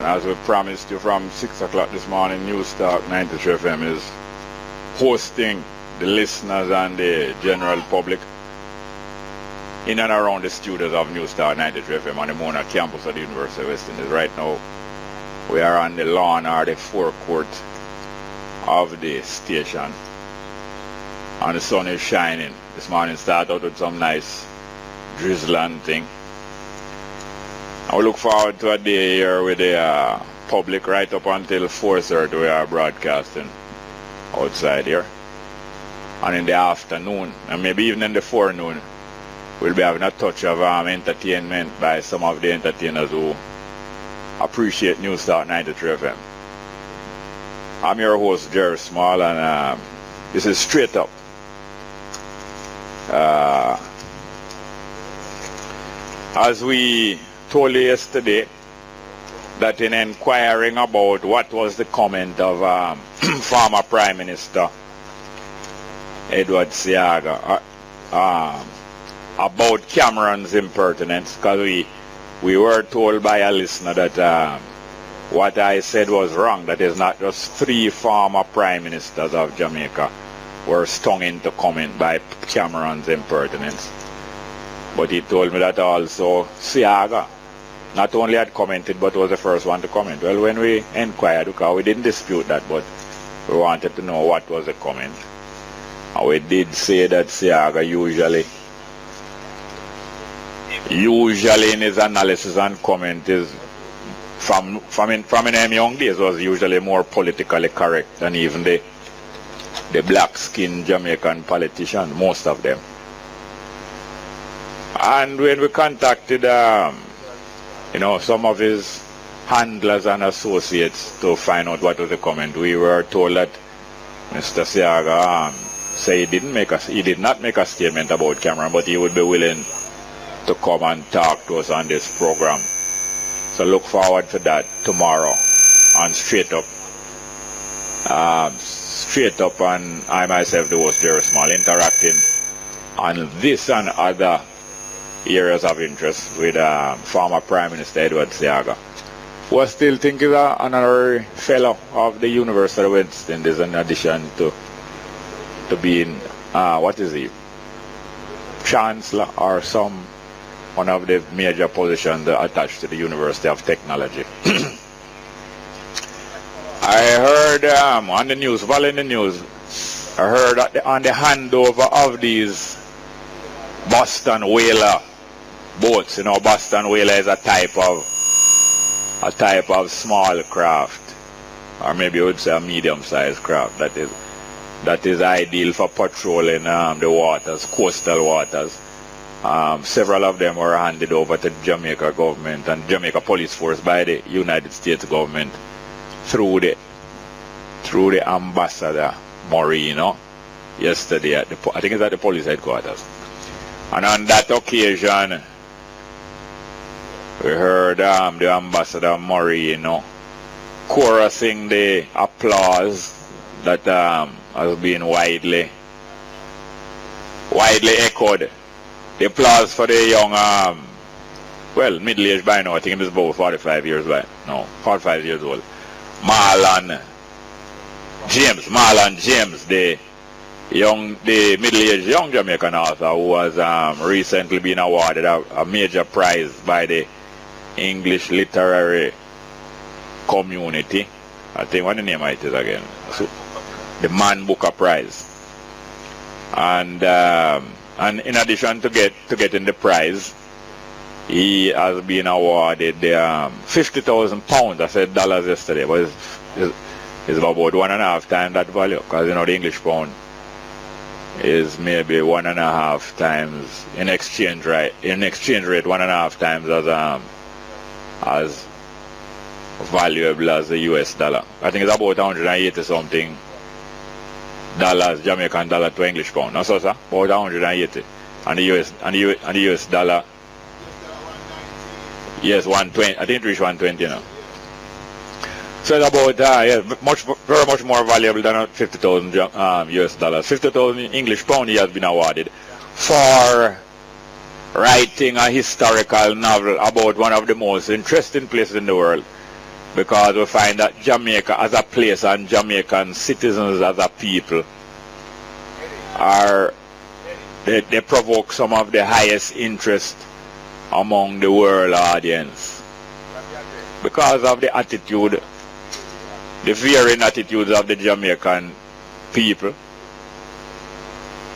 As we promised you from 6 o'clock this morning, News Talk 93 FM is hosting the listeners and the general public in and around the studios of News Talk 93 FM on the Mona campus of the University of West Indies. Right now, we are on the lawn or the forecourt of the station, and the sun is shining. This morning started out with some nice drizzling thing. I look forward to a day here with the public right up until 4:30. We are broadcasting outside here. And in the afternoon, and maybe even in the forenoon, we'll be having a touch of entertainment by some of the entertainers who appreciate News Talk 93 FM. I'm your host, Jerry Small, and this is Straight Up. As we told you yesterday, that in inquiring about what was the comment of former Prime Minister Edward Seaga about Cameron's impertinence, because we were told by a listener that what I said was wrong, that is not just 3 former Prime Ministers of Jamaica were stung into comment by Cameron's impertinence, but he told me that also Seaga not only had commented but was the first one to comment. Well, when we inquired, because we didn't dispute that, but we wanted to know what was the comment. And we did say that Seaga usually in his analysis and comment is from in young days was usually more politically correct than even the black-skinned Jamaican politicians, most of them. And when we contacted some of his handlers and associates to find out what was the comment, we were told that Mr. Seaga said he did not make a statement about Cameron, but he would be willing to come and talk to us on this program. So look forward to that tomorrow on Straight Up. Straight Up, and I myself, the host Jerry Small, interacting on this and other areas of interest with former Prime Minister Edward Seaga, who I still think is an honorary fellow of the University of West Indies, in addition to being Chancellor or one of the major positions attached to the University of Technology. I heard on the news, following the news, I heard on the handover of these Boston whaler boats. Boston whaler is a type of small craft, or maybe you would say a medium-sized craft that is ideal for patrolling the waters, coastal waters. Several of them were handed over to the Jamaica government and Jamaica Police Force by the United States government through the ambassador Moreno yesterday I think it's at the police headquarters. And on that occasion, we heard the ambassador Moreno chorusing the applause that has been widely echoed. The applause for the young, middle-aged by now, I think he was about 45 years old. Marlon James, the middle-aged young Jamaican author who was recently been awarded a major prize by the English literary community. I think what the name of it is again. So, the Man Booker Prize. And in addition to getting the prize, he has been awarded £50,000. I said dollars yesterday, but it's about 1.5 times that value, because the English pound is maybe 1.5 times in exchange rate 1.5 times as valuable as the US dollar. I think it's about 180 something dollars, Jamaican dollar to English pound. No, so sir, about 180, and the US dollar, yes, 120. I think it reached 120 now. So it's about very much more valuable than 50,000 US dollars. 50,000 English pound he has been awarded for writing a historical novel about one of the most interesting places in the world, because we find that Jamaica as a place and Jamaican citizens as a people are they provoke some of the highest interest among the world audience because of the attitude, the varying attitudes of the Jamaican people.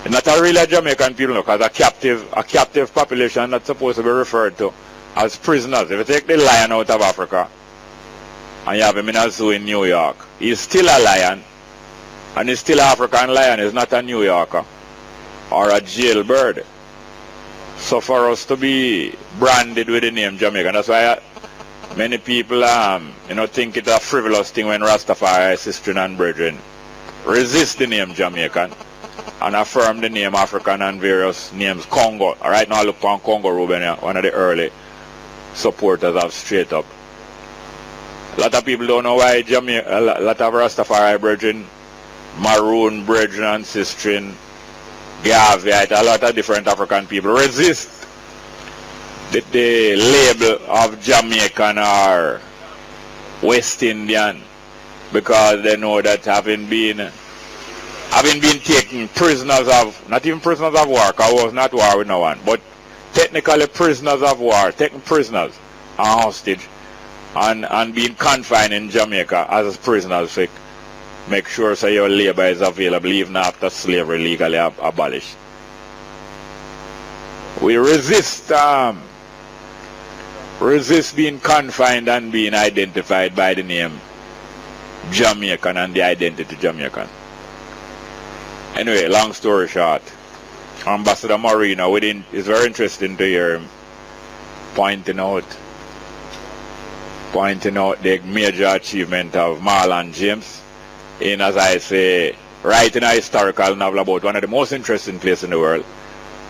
Not a really Jamaican people, because a captive population that's supposed to be referred to as prisoners. If you take the lion out of Africa and you have him in a zoo in New York, he's still a lion, and he's still an African lion. He's not a New Yorker or a jailbird. So for us to be branded with the name Jamaican, that's why many people think it's a frivolous thing when Rastafari, sister and brethren resist the name Jamaican and affirm the name African and various names Congo. Right now I look on Congo Ruben, one of the early supporters of Straight Up. A lot of people don't know why Jamaica, a lot of Rastafari brethren, Maroon brethren and sistren, Gaviite, a lot of different African people resist the label of Jamaican or West Indian, because they know that having been taken prisoners of, not even prisoners of war, because I was not war with no one, but technically prisoners of war, taken prisoners and hostage, and being confined in Jamaica as prisoners, so make sure so your labor is available even after slavery legally abolished. We resist being confined and being identified by the name Jamaican and the identity Jamaican. Anyway, long story short, Ambassador Marino, it's very interesting to hear him pointing out the major achievement of Marlon James in, as I say, writing a historical novel about one of the most interesting places in the world,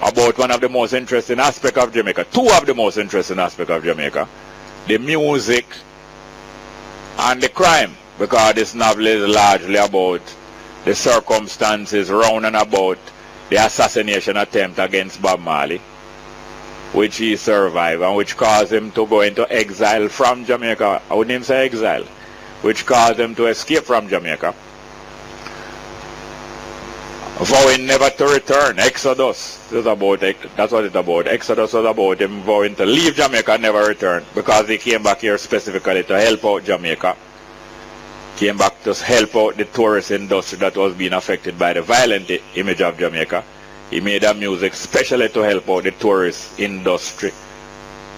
about one of the most interesting aspects of Jamaica, two of the most interesting aspects of Jamaica, the music and the crime, because this novel is largely about the circumstances round and about the assassination attempt against Bob Marley, which he survived and which caused him to go into exile from Jamaica. I wouldn't even say exile, which caused him to escape from Jamaica, vowing never to return. Exodus is about, that's what it's about. Exodus was about him vowing to leave Jamaica and never return, because he came back here specifically to help out Jamaica. Came back to help out the tourist industry that was being affected by the violent image of Jamaica. He made a music specially to help out the tourist industry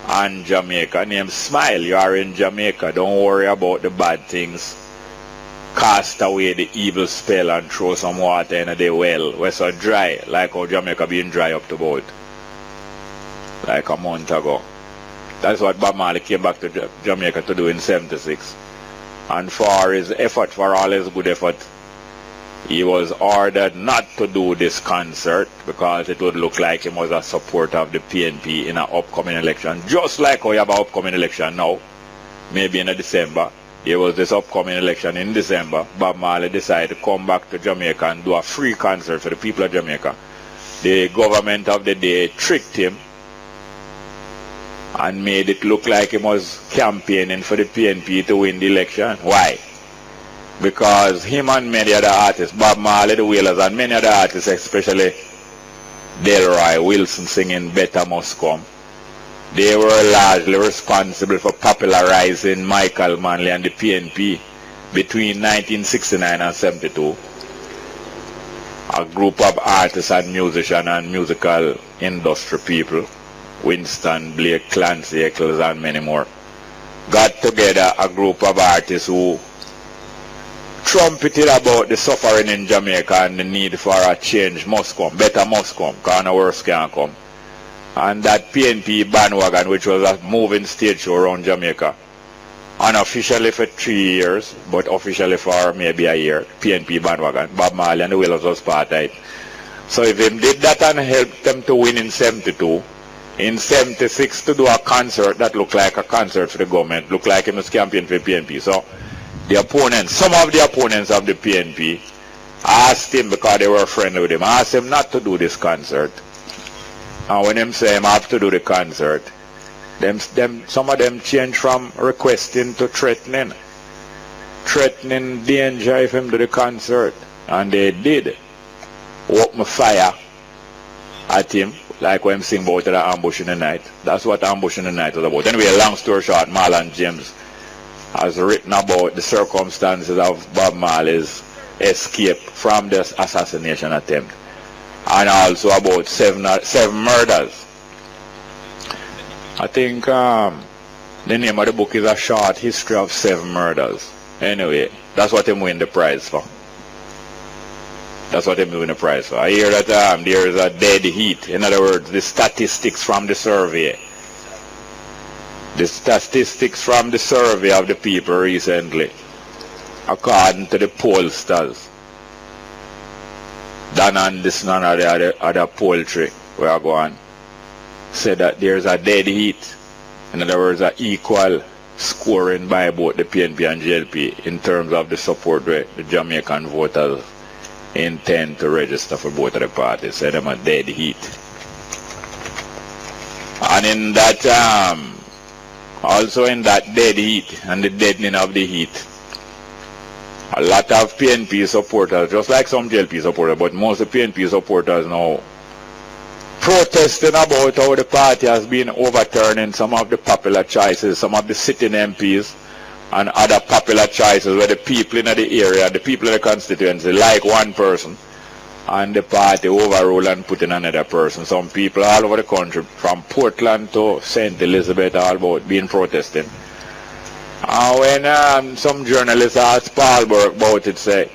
and Jamaica, named Smile. You are in Jamaica, don't worry about the bad things. Cast away the evil spell and throw some water in the well. We're so dry, like how Jamaica being dry up to about like a month ago. That's what Bob Marley came back to Jamaica to do in '76. And for his effort, for all his good effort, he was ordered not to do this concert because it would look like he was a supporter of the PNP in an upcoming election. Just like how you have an upcoming election now, maybe in December. There was this upcoming election in December. Bob Marley decided to come back to Jamaica and do a free concert for the people of Jamaica. The government of the day tricked him and made it look like he was campaigning for the PNP to win the election. Why? Because him and many other artists, Bob Marley, the Wailers, and many other artists, especially Delroy Wilson singing Better Must Come, they were largely responsible for popularizing Michael Manley and the PNP between 1969 and 72. A group of artists and musicians and musical industry people, Winston, Blake, Clancy, Eccles, and many more, got together, a group of artists who trumpeted about the suffering in Jamaica and the need for a change must come, better must come, because no worse can come. And that PNP bandwagon, which was a moving stage show around Jamaica, unofficially for 3 years, but officially for maybe a year, PNP bandwagon, Bob Marley and the Wailers was part of it. So if him did that and helped them to win in 72, in 76 to do a concert that looked like a concert for the government, looked like him was campaigning for PNP. So the opponents, some of the opponents of the PNP asked him, because they were friendly with him, asked him not to do this concert. And when him say him have to do the concert, Some of them change from requesting to threatening. Threatening danger if him do the concert. And they did. Open fire at him, like when him sing about the ambush in the night. That's what ambush in the night is about. Anyway, long story short, Marlon James has written about the circumstances of Bob Marley's escape from this assassination attempt. And also about seven murders. I think the name of the book is A Short History of 7 Murders. Anyway, that's what him win the prize for. That's what him win the prize for. I hear that there is a dead heat. In other words, the statistics from the survey. The statistics from the survey of the people recently, according to the pollsters, Dan Anderson and the other poultry where I go on, said that there's a dead heat. In other words, an equal scoring by both the PNP and GLP in terms of the support rate the Jamaican voters intend to register for both of the parties. Said them a dead heat. And in that, also in that dead heat and the deadening of the heat, a lot of PNP supporters, just like some GLP supporters, but most of the PNP supporters now protesting about how the party has been overturning some of the popular choices, some of the sitting MPs and other popular choices where the people in the area, the people in the constituency like one person and the party overrule and put in another person. Some people all over the country, from Portland to St. Elizabeth, all about being protesting. And when some journalists asked Paul Burke about it, say,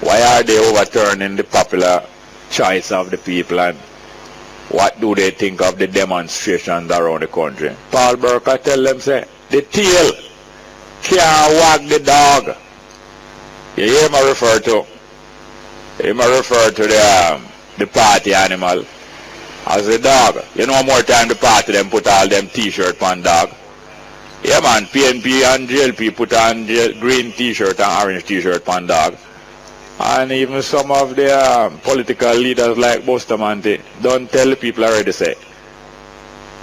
why are they overturning the popular choice of the people and what do they think of the demonstrations around the country? Paul Burke I tell them, say, the tail can't wag the dog. You hear me refer to? You may refer to the party animal as a dog. You know, more time the party them put all them t-shirt on dog. Yeah man, PNP and GLP put on green t-shirt and orange t-shirt on dog. And even some of the political leaders like Bustamante don't tell the people already, say,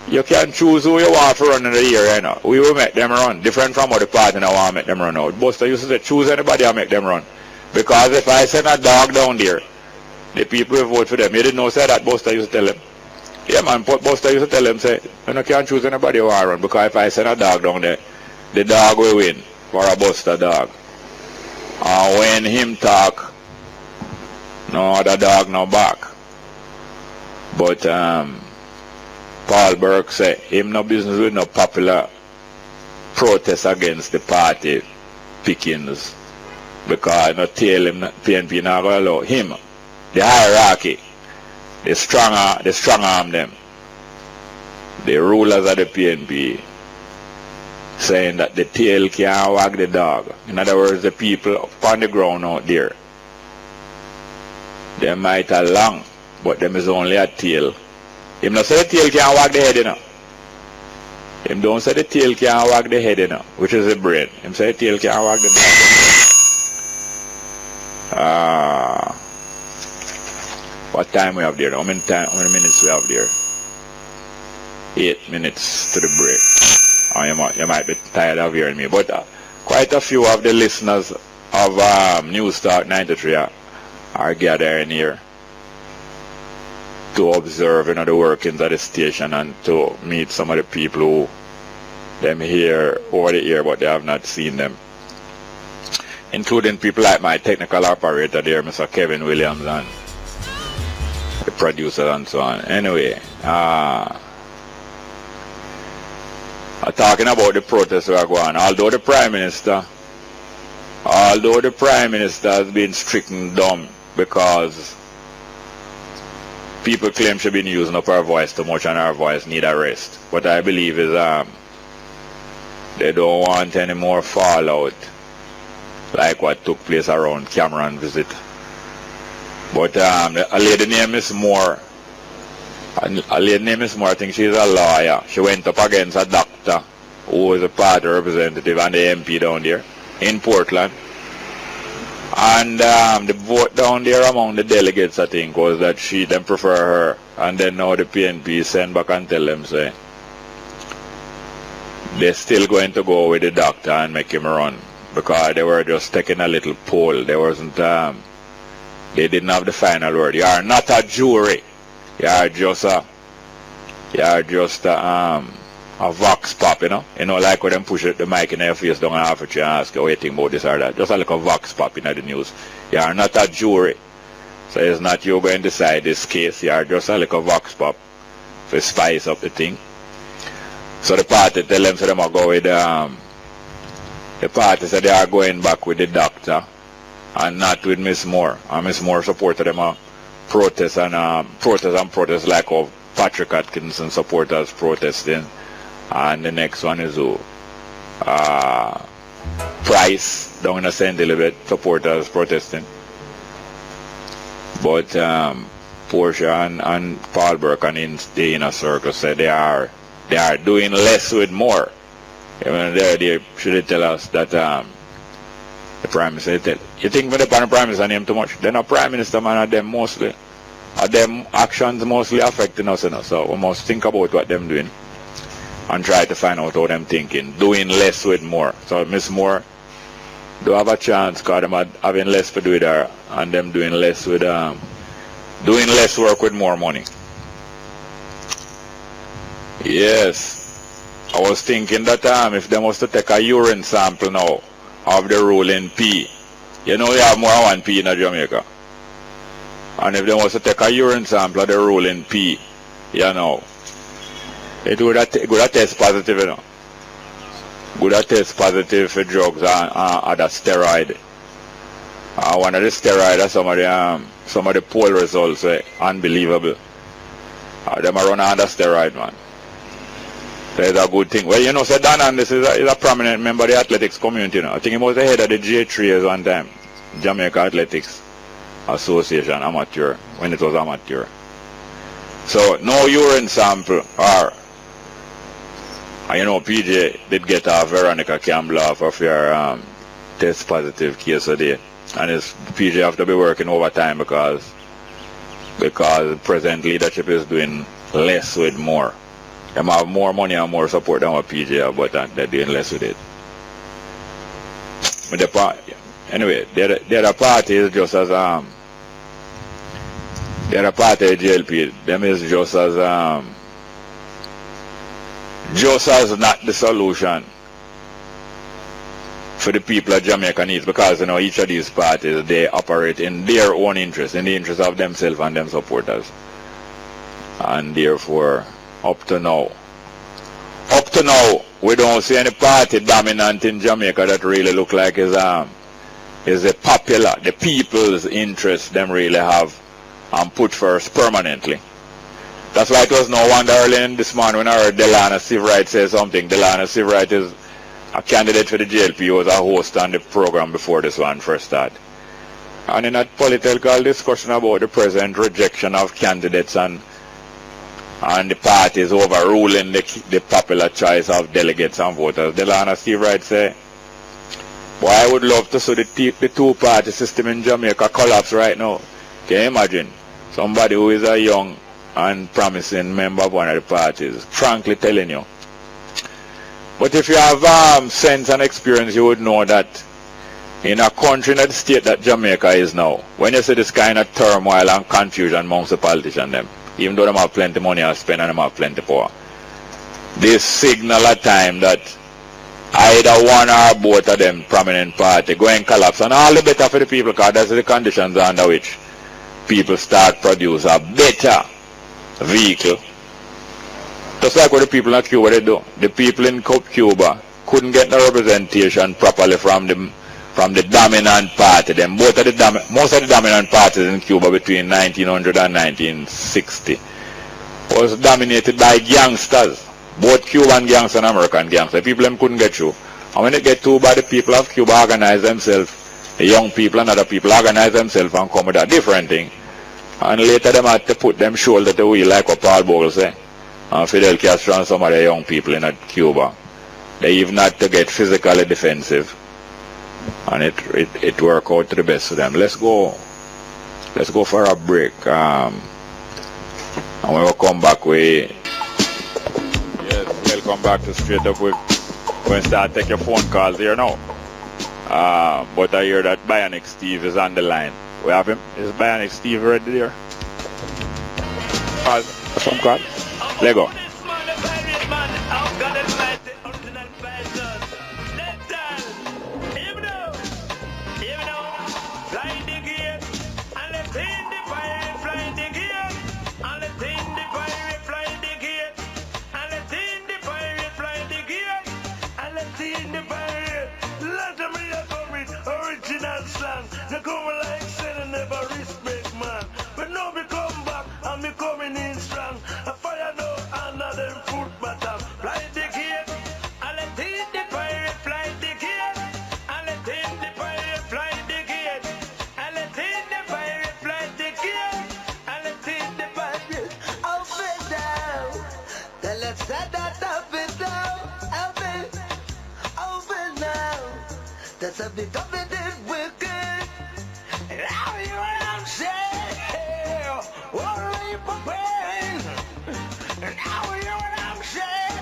you can choose who you want to run in the year, you know. We will make them run. Different from what the party now want to make them run out. Busta used to say, choose anybody and make them run. Because if I send a dog down there, the people will vote for them. You didn't know, say that Busta used to tell them. Yeah man, Busta used to tell them, say, you can't choose anybody who want to run. Because if I send a dog down there, the dog will win for a Busta dog. And when him talk, no other dog no back. But Paul Burke say him no business with no popular protest against the party pickings, because no tell him PNP not gonna allow him, the hierarchy, the strong arm them, the rulers of the PNP, saying that the tail can't wag the dog. In other words, the people on the ground out there, they might have long, but them is only a tail. Him not say the tail can't wag the head, you know. Him don't say the tail can't wag the head, you know, which is the brain. Him say the tail can't wag the dog. What time we have there? How many minutes we have there? 8 minutes to the break. Oh, you might be tired of hearing me, but quite a few of the listeners of News Talk 93 are gathering here to observe, you know, the workings of the station and to meet some of the people who them here over the air, but they have not seen them, including people like my technical operator there, Mr. Kevin Williams, and the producer and so on. Anyway, talking about the protests that are going on, although the Prime Minister has been stricken dumb because people claim she's been using up her voice too much and her voice need a rest. What I believe is they don't want any more fallout like what took place around Cameron visit. But a lady named Miss Moore, I think she's a lawyer. She went up against a doctor who was a party representative and the MP down there in Portland. And the vote down there among the delegates, I think, was that them prefer her. And then now the PNP send back and tell them, say, they're still going to go with the doctor and make him run because they were just taking a little poll. They wasn't. They didn't have the final word. You are not a jury. You are just a. You are just a vox pop, you know. You know, like when them push the mic in your face, don't have to ask you what you think about this or that. Just like a vox pop in the news. You are not a jury. So it's not you going to decide this case. You are just a little vox pop to spice up the thing. So the party tell them so they are go with the party said they are going back with the doctor and not with Miss Moore. And Miss Moore supported them protest like of Patrick Atkinson supporters protesting. And the next one is who? Price down in the St. Elizabeth supporters protesting. But Portia and Paul Burke and in the inner circle said they are doing less with more. I mean, they should tell us that the Prime Minister tell. You think when the Prime Minister name too much? They're not Prime Minister, man, are them mostly. Are them actions mostly affecting us, you know? So we must think about what them doing and try to find out how them thinking. Doing less with more. So Miss Moore do have a chance because them are having less to do with her and them doing less with doing less work with more money. Yes. I was thinking that if they must take a urine sample now of the ruling P, you know you have more than one P in Jamaica. And if they must take a urine sample of the ruling P, you know, it would have test positive, you know. Would have test positive for drugs and other steroid. One of the steroids, some of the poll results are unbelievable. Them are run under steroid, man. That's a good thing. Well, you know, so Dan and this is a prominent member of the athletics community. You know. I think he was the head of the J3 at one time, Jamaica Athletics Association, amateur, when it was amateur. So, no urine sample, or, you know, PJ did get Veronica Campbell off of your test positive case today. And PJ have to be working overtime because present leadership is doing less with more. They have more money and more support than what PJ have, but they're doing less with it. But anyway, the other party is just as the other party GLP, them is just as not the solution for the people of Jamaica needs, because you know each of these parties they operate in their own interest, in the interest of themselves and them supporters, and therefore up to now we don't see any party dominant in Jamaica that really look like is a popular, the people's interest them really have and put first permanently. That's why it was no wonder early in this morning when I heard Delana Sivrite say something. Delana Sivrite is a candidate for the JLP. He was a host on the program before this one first started. And in a political discussion about the present rejection of candidates and the parties overruling the popular choice of delegates and voters, Delana Sivrite say, boy, I would love to see the two-party system in Jamaica collapse right now. Can you imagine? Somebody who is a young and promising member of one of the parties, frankly telling you. But if you have sense and experience, you would know that in a country in the state that Jamaica is now, when you see this kind of turmoil and confusion amongst the politicians, them, even though they have plenty of money to spend and they have plenty of power, this signal a time that either one or both of them prominent party go and collapse, and all the better for the people because that's the conditions under which people start produce a better vehicle. Just like what the people in Cuba they do. The people in Cuba couldn't get the representation properly from the dominant party. Most of the dominant parties in Cuba between 1900 and 1960 was dominated by gangsters. Both Cuban gangsters and American gangsters. People them couldn't get through. And when they get through by the people of Cuba organize themselves, the young people and other people organize themselves and come with a different thing. And later them had to put them shoulder to wheel like what Paul Bogle say. And Fidel Castro and some of the young people in Cuba. They even had to get physically defensive. And it worked out to the best for them. Let's go for a break. And when we come back, welcome back to Straight Up with going to start take your phone calls here now. But I hear that Bionic Steve is on the line. We have him. Is Bionic Steve ready there? Some call. Let go. They come like sin never respect man. But now me come back and me coming in strong. I fire no another foot bottom. Fly the gate, and let in the pirate fly the gate. And let in the pirate fly the gate. And let in the pirate fly the gate. And let in the pirate up and down. Then let's set that up and down. Up and down. That's a bit of it wicked. Now you what I'm saying. What are you preparing? Now you what I'm saying.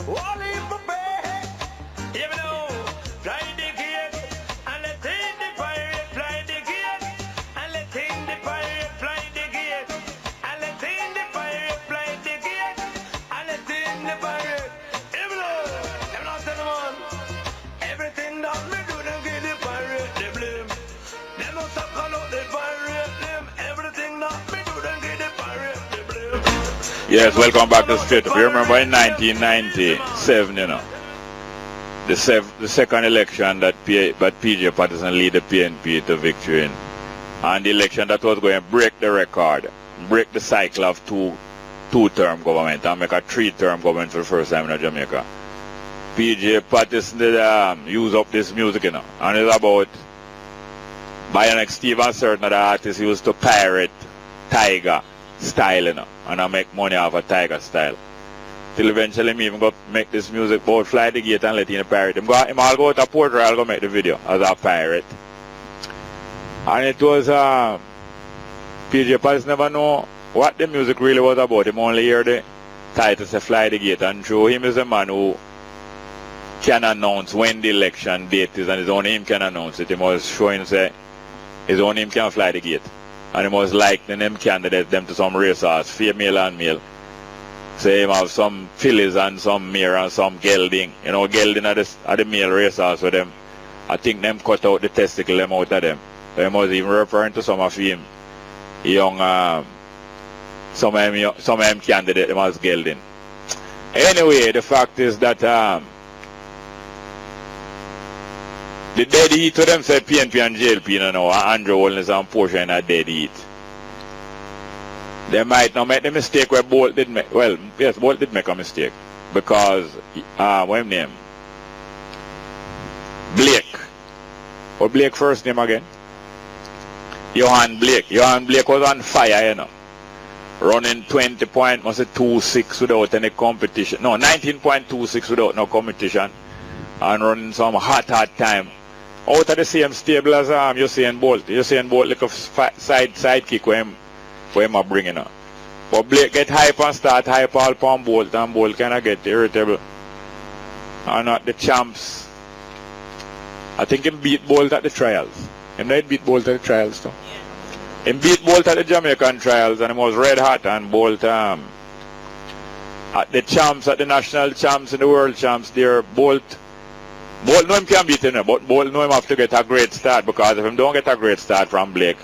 What are you preparing? Even though fly the gate and let in the pirate fly the gate and let in the pirate fly the gate and let in the pirate fly the gate and let in the pirate. Even though tell them on everything that me do, them give the pirate the blame. Them not stop call out the pirate them. Everything that me do, them give the pirate the blame. Yes, welcome back to Straight Up. You remember in 1997, you know, the second election that PJ Patterson lead the PNP to victory in, and the election that was going to break the record, break the cycle of two-term government and make a three-term government for the first time in Jamaica. PJ Patterson did use up this music, you know, and it's about Bionic Steve and certain other artists used to pirate Tiger style, you know, and I make money off of Tiger style. Till eventually me even go make this music about Fly the Gate and let in a pirate. Him all go to Port Royal go make the video as a pirate. And it was PJ Patterson never know what the music really was about. Him only hear the title say Fly the Gate, and through him is a man who can announce when the election date is, and his own him can announce it. He was showing say his own him can fly the gate. And he was likening them candidates them to some racehorse, female and male. Say him have some fillies and some mare and some gelding. You know, gelding are the male racehorse with them. I think them cut out the testicle them out of them. So he was even referring to some of him young some of them candidate them as gelding. Anyway, the fact is that the dead heat to them said PNP and JLP, you know, Andrew Holness and Portia in a dead heat. They might not make the mistake where Bolt did make. Well, yes, Bolt did make a mistake. Because, what's his name? Blake. What Blake first name again? Johan Blake. Johan Blake was on fire, you know. Running 20.26 without any competition. No, 19.26 without no competition. And running some hot time. Out of the same stable as Usain Bolt. Usain Bolt like a sidekick where him are bringing up. But Blake get hype and start hype all upon Bolt, and Bolt kind of get irritable. And not the champs. I think him beat Bolt at the trials. Him not beat Bolt at the trials too. Him beat Bolt at the Jamaican trials, and he was red hot, and Bolt at the champs, at the national champs and the world champs there, Bolt know him can beat him, but Bolt know him have to get a great start, because if him don't get a great start from Blake,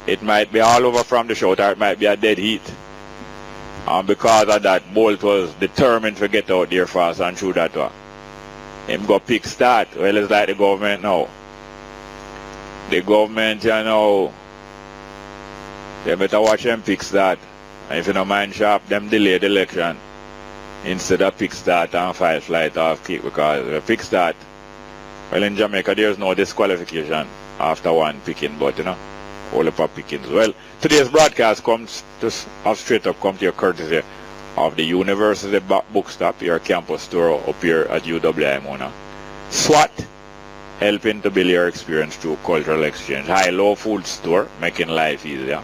it might be all over from the shout, or it might be a dead heat. And because of that, Bolt was determined to get out there fast and through that one. Him go pick start. Well, it's like the government now. The government, you know, they better watch them pick start. And if you don't mind sharp, them delay the election instead of pick start and file flight off kick, because the pick start, well, in Jamaica there's no disqualification after one picking, but you know, all up pickings. Well, today's broadcast comes to Straight Up, come to your courtesy of the University Bookstop, your campus store up here at UWI Mona. SWAT, helping to build your experience through cultural exchange. High-low food store, making life easier.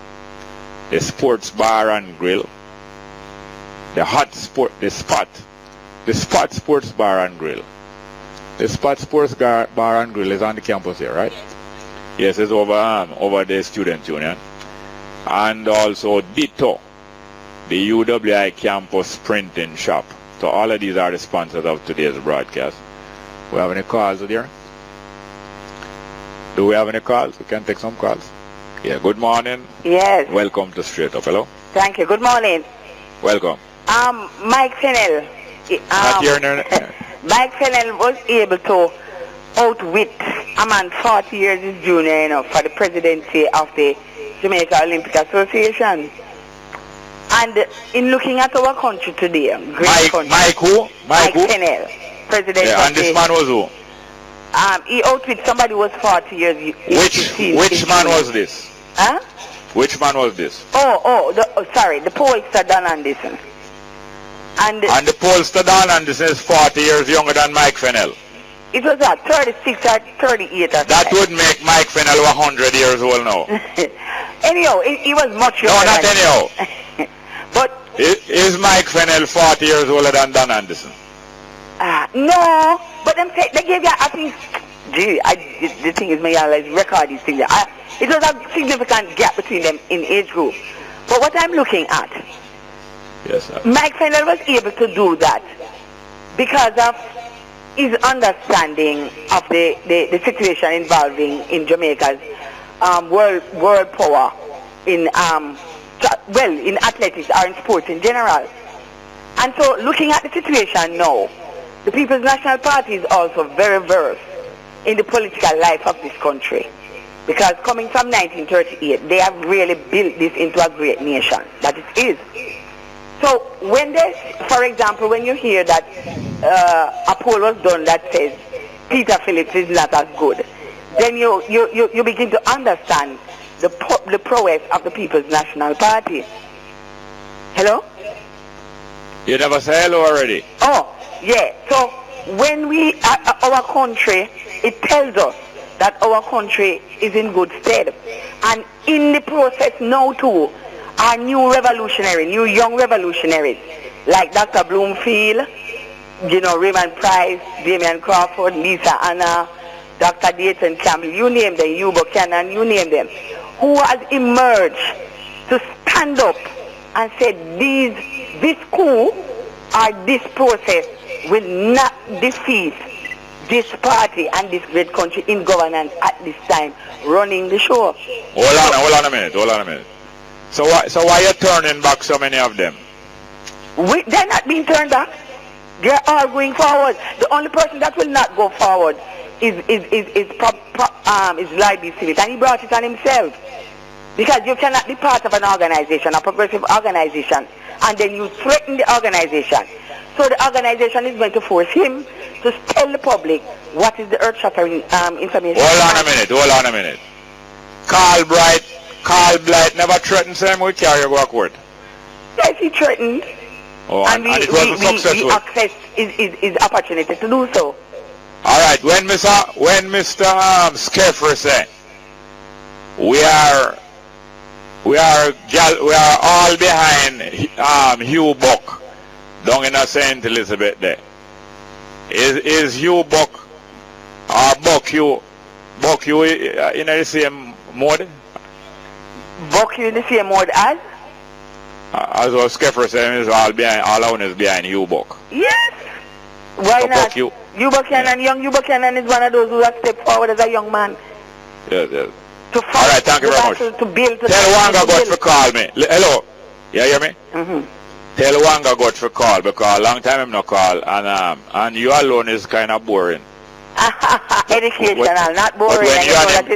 The sports bar and grill. The spot, The Spot Sports Bar and Grill. The Spot Sports Bar and Grill is on the campus here, right? Yes, it's over the student union. And also Ditto, the UWI campus printing shop. So all of these are the sponsors of today's broadcast. We have any calls there? Do we have any calls? We can take some calls. Yeah, good morning. Yes. Welcome to Straight Up. Hello. Thank you. Good morning. Welcome. Mike Fennell. Not here, Mike Fennell was able to outwit a man 40 years his junior, for the presidency of the Jamaica Olympic Association. And in looking at our country today, great country. Mike who? Mike Fennell, president. Yeah, and this man was who? He outwit somebody who was 40 years. Which man was this? Huh? Which man was this? Sorry, the pollster Don Anderson. And the pollster Don Anderson is 40 years younger than Mike Fennell. It was 36 or 38 or that would make Mike Fennell 100 years old now. Anyhow, he was much younger. No, not anyhow. But is Mike Fennell 40 years older than Don Anderson? No, but they gave you, I think, the thing is, may I record these things. It was a significant gap between them in age group. But what I'm looking at, yes, sir. Mike Fennell was able to do that because of his understanding of the situation involving in Jamaica's world power in in athletics or in sports in general. And so looking at the situation now, the People's National Party is also very versed in the political life of this country. Because coming from 1938, they have really built this into a great nation, that it is. So when there's, for example, when you hear that a poll was done that says Peter Phillips is not as good, then you begin to understand the prowess of the People's National Party. Hello? You never say hello already. Oh, yeah. So when our country, it tells us that our country is in good stead. And in the process now too, our young revolutionaries, like Dr. Bloomfield, Raymond Price, Damian Crawford, Lisa Anna, Dr. Dayton Campbell, you name them, Hugh Buchanan, you name them, who has emerged to stand up and say this coup or this process will not defeat this party and this great country in governance at this time, running the show. Hold on a minute. So why are you turning back so many of them? They're not being turned back. They're all going forward. The only person that will not go forward is Libby Smith, and he brought it on himself. Because you cannot be part of an organization, a progressive organization, and then you threaten the organization. So the organization is going to force him to tell the public what is the earth-shattering information. Hold on a minute. Carl Blight never threatened him with carry go court. Yes, he threatened. Oh, and it wasn't successful. We accessed his opportunity to do so. All right. When Mr. Skeffer said, we are all behind Hugh Buck down in St. Elizabeth there. Is Hugh Buck or Buck you in the same mode? Buck you in the same mode as? As what Skeffer said, is all owners behind Hugh Buck. Yes. Why so not? Buck you. Hugh Buchanan, young Hugh Buchanan is one of those who has stepped forward as a young man. Yes. All right, thank you very much. To build. Tell Wanga got to call me. Hello. You hear me? Mm-hmm. Tell Wanga got to call because long time him no call and you alone is kind of boring. Educational, not boring.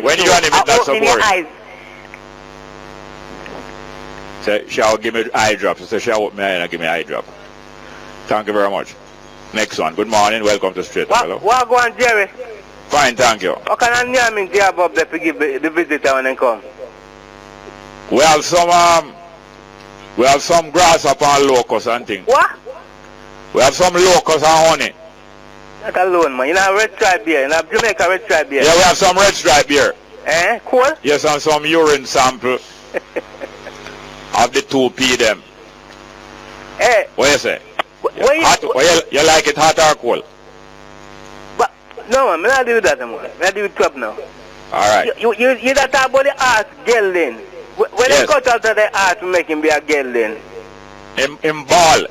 When you and him it's not so boring. Eyes. So she'll give me eye drops. So she'll open my eye and give me eye drop. Thank you very much. Next one. Good morning. Welcome to Straight Up. Hello. What go on, Jerry? Fine, thank you. What can I name in there Bob to give the visitor when they come? We have some grasshopper and locusts and things. What? We have some locusts and honey. Not alone, man. You know red stripe beer. You know Jamaica red stripe beer. Yeah, we have some red stripe beer. Cool? Yes, and some urine sample of the 2P them. Hey. What you say? You like it hot or cold? But, no, man, I do that, man. I do it top now. All right. You that talk about the art gelding. When Yes. they cut out of the art to make him be a gelding. Him ball.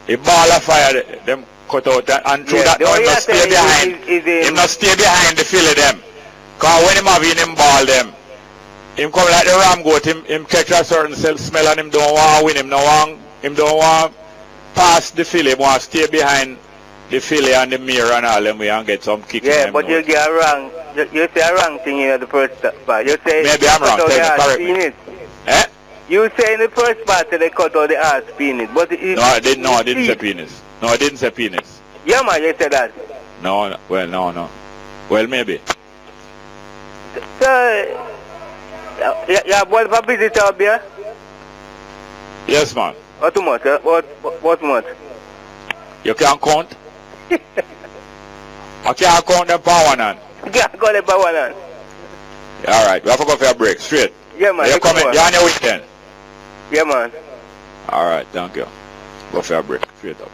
He ball of fire, them cut out and through that now him not stay behind. Him not stay behind the field of them. Cause when him have him ball them, him come like the ram goat, him catch a certain smell and him don't want to win, him don't want pass the filly, him want to stay behind the filly and the mirror and all them way and get some kick. Yeah, but you get a wrong, you say a wrong thing in the first part. You say maybe I'm wrong, correct me. Eh? You say in the first part they cut out the ass penis, but No, I didn't say penis. No, I didn't say penis. Yeah, man, you said that. No. Well, maybe. So, yeah, boy, for visitor up here? Yes, man. What much? What much? You can't count? I can't count them power on. You can't call it by one hand. All right, we have to go for a break. Straight. Yeah, man. You're coming. You're on your weekend. Yeah, man. All right, thank you. Go for a break. Straight up.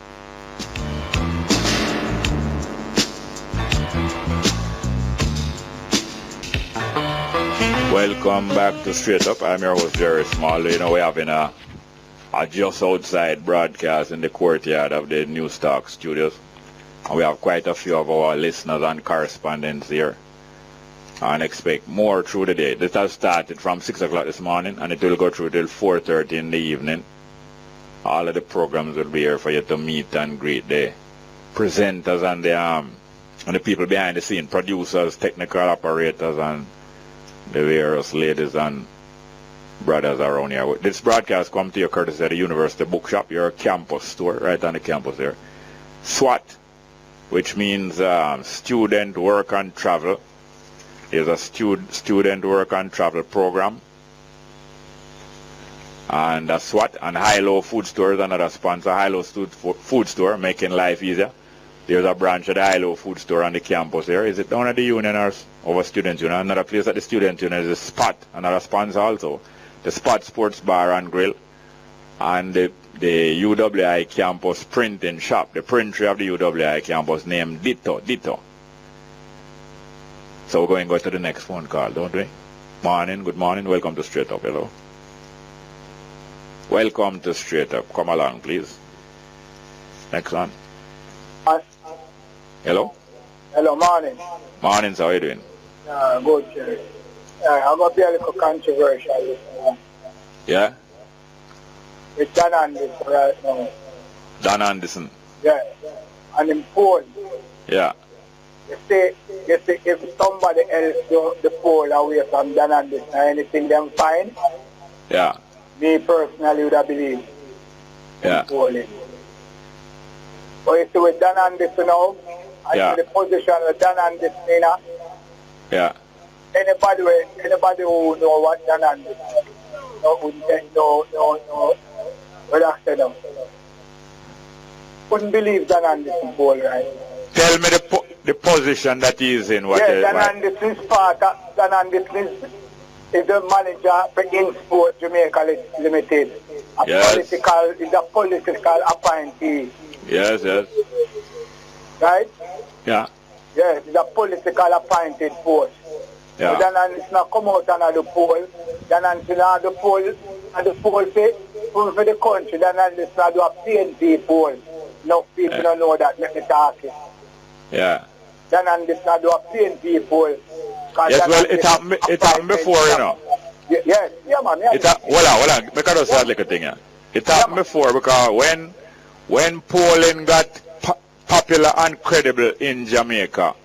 Welcome back to Straight Up. I'm your host, Jerry Small. You know, we're having a just outside broadcast in the courtyard of the Newstalk studios. And we have quite a few of our listeners and correspondents here. And expect more through the day. This has started from 6 o'clock this morning and it will go through till 4:30 in the evening. All of the programs will be here for you to meet and greet the presenters and the people behind the scene, producers, technical operators, and the various ladies and brothers around here. This broadcast comes to you courtesy of the University Bookshop, your campus store, right on the campus there. SWAT, which means Student Work and Travel. Is a student work and travel program. And that's SWAT and High-Low Food Store is another sponsor. High-Low Food Store, making life easier. There's a branch of the High-Low Food Store on the campus there. Is it down at the union or over Student Union? Another place at the Student Union is the Spot, another sponsor also. The Spot Sports Bar and Grill. And the UWI campus printing shop, the printer of the UWI campus named Ditto. So we're going to go to the next phone call, don't we? Morning, good morning. Welcome to Straight Up. Hello. Welcome to Straight Up. Come along, please. Next one. Hello? Hello, morning. Morning, sir. How are you doing? Good, Jerry. I'm going to be a little controversial. Yeah? It's Dan Anderson right now. Dan Anderson. Yeah. And in Paul. Yeah. You see, if somebody else do the poll away from Dan Anderson, anything them fine? Yeah. Me personally would have believed Yeah. in polling. But you see with Dan Anderson now, and the position with Dan Anderson, you know, Yeah. anybody who know what Dan Anderson, what I said now, couldn't believe Dan Anderson poll, right? Tell me the position that he is in. Dan Anderson's part, Dan Anderson is the manager for InSport Jamaica Limited. Yes. Is a political appointee. Yes. Right? Yeah. Yes, it's a political appointed post. Yeah. So Dan Anderson come out and the poll. Dan Anderson had the poll, and the poll say, for the country, Dan Anderson do a PNP poll. No people don't know that, make me talk it. Yeah. Dan Anderson do a PNP poll. Yes, well, it happened before, you know. Yes, man. Hold on. Make us say a little thing here. It happened before because when polling got popular and credible in Jamaica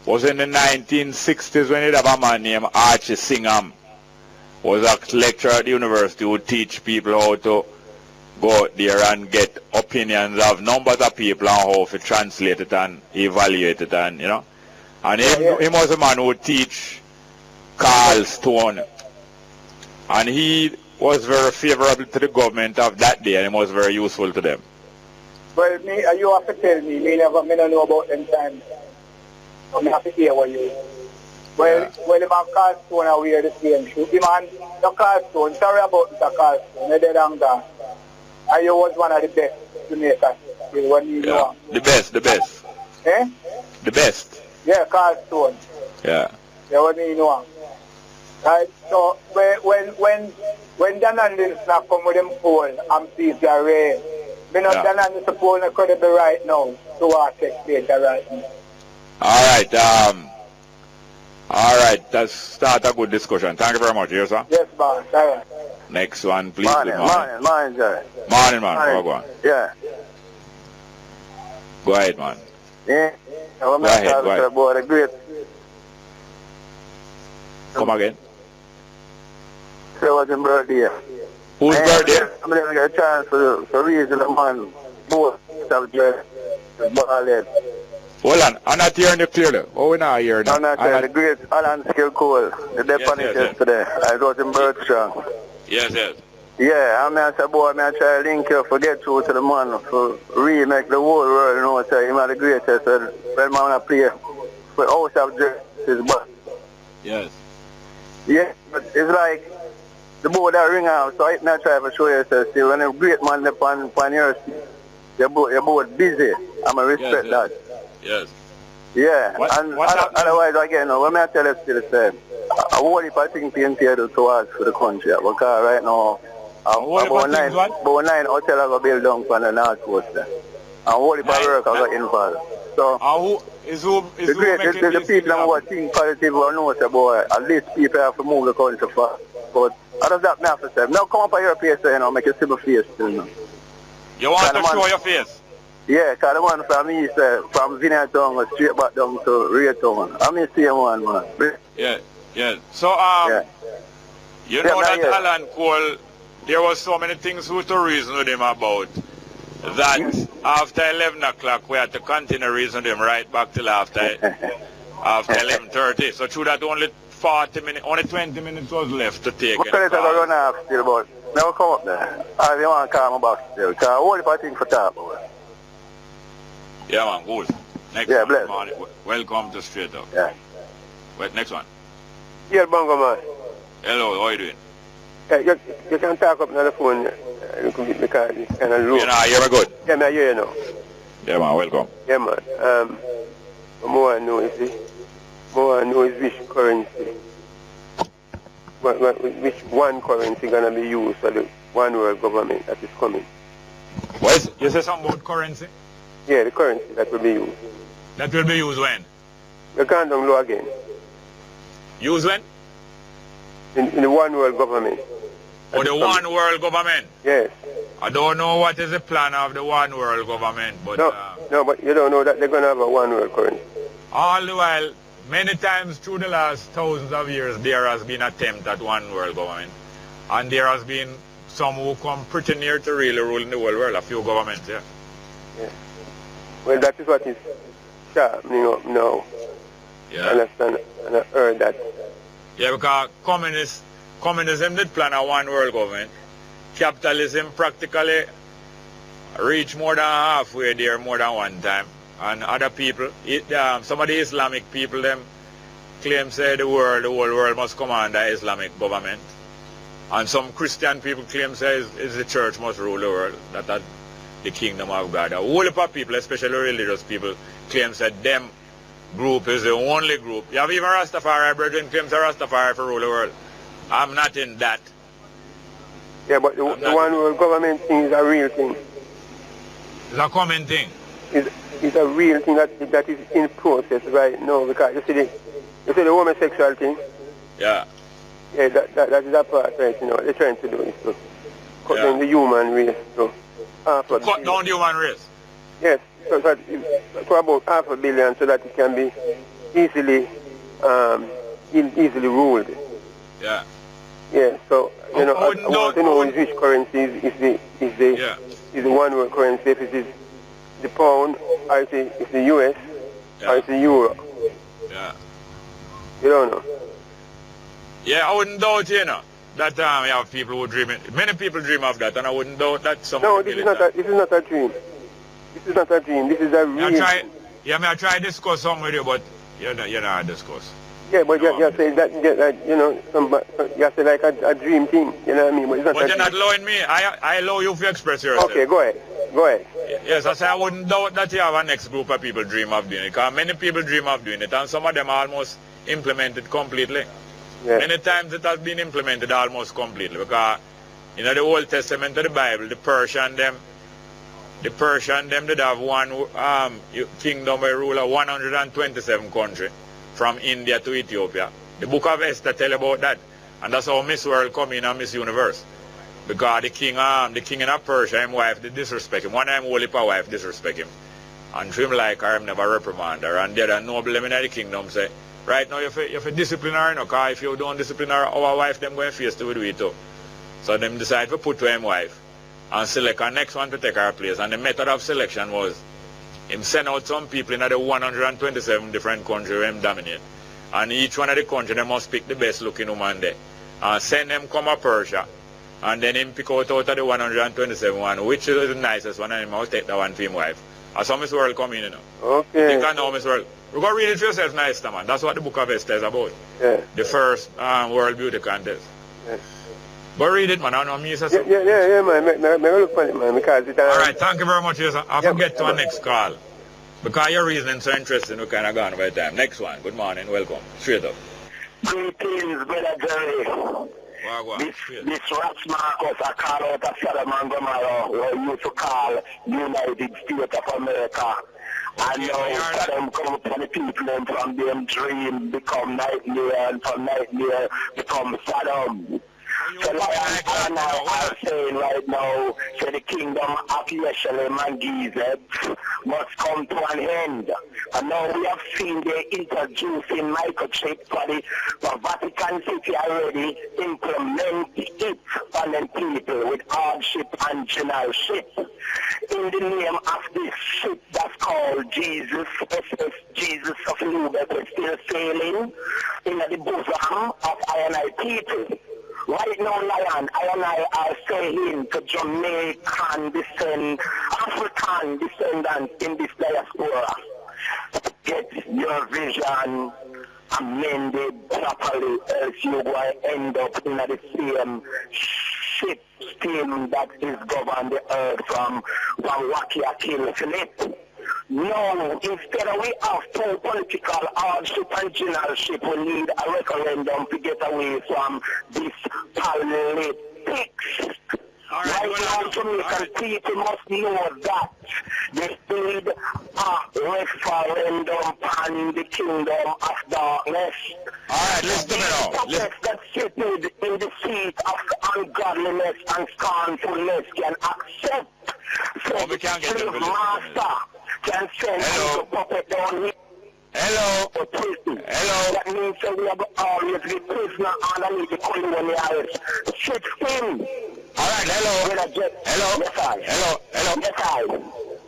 was in the 1960s when it had a man named Archie Singham. Was a lecturer at the university who teach people how to go out there and get opinions of numbers of people and how to translate it and evaluate it, and you know. And he was a man who would teach Carl Stone. And he was very favorable to the government of that day, and he was very useful to them. Well, you have to tell me, me don't know about them times. So I have to hear what you. Well, if I'm Carl Stone, I wear the same shoe. The man, the Carl Stone, sorry about the Carl Stone, they did gone. And you was one of the best Jamaicans. Yeah. The best. Eh? The best. Yeah, Carl Stone. Yeah. Yeah, what do you know? Right, so when Dan and Lynn come with them poll and peace are reign, me not Dan and the poll not credible right now to our text data right now. All right, let's start a good discussion. Thank you very much, yes, sir. Yes, boss. All right. Next one, please. Morning, Jerry. Morning, man. Go on. Yeah. Go ahead, man. Yeah. Go ahead. About the great. Come again. So what's your birthday? Whose birthday? I'm going to get a chance to read the man both of the ballhead. Hold on, I'm not hearing you clearly. Oh, we're not hearing you. I'm not hearing the great Alan Skill Cole. The deponent yesterday. I wrote him birth strong. Yes. Yeah, I mean, I said, boy, I try to link you for get through to the man for remake the whole world know say him are the greatest. When man I play for House of Justice, but yes. Yeah, but it's like the board that ring out, so I try to show you, see, when a great man upon your seat, you're both busy. I'm going to respect that. Yes. Yeah, otherwise, again, when I tell you still the same, I whole heap of things being paid towards for the country, because right now, about 9 hotels are going to build down from the North Coast there. And whole heap of work are going to involve. So, the people who are thinking positive will know, say, boy, at least people have to move the country far. But other than that, I have to say, now come up on your face, make a civil face still now. You want to show your face? Yeah, because the one from me, from Vineyard Town, straight back down to Ray Town. I'm the same one, man. Yeah. So, you know that Alan Cole, there was so many things we to reason with him about. That after 11 o'clock, we had to continue reason with him right back till after 11:30. So through that only 40 minutes, only 20 minutes was left to take. What can I run off still, but now come up there. I don't want to call me back still, because I only for thing for talk about. Yeah, man, good. Next one, man. Welcome to Straight Up. Yeah. Wait, next one. Yeah, Bongo, man. Hello, how are you doing? Yeah, you can talk up on the phone because it's kind of low. You know, hear me good? Yeah, I hear you now. Yeah, man, welcome. Yeah, man. More I know is which currency, which one currency going to be used for the one world government that is coming. What is it? You say something about currency? Yeah, the currency that will be used. That will be used when? The countdown law again. Used when? In the one world government. For the one world government? Yes. I don't know what is the plan of the one world government, but... No, but you don't know that they're going to have a one world currency. All the while, many times through the last thousands of years, there has been attempt at one world government. And there has been some who come pretty near to really ruling the whole world, a few governments, yeah. Well, that is what is happening up now. Yeah. I understand, and I heard that. Yeah, because communism did plan a one world government. Capitalism practically reached more than halfway there more than one time. And other people, some of the Islamic people, them claim say the whole world must come under Islamic government. And some Christian people claim say the church must rule the world, that the kingdom of God. A whole lot of people, especially religious people, claim that them group is the only group. You have even Rastafari brethren claims that Rastafari for rule the world. I'm not in that. Yeah, but the one world government thing is a real thing. It's a common thing. It's a real thing that is in process right now, because you see the homosexual thing. Yeah. Yeah, that is a part, right? You know, what they're trying to do is to cut down the human race. To cut down the human race? Yes, so about 500 million, so that it can be easily ruled. Yeah. Yeah, so you know, I want to know which currency is the one world currency, if it is the pound, or if it's the US, or it's the euro. Yeah. You don't know. Yeah, I wouldn't doubt, you know, that we have people who dream it. Many people dream of that, and I wouldn't doubt that some. No, this is not a dream. This is not a dream. This is a real. I try to discuss something with you, but you're not discuss. Yeah, but you say that, you know, you say like a dream thing, you know what I mean? But, it's not but you're not allowing me. I allow you to express yourself. Okay, go ahead. Go ahead. Yes, I say I wouldn't doubt that you have a next group of people dream of doing it, because many people dream of doing it, and some of them are almost implemented completely. Yeah. Many times it has been implemented almost completely, because in the Old Testament of the Bible, the Persian them did have one kingdom where rule of 127 countries from India to Ethiopia. The book of Esther tell about that, and that's how Miss World come in and Miss Universe. Because the king in Persia, his wife, they disrespect him. One time holy power wife disrespect him. And to him like her, him never reprimand her. And the other noble in the kingdom say, right now you have to discipline her, no, because if you don't discipline her, our wife them going to face to do it too. So them decide to put to him wife and select her next one to take her place. And the method of selection was him send out some people in the 127 different countries where him dominate. And each one of the countries they must pick the best looking woman there. And send them come to Persia. And then him pick out of the 127 one, which is the nicest one, and him will take that one for him wife. As some Miss World come in, you know. Okay. You can know Miss World. You go read it for yourself nice, man. That's what the book of Esther is about. Yeah. The first World Beauty Contest. Yes. But read it, man. I know me say so. Yeah, man. Me look for it, man, because it... All right, thank you very much, yes, sir. I'll get to our next call. Because your reasoning so interesting, we kind of gone by time. Next one. Good morning. Welcome. Straight up. Greetings, brother Jerry. This Ras Marcus, I call out of Sodom and Gomorrah, what we used to call United States of America. And now Sodom come upon the people and from them dream become nightmare, and from nightmare become Sodom. So like I am saying right now, so the kingdom of Yeshalem and Gizeh must come to an end. And now we have seen they introducing microchip for the Vatican City already, implement it on the people with hardship and generalship. In the name of this ship that's called Jesus, SS Jesus of Lubeck, is still sailing in the bosom of I people. Right now, Lion, I are saying to Jamaican descent, African descendants in this diaspora, get your vision amended properly, else you will end up in the same ship steam that is governed the earth from Wakia Kill Philip. No, instead we have two political hardship and generalship, we need a referendum to get away from this politics. Right now, Jamaican people must know that they need a referendum on the kingdom of darkness. Alright, listen to me now. Puppets that seated in the seat of ungodliness and scornfulness can accept. So we can't get them to listen. Master can send the puppet down here. Hello. For prison. Hello. That means that we have always the prisoner underneath the colonial system. Alright, hello. Hello. Yes, I. Hello. Yes, I.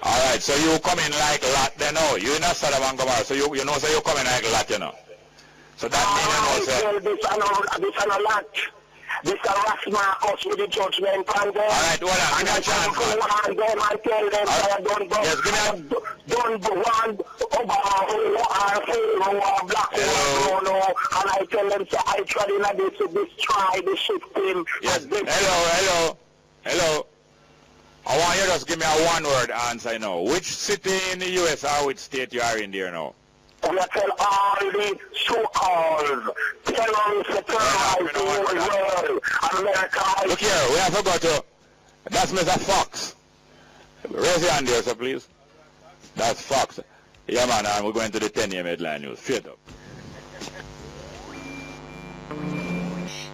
Alright, so you come in like lot, you know. You in a Sodom and Gomorrah, so you know, so you come in like lot, you know. So that means, you know, this is a lot. This is a Ras Marcus with the judgment on them. Alright, hold on, give me a chance, man. And them and tell them that don't go on who are black no. And I tell them, so I try to destroy the system. Yes, hello. I want you to just give me a one-word answer now. Which city in the US or which state you are in there now? We tell all the so-called terrorists to terrorize the whole world. America. Look here, we have forgot to. That's Mr. Fox. Raise your hand there, sir, please. That's Fox. Yeah, man, and we're going to the 10 a.m. headline news. Straight up.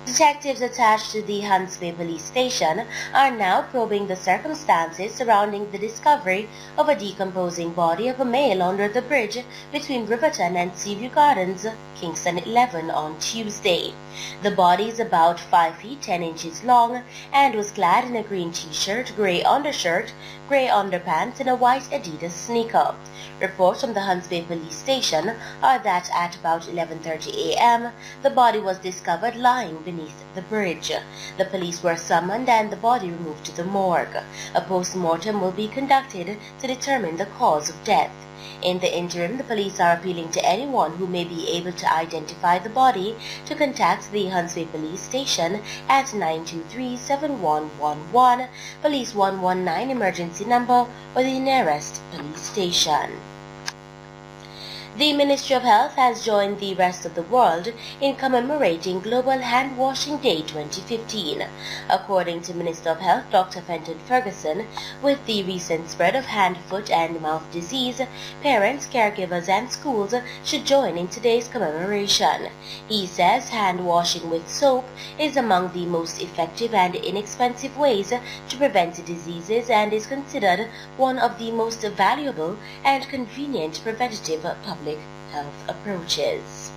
Detectives attached to the Hunts Bay police station are now probing the circumstances surrounding the discovery of a decomposing body of a male under the bridge between Riverton and Seaview Gardens, Kingston 11 on Tuesday. The body is about 5 feet 10 inches long and was clad in a green t-shirt, grey undershirt, grey underpants and a white Adidas sneaker. Reports from the Hunts Bay police station are that at about 11:30 a.m. the body was discovered lying beneath beneath the bridge. The police were summoned and the body removed to the morgue. A post-mortem will be conducted to determine the cause of death. In the interim, the police are appealing to anyone who may be able to identify the body to contact the Huntsville Police Station at 923-7111, Police 119 emergency number, or the nearest police station. The Ministry of Health has joined the rest of the world in commemorating Global Hand Washing Day 2015. According to Minister of Health Dr. Fenton Ferguson, with the recent spread of hand, foot and mouth disease, parents, caregivers and schools should join in today's commemoration. He says hand washing with soap is among the most effective and inexpensive ways to prevent diseases and is considered one of the most valuable and convenient preventative public health approaches.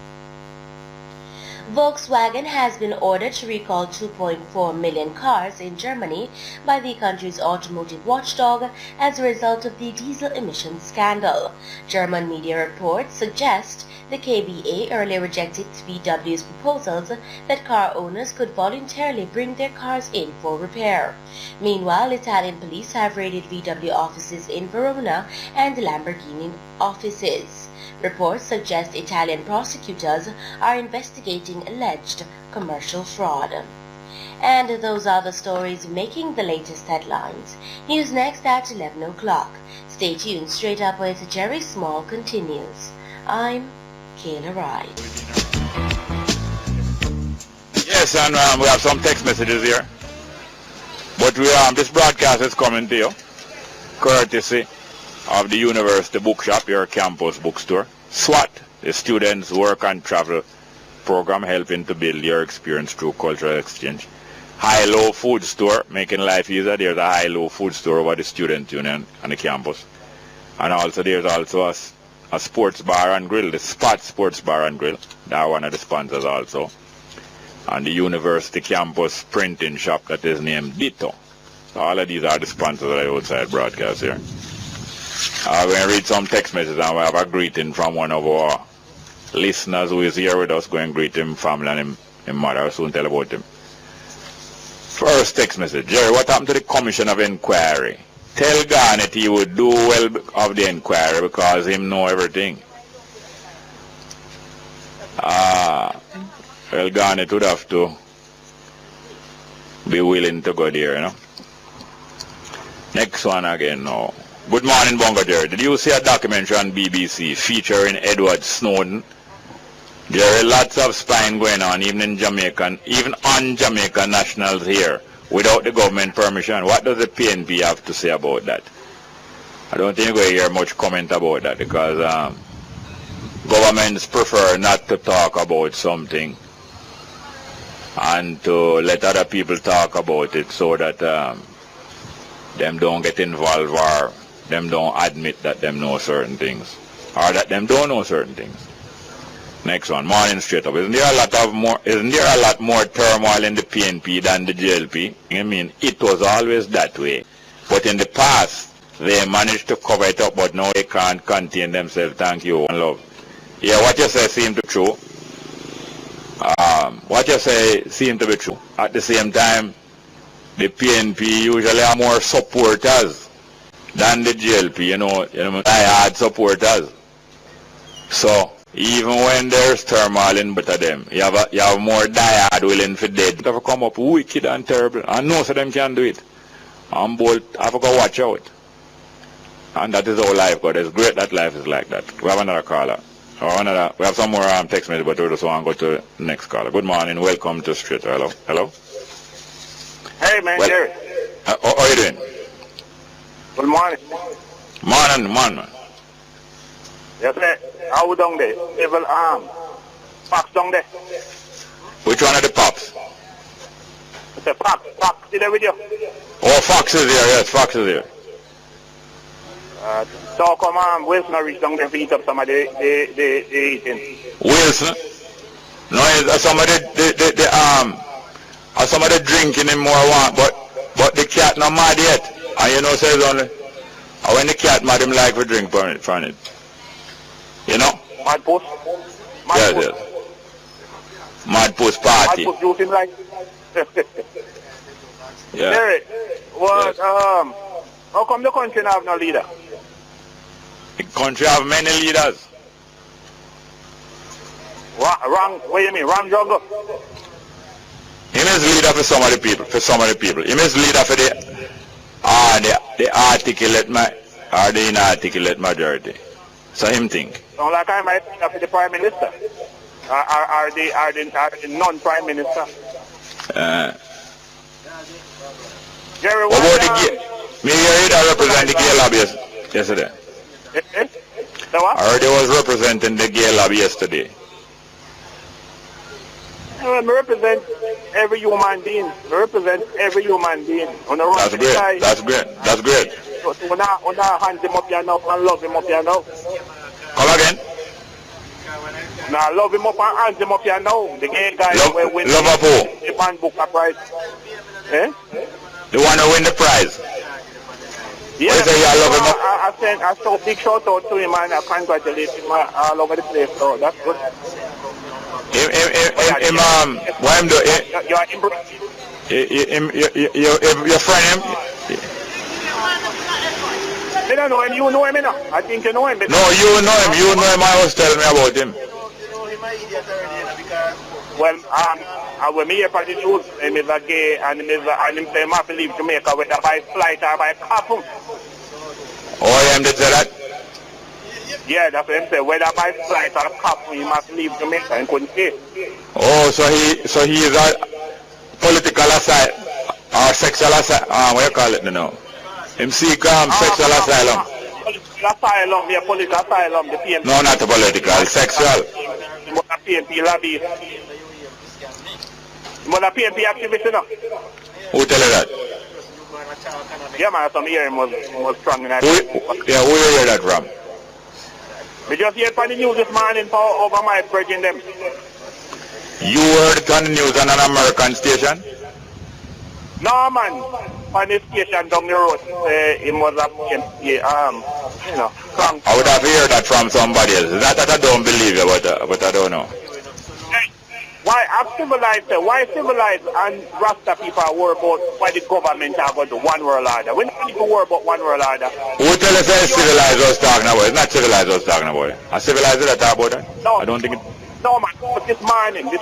Volkswagen has been ordered to recall 2.4 million cars in Germany by the country's automotive watchdog as a result of the diesel emissions scandal. German media reports suggest the KBA earlier rejected VW's proposals that car owners could voluntarily bring their cars in for repair. Meanwhile, Italian police have raided VW offices in Verona and Lamborghini offices. Reports suggest Italian prosecutors are investigating alleged commercial fraud. And those are the stories making the latest headlines. News next at 11 o'clock. Stay tuned. Straight Up with Jerry Small continues. I'm Kayla Wright. Yes, and we have some text messages here. But this broadcast is coming to you courtesy of the University Bookshop, your campus bookstore. SWAT, the Students Work and Travel Program, helping to build your experience through cultural exchange. High-Low Food Store, making life easier. There's a High-Low Food Store over the Student Union on the campus. And also there's also a sports bar and grill, the Spot Sports Bar and Grill. They're one of the sponsors also. And the University Campus Printing Shop that is named Ditto. So all of these are the sponsors of the outside broadcast here. We're going to read some text messages and we have a greeting from one of our listeners who is here with us. Go and greet him, family and him mother. I'll soon tell about him. First text message. Jerry, what happened to the Commission of Inquiry? Tell Garnett he would do well of the inquiry because him know everything. Well, Garnett would have to be willing to go there, you know. Next one again now. Good morning, Bongo Jerry. Did you see a documentary on BBC featuring Edward Snowden? There are lots of spying going on, even on Jamaican nationals here, without the government permission. What does the PNP have to say about that? I don't think we're going to hear much comment about that because governments prefer not to talk about something and to let other people talk about it so that them don't get involved or them don't admit that them know certain things or that them don't know certain things. Next one, morning straight up. Isn't there a lot more turmoil in the PNP than the JLP? I mean, it was always that way. But in the past, they managed to cover it up, but now they can't contain themselves. Thank you and love. Yeah, what you say seems to be true. What you say seems to be true. At the same time, the PNP usually are more supporters than the JLP, you know, diehard supporters. So, even when there's turmoil in both of them, you have more diehard willing for dead. They have come up wicked and terrible, and most of them can do it. And both have to go watch out. And that is how life goes. It's great that life is like that. We have another caller. We have some more text messages, but we just want to go to the next caller. Good morning, welcome to Straight. Hello? Hello? Hey man, well, Jerry. How are you doing? Good morning. Morning, man. Yes, sir. How down there? Evil Fox down there. Which one of the pops? It's a Fox. Fox, is there with you? Oh, Fox is here, yes, Fox is here. So come on, Wilson reach down there to eat up some of the eating. Wilson? No, somebody drinking him more want, but the cat not mad yet. And you know says only when the cat mad him like to drink from it. You know? Mad post? Yes. Mad Post Party. Mad Post Youth in like. Yeah. Derek, what? Yes. How come the country not have no leader? The country have many leaders. Wrong. What do you mean? Wrong jungle? He is leader for some of the people. He is leader for the articulate or the inarticulate majority. So him think. Sound like I might be for the Prime Minister. Are the non-Prime Minister? Jerry, what about the gay? Me hear that represent the gay lobby yesterday. The what? I heard he was representing the gay lobby yesterday. I represent every human being. I represent every human being. That's great. That's great. That's great. So when I hand him up here now and love him up here now. Come again? Now love him up and hand him up here now. The gay guy will win love up who? the man book a prize. Eh? The one who win the prize. Yeah, I love him up. I saw big shout out to him and I congratulate him all over the place. So that's good. What him do? Your friend him? I don't know him. You know him, you know? I think you know him. No, you know him. You know him. I was telling me about him. Well, when me hear from the news, him is a gay and him say him have to leave Jamaica whether by flight or by carbon. Oh, him did say that? Yeah, that's what him say. Whether by flight or carbon, he must leave Jamaica and couldn't stay. Oh, so he is a political asylum or sexual asylum. What you call it now? Him seek sexual asylum. Political asylum, yeah, political asylum. The PNP. No, not political, sexual. But the PNP lobby. But the PNP activist, you know. Who tell you that? Yeah, man, some hearing was strong in that. Who you hear that from? We just heard from the news this morning over my bridging them. You heard it on the news on an American station? No, man. On the station down the road, it was a PNP, you know, strong. I would have heard that from somebody else. That I don't believe you, but I don't know. Why civilized and Rasta people are worried about why the government are going to one world order? We don't need to worry about one world order. Who tell us that civilized us talking about? It's not civilized us talking about it. Are civilized that talk about it? No. I don't think it... No, man. But this morning, the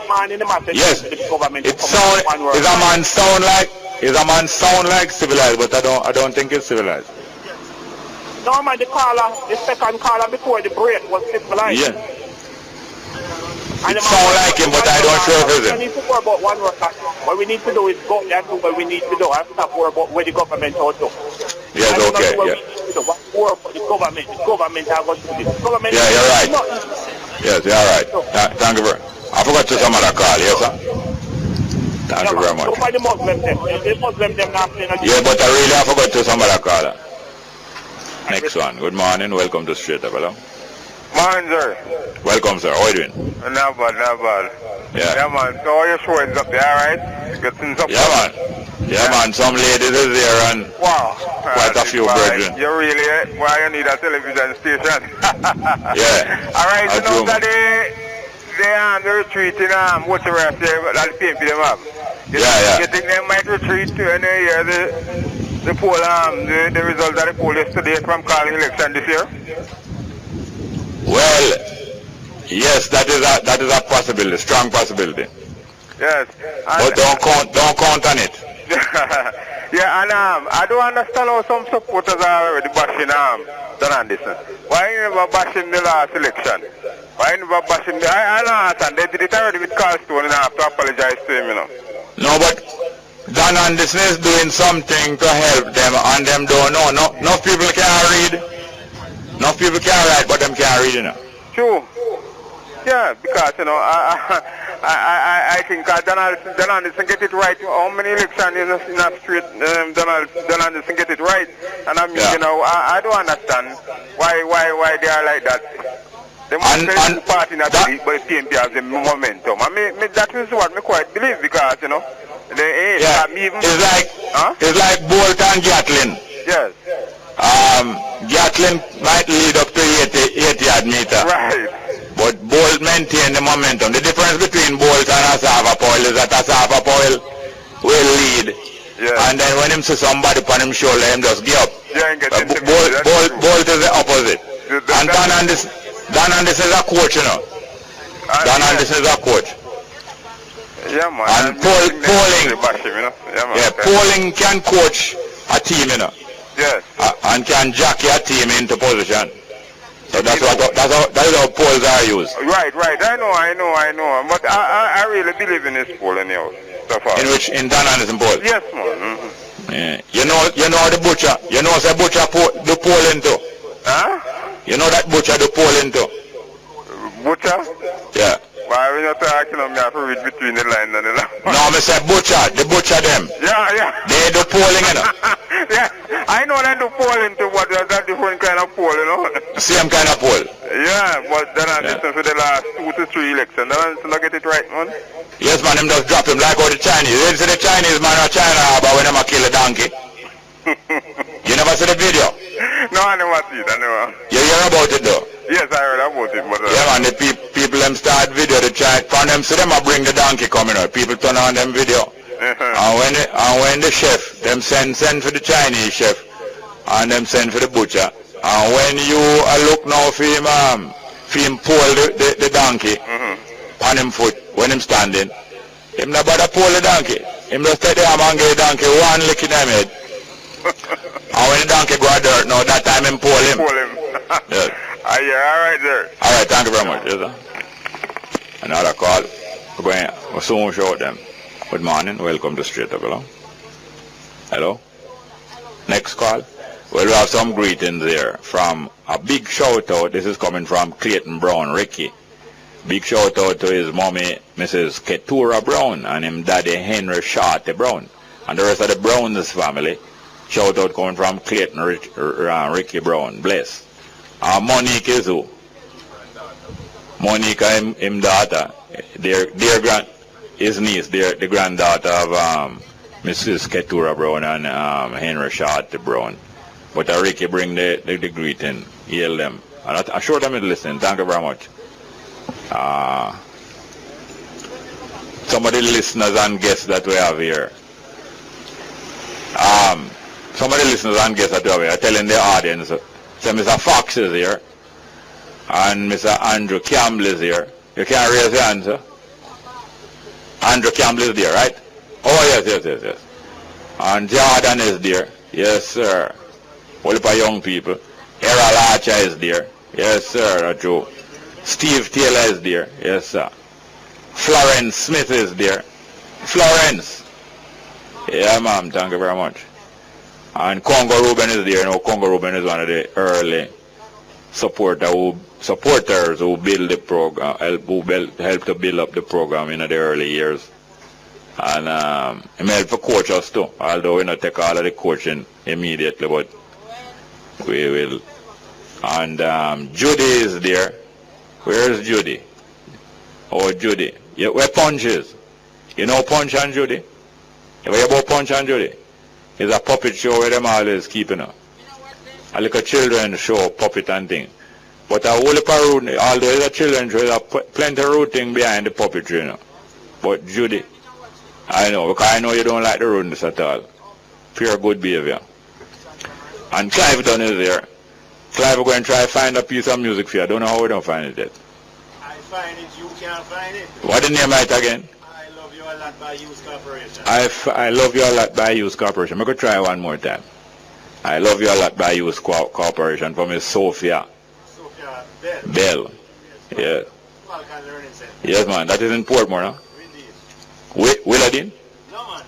man said yes. the government It sound, one world is a man sound like civilized, but I don't think it's civilized. No, man. The second caller before the break was civilized. Yeah. It sound like him, but I don't sure if it's him. We need to worry about one world order. What we need to do is go there and do what we need to do and stop worrying about where the government will do. Yes, okay, yeah. Worry about the government. The government are going to do this. Government. Yeah, you're right. Yes, you're right. Thank you very much. I forgot to some other call, yes, sir? Thank you very much. The Muslim them. The Muslim them not playing. Yeah, but I forgot to some other caller. Next one. Good morning. Welcome to Straight Up. Hello. Morning, sir. Welcome, sir. How are you doing? Not bad. Yeah, man. So all your showings up there, alright? Get things up. Yeah, man. Yeah, man. Some ladies is there and quite a few brethren. You really, why you need a television station? Yeah. Alright, you know that they are retreat in whatever I say, but I'll pay for them up. Yeah. You think they might retreat to any year the poll, the result of the poll yesterday from calling election this year? Well, yes, that is a possibility, strong possibility. Yes. But don't count on it. Yeah, and I don't understand how some supporters are already bashing Don Anderson. Why you never bashing the last election? Why you never bashing the... I don't understand. They did it already with Carlstone and I have to apologize to him, you know. No, but Don Anderson is doing something to help them and them don't know. No people can read. No people can write, but them can't read, you know. True. Yeah, because, you know, I think Don Anderson get it right. How many elections in a street Don Anderson get it right? And I mean, you know, I don't understand why they are like that. They must say the party not believe, but the PNP has the momentum. I mean, that is what I quite believe because, you know, they ain't. Yeah, it's like Bolt and Gatlin. Yes. Gatlin might lead up to 80 yard meter. Right. But Bolt maintain the momentum. The difference between Bolt and Asava Powell is that Asava Powell will lead. Yeah. And then when him see somebody upon him shoulder, him just give up. Yeah, Bolt is the opposite. And Dan Andis is a coach, you know. Dan Andis is a coach. Yeah, man. And Pauling can coach a team, you know. Yes. And can jockey a team into position. So that's how polls are used. Right. I know. But I really believe in this poll anyhow. So far. In Dan Anderson poll? Yes, man. Mm-hmm. Yeah. You know the butcher. You know the butcher do polling too. Huh? You know that butcher do polling too. Butcher? Yeah. Why when you're talking on me, I have to read between the lines and the line. No, I say butcher. The butcher them. Yeah. They do polling, you know. Yeah, I know they do polling too, but there's a different kind of poll, you know. Same kind of poll. Yeah, but then I listen for the last 2 to 3 elections. Then I get it right, man. Yes, man, them just drop him like all the Chinese. You see the Chinese man or China about when them kill a donkey. You never see the video? No, I never see it. I never. You hear about it though? Yes, I heard about it, but yeah, man, the people them start video the Chinese. From them see them bring the donkey coming out. People turn on them video. And when the chef, them send for the Chinese chef, and them send for the butcher. And when you look now for him pull the donkey on him foot when him standing, him not bother pull the donkey. Him just take the arm and give the donkey one lick in him head. And when the donkey go dirt, now that time him pull him. Yes. Yeah, all right there. All right, thank you very much. Yes, sir. Another call. We'll soon show them. Good morning. Welcome to Straight Up. Hello. Next call. Well, we have some greetings here from a big shout out. This is coming from Clayton Brown, Ricky. Big shout out to his mommy, Mrs. Keturah Brown, and him daddy Henry Shorty Brown, and the rest of the Browns family. Shout out coming from Clayton Ricky Brown. Bless. Monique is who? Monique, him daughter, their his niece, the granddaughter of Mrs. Keturah Brown and Henry Shorty Brown. But Ricky bring the greeting, hail them. And I'm sure them is listening. Thank you very much. Some of the listeners and guests that we have here. Some of the listeners and guests that we have here are telling the audience, so Mr. Fox is here, and Mr. Andrew Campbell is here. You can't raise your hand, sir. Andrew Campbell is there, right? Oh, yes. And Jordan is there. Yes, sir. All of our young people. Errol Archer is there. Yes, sir, that's true. Steve Taylor is there. Yes, sir. Florence Smith is there. Florence. Yeah, ma'am. Thank you very much. And Congo Ruben is there. You know, Congo Ruben is one of the early supporters who build the program, help to build up the program in the early years. And he help to coach us too, although we not take all of the coaching immediately, but we will. And Judy is there. Where is Judy? Oh, Judy. Yeah, where Punch is? You know Punch and Judy? You hear about Punch and Judy? It's a puppet show where them always keeping her. A little children's show, puppet and thing. But a whole heap of rooting, although it's a children's show, there's plenty of rooting behind the puppetry, you know. But Judy, I know, because I know you don't like the rudeness at all. Pure good behavior. And Clive Dunn is there. Clive, we're going to try to find a piece of music for you. I don't know how we don't find it yet. I find it, you can't find it. What the name is again? I Love You a Lot by Youth Corporation. I Love You a Lot by Youth Corporation. I'm going to try one more time. I Love You a Lot by Youth Corporation from Miss Sophia Bell. Yes. Yes, man. That is in Portmore, no? Willardine? No, man.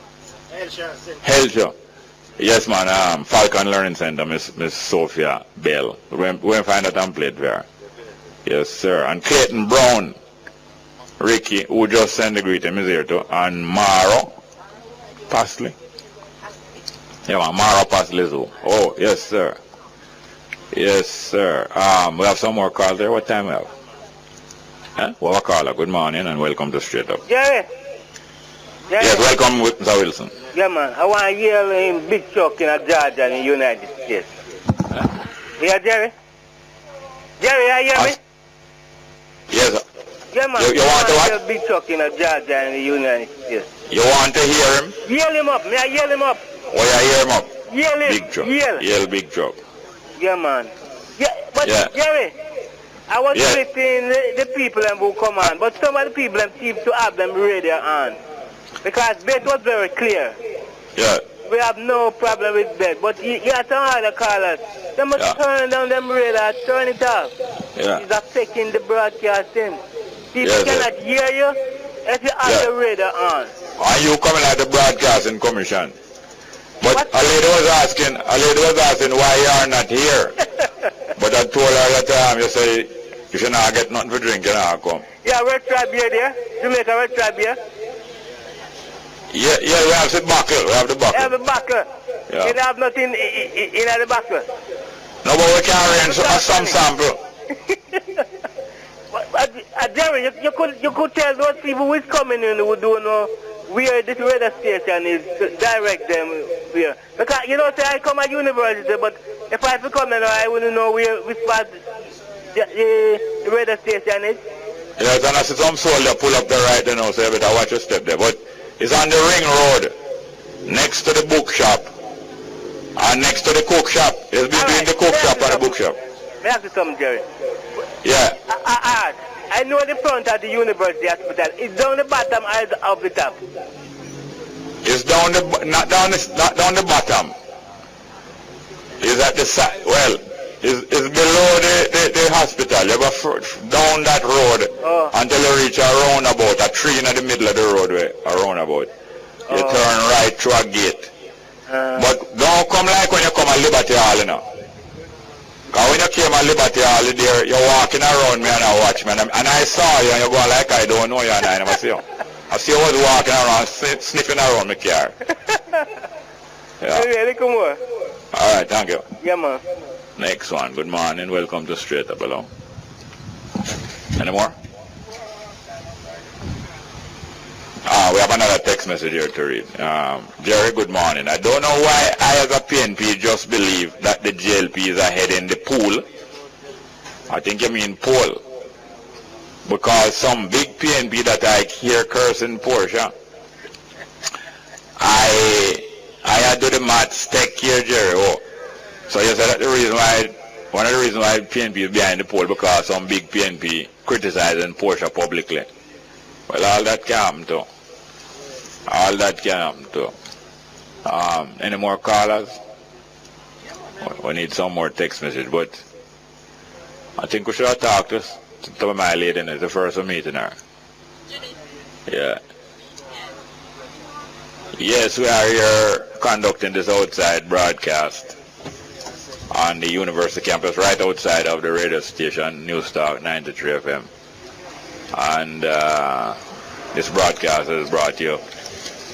Hellshire. Yes, man. Falcon Learning Center, Miss Sophia Bell. We'll find a template there. Yes, sir. And Clayton Brown, Ricky, who just sent the greeting, is here too. And Maro Pasley. Yeah, man. Maro Pasley is who? Oh, yes, sir. Yes, sir. We have some more calls there. What time we have? Huh? We have a caller. Good morning and welcome to Straight Up. Jerry. Yes, welcome, Mr. Wilson. Yeah, man. I want to hear him big truck in Georgia in the United States. Huh? Yeah, Jerry? Jerry, you hear me? Yes, Yeah, man. You want to what? A big truck in Georgia in the United States. You want to hear him? Yell him up. May I yell him up? Oh, yeah, hear him up. Yell him. Big truck. Yell big truck. Yeah, man. Yeah, but Jerry, I was waiting the people who come on, but some of the people seem to have them radio on. Because Beth was very clear. Yeah. We have no problem with Beth, but you have to all the callers. They must turn down them radio, turn it off. Yeah. It's affecting the broadcasting. People cannot hear you if you have the radio on. And you coming at the broadcasting commission. But a lady was asking why you are not here. But I told her at the time, you say, you should not get nothing for drink, you know, come. Yeah, red tribe beer there. Jamaica red tribe beer. Yeah, we have the buckle. We have the buckle. We have the buckle. Yeah. You don't have nothing in the buckle. No, but we carry some sample. Jerry, you could tell those people who is coming in who don't know where this weather station is, to direct them where. Because, you know, say I come at university, but if I come in, I wouldn't know which part the weather station is. Yes, and I see some soldier pull up the right there now, so you better watch your step there. But it's on the ring road, next to the bookshop, and next to the cook shop. It's between the cook shop and the bookshop. May I ask you something, Jerry? Yeah. I know the front of the university hospital. It's down the bottom or of the top? It's down the not down the bottom. It's at the side. Well, it's below the hospital. You go down that road until you reach a roundabout, a tree in the middle of the roadway, a roundabout. You turn right through a gate. But don't come like when you come at Liberty Hall, you know. Because when you came at Liberty Hall there, you're walking around me and I watch me. And I saw you and you're going like I don't know you and I never see you. I see you was walking around, sniffing around my car. Yeah. Really, come on. All right, thank you. Yeah, man. Next one. Good morning. Welcome to Straight Up Below. Any more? We have another text message here to read. Jerry, good morning. I don't know why I as a PNP just believe that the JLP is ahead in the pool. I think you mean poll. Because some big PNP that I hear cursing Porsche, I had to do the maths take care, Jerry. Oh. So you said that one of the reasons why PNP is behind the poll because some big PNP criticizing Porsche publicly. Well, all that can happen too. All that can happen too. Any more callers? We need some more text message, but I think we should have talked to my lady. It's the first meeting her. Yeah. Yes, we are here conducting this outside broadcast on the university campus right outside of the radio station, Newstalk 93 FM. And this broadcast is brought to you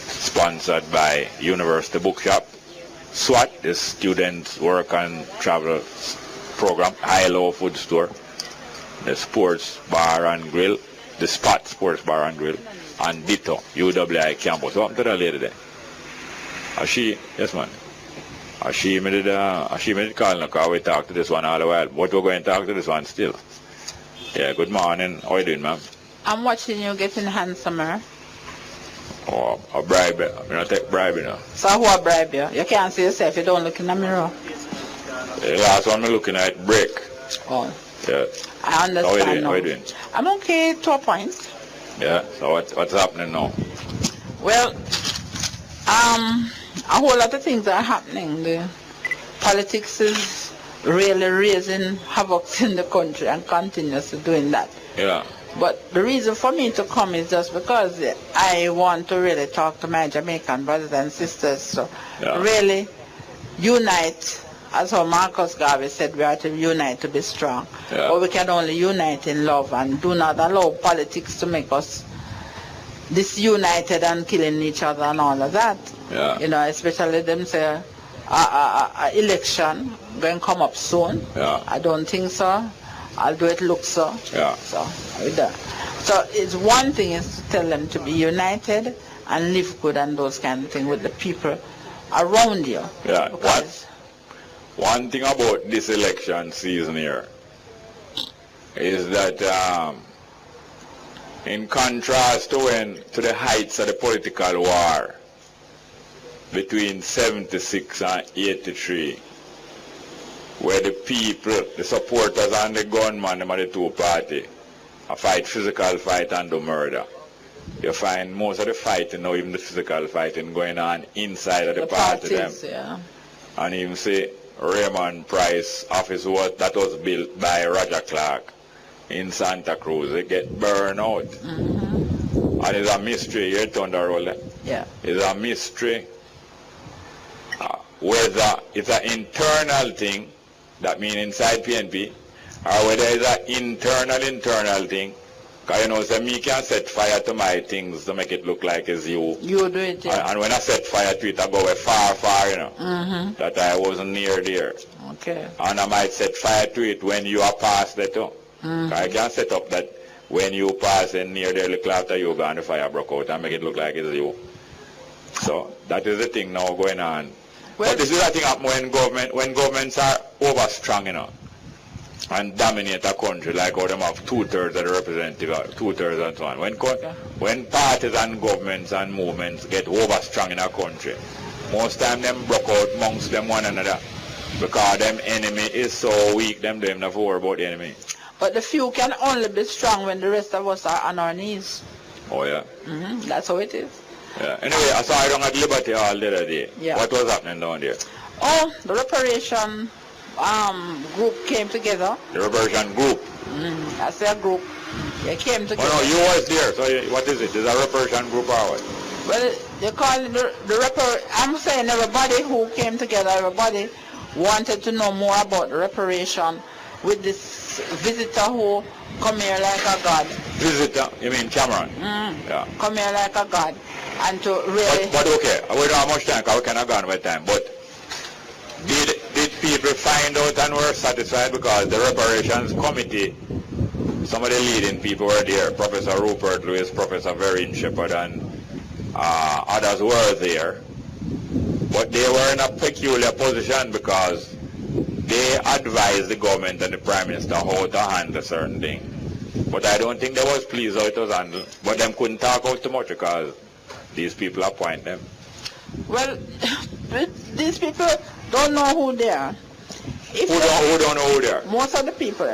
sponsored by University Bookshop, SWAT, the Students Work and Travel Program, High-Low Food Store, the Sports Bar and Grill, the Spot Sports Bar and Grill, and Ditto, UWI campus. Welcome to the lady there. Yes, man. She made it call now because we talked to this one all the while, but we're going to talk to this one still. Yeah, good morning. How are you doing, ma'am? I'm watching you getting handsomer. Oh, a bribe. I'm going to take bribe, you know. So who a bribe you? You can't see yourself, you don't look in the mirror. The last one I'm looking at, break. Oh. Yeah. I understand now. How are you doing? I'm okay to a point. Yeah, so what's happening now? Well, a whole lot of things are happening. The politics is really raising havoc in the country and continuously doing that. Yeah. But the reason for me to come is just because I want to really talk to my Jamaican brothers and sisters. So really unite, as how Marcus Garvey said, we are to unite to be strong. Yeah. But we can only unite in love and do not allow politics to make us disunited and killing each other and all of that. Yeah. You know, especially them say election going to come up soon. Yeah. I don't think so. I'll do it look so. Yeah. So with that. So it's one thing is to tell them to be united and live good and those kind of things with the people around you. Yeah. One thing about this election season here is that In contrast to the heights of the political war between 76 and 83, where the people, the supporters and the gunmen, them are the two parties, a fight, physical fight and do murder. You find most of the fighting now, even the physical fighting, going on inside of the party. Parties, yeah. And even say Raymond Price office that was built by Roger Clark in Santa Cruz, it get burned out. Mm-hmm. And it's a mystery, you turn the roll. Yeah. It's a mystery whether it's an internal thing, that means inside PNP, or whether it's an internal thing. Because you know, so me can set fire to my things to make it look like it's you. You do it, yeah. And when I set fire to it, I go far, you know. Mm-hmm. That I wasn't near there. Okay. And I might set fire to it when you are past there too. Mm-hmm. I can set up that when you pass and near there, little after you go and the fire broke out and make it look like it's you. So that is the thing now going on. Well, but this is the thing happen when governments are overstrong, you know, and dominate a country, like how them have 2/3 of the representative, 2/3 and so on. When parties and governments and movements get overstrong in a country, most time them broke out amongst them one another because them enemy is so weak, them don't have to worry about the enemy. But the few can only be strong when the rest of us are on our knees. Oh yeah. Mm-hmm. That's how it is. Yeah. Anyway, I saw you down at Liberty all the other day. Yeah. What was happening down there? Oh, the reparation group came together. The reparation group? I say a group. They came together. Oh no, you was there. So what is it? Is it a reparation group or what? Well, they call it the I'm saying everybody who came together, everybody wanted to know more about the reparation with this visitor who come here like a god. Visitor? You mean Cameron? Yeah. Come here like a god. And to really... But okay, we don't have much time because we cannot go on with time. But did people find out and were satisfied because the reparations committee, some of the leading people were there, Professor Rupert Lewis, Professor Vereen Shepherd and others were there. But they were in a peculiar position because they advised the government and the Prime Minister how to handle certain things. But I don't think they was pleased how it was handled. But them couldn't talk out too much because these people appoint them. Well, these people don't know who they are. Who don't know who they are? Most of the people.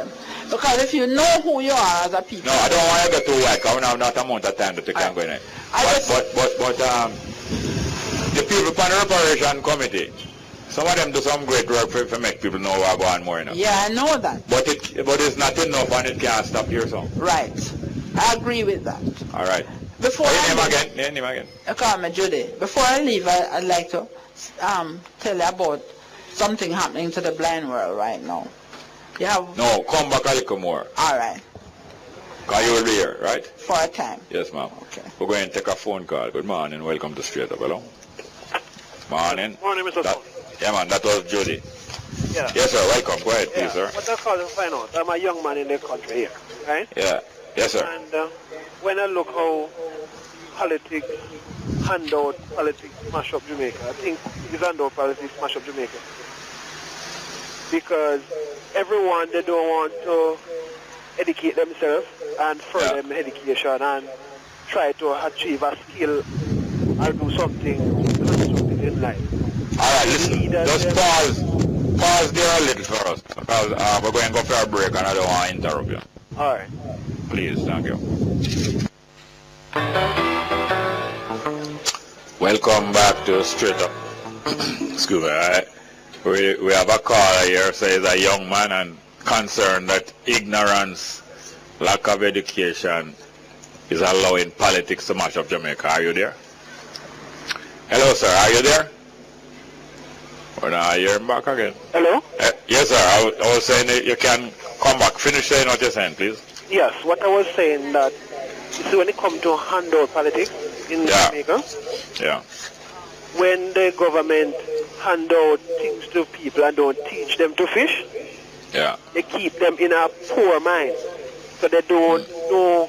Because if you know who you are as a people... No, I don't want to get too wide because we have not amount of time that you can go in there. But the people from the reparation committee, some of them do some great work for make people know what going on more, you know. Yeah, I know that. But it's not enough and it can't stop here, so. Right. I agree with that. All right. Before name again. I call me Judy. Before I leave, I'd like to tell you about something happening to the blind world right now. You have... No, come back a little more. All right. Because you will be here, right? For a time. Yes, ma'am. Okay. We're going to take a phone call. Good morning. Welcome to Straight Up. Hello. Morning. Morning, Mr. Phone. Yeah, man. That was Judy. Yeah. Yes, sir. Welcome. Go ahead, please, sir. What I call to find out, I'm a young man in the country here, right? Yeah. Yes, sir. And when I look how politics, handout politics smash up Jamaica, I think this handout politics smash up Jamaica. Because everyone, they don't want to educate themselves and further them education and try to achieve a skill or do something in life. All right, listen, just pause there a little for us because we're going to go for a break and I don't want to interrupt you. All right. Please, thank you. Welcome back to Straight Up. Excuse me. We have a caller here, says a young man and concerned that ignorance, lack of education is allowing politics to mash up Jamaica. Are you there? Hello, sir. Are you there? Well, now you're back again. Hello? Yes, sir. I was saying that you can come back. Finish saying what you're saying, please. Yes, what I was saying that, you see, when it comes to handout politics in Jamaica, when the government hand out things to people and don't teach them to fish, they keep them in a poor mind. So they don't know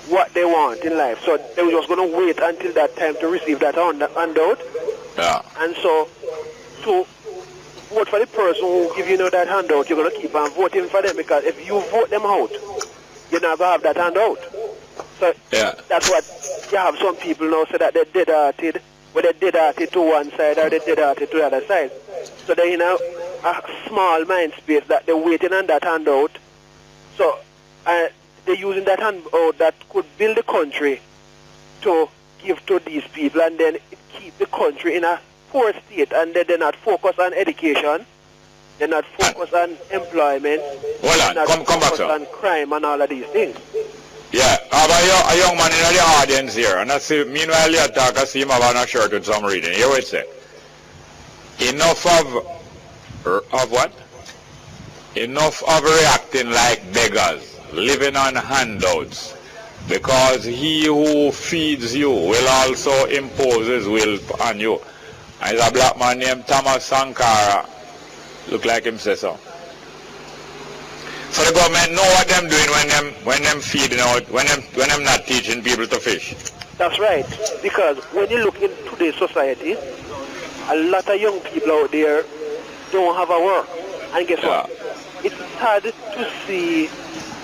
what they want in life. So they're just going to wait until that time to receive that handout. And so to vote for the person who give you that handout, you're going to keep on voting for them because if you vote them out, you're not going to have that handout. So that's what you have some people now say that they're dead-hearted, whether they're dead-hearted to one side or they're dead-hearted to the other side. So they're in a small mind space that they're waiting on that handout. So they're using that handout that could build the country to give to these people, and then it keep the country in a poor state, and then they're not focused on education, they're not focused on employment, hold on, come back, sir. On crime and all of these things. Yeah, I have a young man in the audience here, and I see, meanwhile you talk, I see him have on a shirt with some reading. Here it say, enough of what? Enough of reacting like beggars, living on handouts, because he who feeds you will also impose his will on you. And there's a black man named Thomas Sankara, look like him say so. So the government know what them doing when them feeding out, when them not teaching people to fish. That's right, because when you look in today's society, a lot of young people out there don't have a work. And guess what? It's hard to see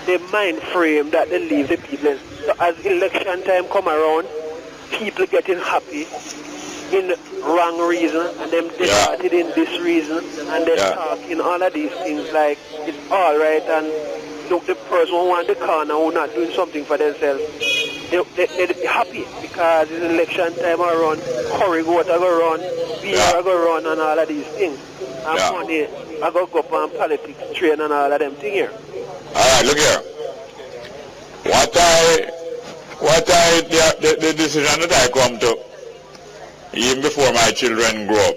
the mind frame that they leave the people in. So as election time come around, people getting happy in wrong reason, and them started in this reason, and they're talking all of these things like it's all right, and look, the person who want the corner who not doing something for themselves, they're happy because it's election time around, curry water go run, beer go run, and all of these things. And money, I go up on politics, train, and all of them things here. All right, look here. The decision that I come to, even before my children grow up,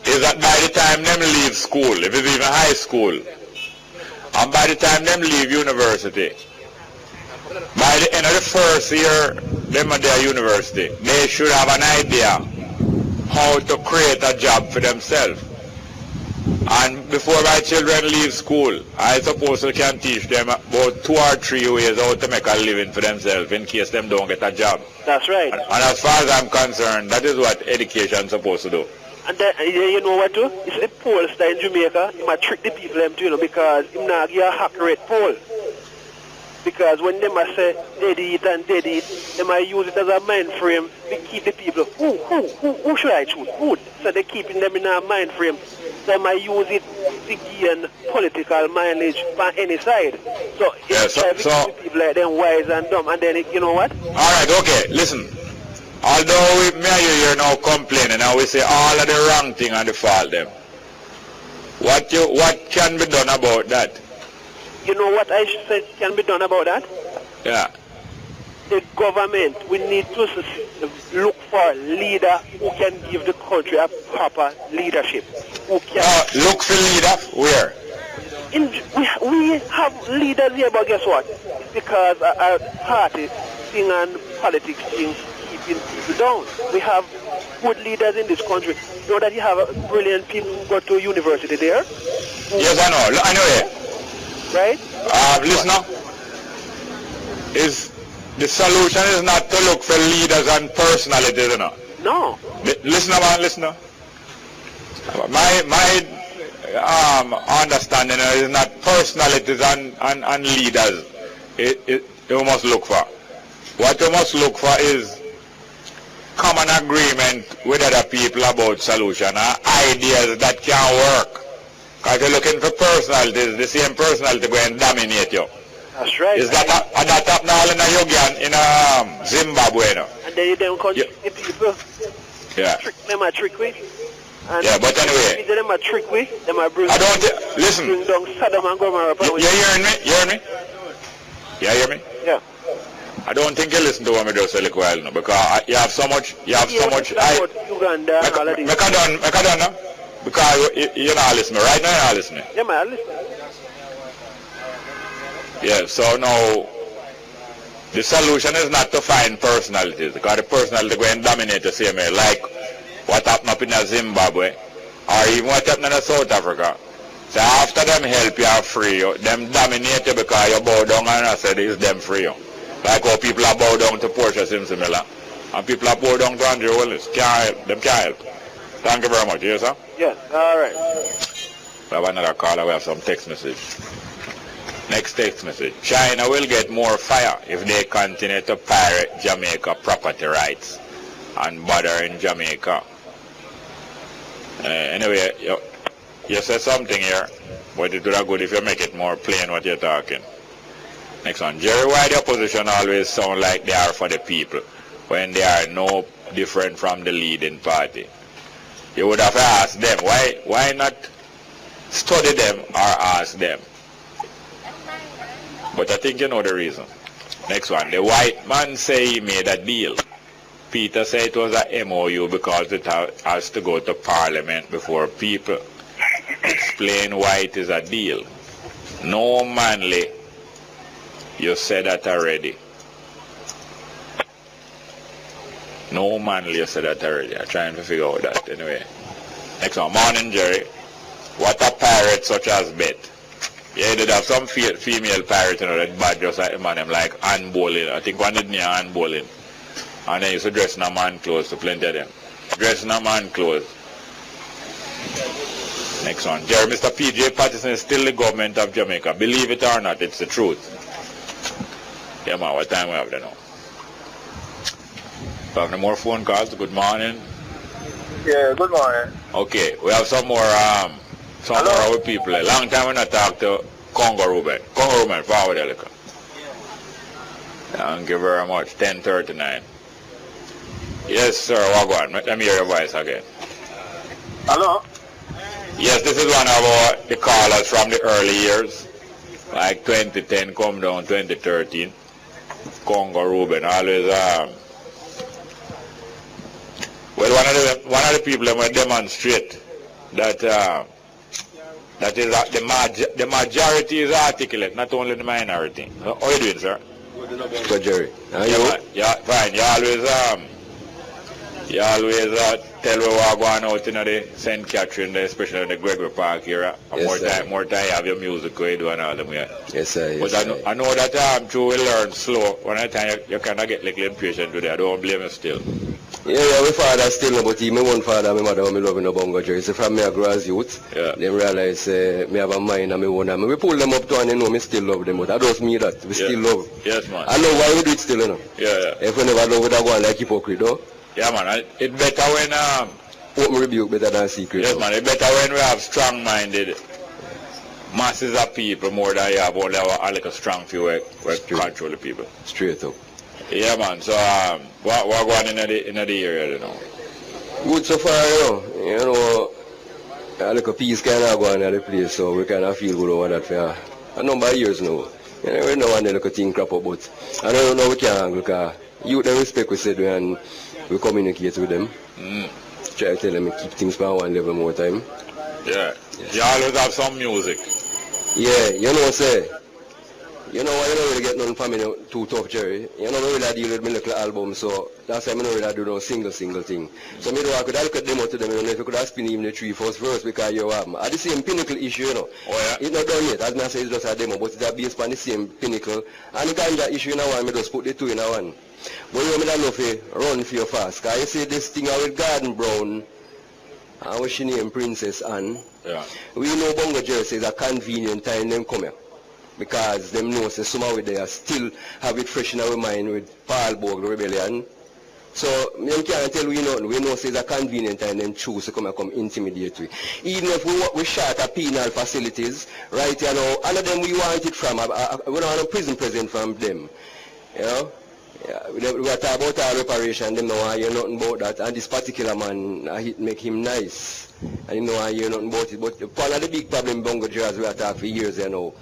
is that by the time them leave school, if it's even high school, and by the time them leave university, by the end of the first year them at their university, they should have an idea how to create a job for themselves. And before my children leave school, I suppose I can teach them about 2 or 3 ways how to make a living for themselves in case them don't get a job. That's right. And as far as I'm concerned, that is what education is supposed to do. And then, you know what too? It's the pollster in Jamaica. He might trick the people them too, because he not give a accurate poll. Because when they might say dead eat and dead eat, they might use it as a mind frame to keep the people, who should I choose? Who? So they're keeping them in a mind frame. They might use it to gain political mileage on any side. So it's keep the people like them wise and dumb, and then you know what? Alright, okay, listen. Although me and you here now complaining, and we say all of the wrong thing and the fault them. What can be done about that? You know what I said can be done about that? Yeah. The government, we need to look for a leader who can give the country a proper leadership. Who can look for leader? Where? We have leaders here, but guess what? It's because our party thing and politics thing keeping people down. We have good leaders in this country. You know that you have brilliant people who go to university there? Yes, I know. I know it. Right? Listen now. The solution is not to look for leaders and personalities, you know. No. Listen now, man, listen now. My understanding is not personalities and leaders you must look for. What you must look for is common agreement with other people about solution, ideas that can work. Because you're looking for personalities, the same personality going to dominate you. That's right. Is that happening all in Zimbabwe now? And then you don't the people. Yeah. Them a trick way. Yeah, but anyway. Them a trick way. Them a bring. Listen. Bring down Sodom and Gomorrah. You hearing me? You hear me? You hear me? Yeah. I don't think you listen to what I do so little while now, because you have so much. Uganda and all of this. Make a done now. Because you're not listening. Right now you're not listening. Yeah, man, I listen. Yeah, so now the solution is not to find personalities, because the personality going to dominate the same way, like what happened up in Zimbabwe, or even what happened in South Africa. So after them help you are free, them dominate you because you bow down and I said it's them free. Like how people are bow down to Portia Simpson Miller, and people are bow down to Andrew Willis. Can't help, them can't help. Thank you very much. Yes, sir? Yes, all right. We have another caller. We have some text message. Next text message. China will get more fire if they continue to pirate Jamaica property rights and bothering Jamaica. Anyway, you said something here, but it would be good if you make it more plain what you're talking. Next one. Jerry, why the opposition always sound like they are for the people when they are no different from the leading party? You would have asked them. Why not study them or ask them? But I think you know the reason. Next one. The white man say he made a deal. Peter said it was a MOU because it has to go to Parliament before people. Explain why it is a deal. No manly. You said that already. No manly, you said that already. I'm trying to figure out that anyway. Next one. Morning, Jerry. What a pirate such as Bet. Yeah, you did have some female pirate, you know, that bad just like him and them, like hand bowling. I think one did near hand bowling. And they used to dress in a man clothes to plenty of them. Dress in a man clothes. Next one. Jerry, Mr. P.J. Patterson is still the government of Jamaica. Believe it or not, it's the truth. Yeah, man, what time we have there now? We have no more phone calls. Good morning. Yeah, good morning. Okay, we have some more of our people. A long time we not talk to Congo Ruben. Congo Ruben, forward there, look. Thank you very much. 10:39. Yes, sir. Wagwan. Let me hear your voice again. Hello? Yes, this is one of the callers from the early years. Like 2010 come down 2013. Congo Ruben. Always well, one of the people that demonstrate that that is the majority is articulate, not only the minority. How are you doing, sir? Good, Jerry. Yeah, fine. You always tell me what going out in the St. Catherine, especially in the Gregory Park area. Yes, more time you have your music where you do and all them. Yeah. Yes, sir. Yes, but I know that true we learn slow. One at a time you kind of get like impatient with it. I don't blame you still. Yeah, my father still, but even one father, my mother, me love in the bongo, Jerry. So from me I grow as youth, they realize me have a mind and me own. And we pull them up to and you know me still love them, but that doesn't mean that. We still love. Yes, man. I know why we do it still, you know. Yeah. If we never love, we don't go like hypocrite, though. Yeah, man. It's better when open rebuke better than secret. Yes, man. It's better when we have strong-minded masses of people more than you have only a like a strong few where control the people. Straight up. Yeah, man. So what going in the area, you know? Good so far, you know. A little peace kind of going in the place, so we kind of feel good over that for a number of years now. You know, we know when the little thing crap up, but I don't know we can't handle because you the respect we said and we communicate with them. Try to tell them to keep things on one level more time. Yeah. Yes. You always have some music. Yeah, you know say. You know why you don't really get nothing from me too tough, Jerry. You know I really deal with my little album, so that's why I don't really do no single thing. So me I could look at them out to them, you know, if you could have spin even the 3 first verse because you have at the same pinnacle issue, you know. Oh yeah. It's not done yet. As I say it's just a demo, but it's based on the same pinnacle. And the ganja issue in one, me just put the two in one. But you know, I know if run for you fast. Because you see this thing with Garden Brown, and what she named Princess Anne. Yeah. We know Bongo Jersey is a convenient time them come here. Because them know say somehow they are still have it fresh in our mind with Paul Borg, the rebellion. So we can't tell we nothing. We know say it's a convenient time them choose to come and intimidate we. Even if we shot at penal facilities, right, you know, all of them we want it from, we don't want a prison present from them. You know? Yeah, we are talking about our reparation, them know I hear nothing about that, and this particular man, make him nice, and you know I hear nothing about it, but one of the big problem Bongo Jazz we are talking for years, you know.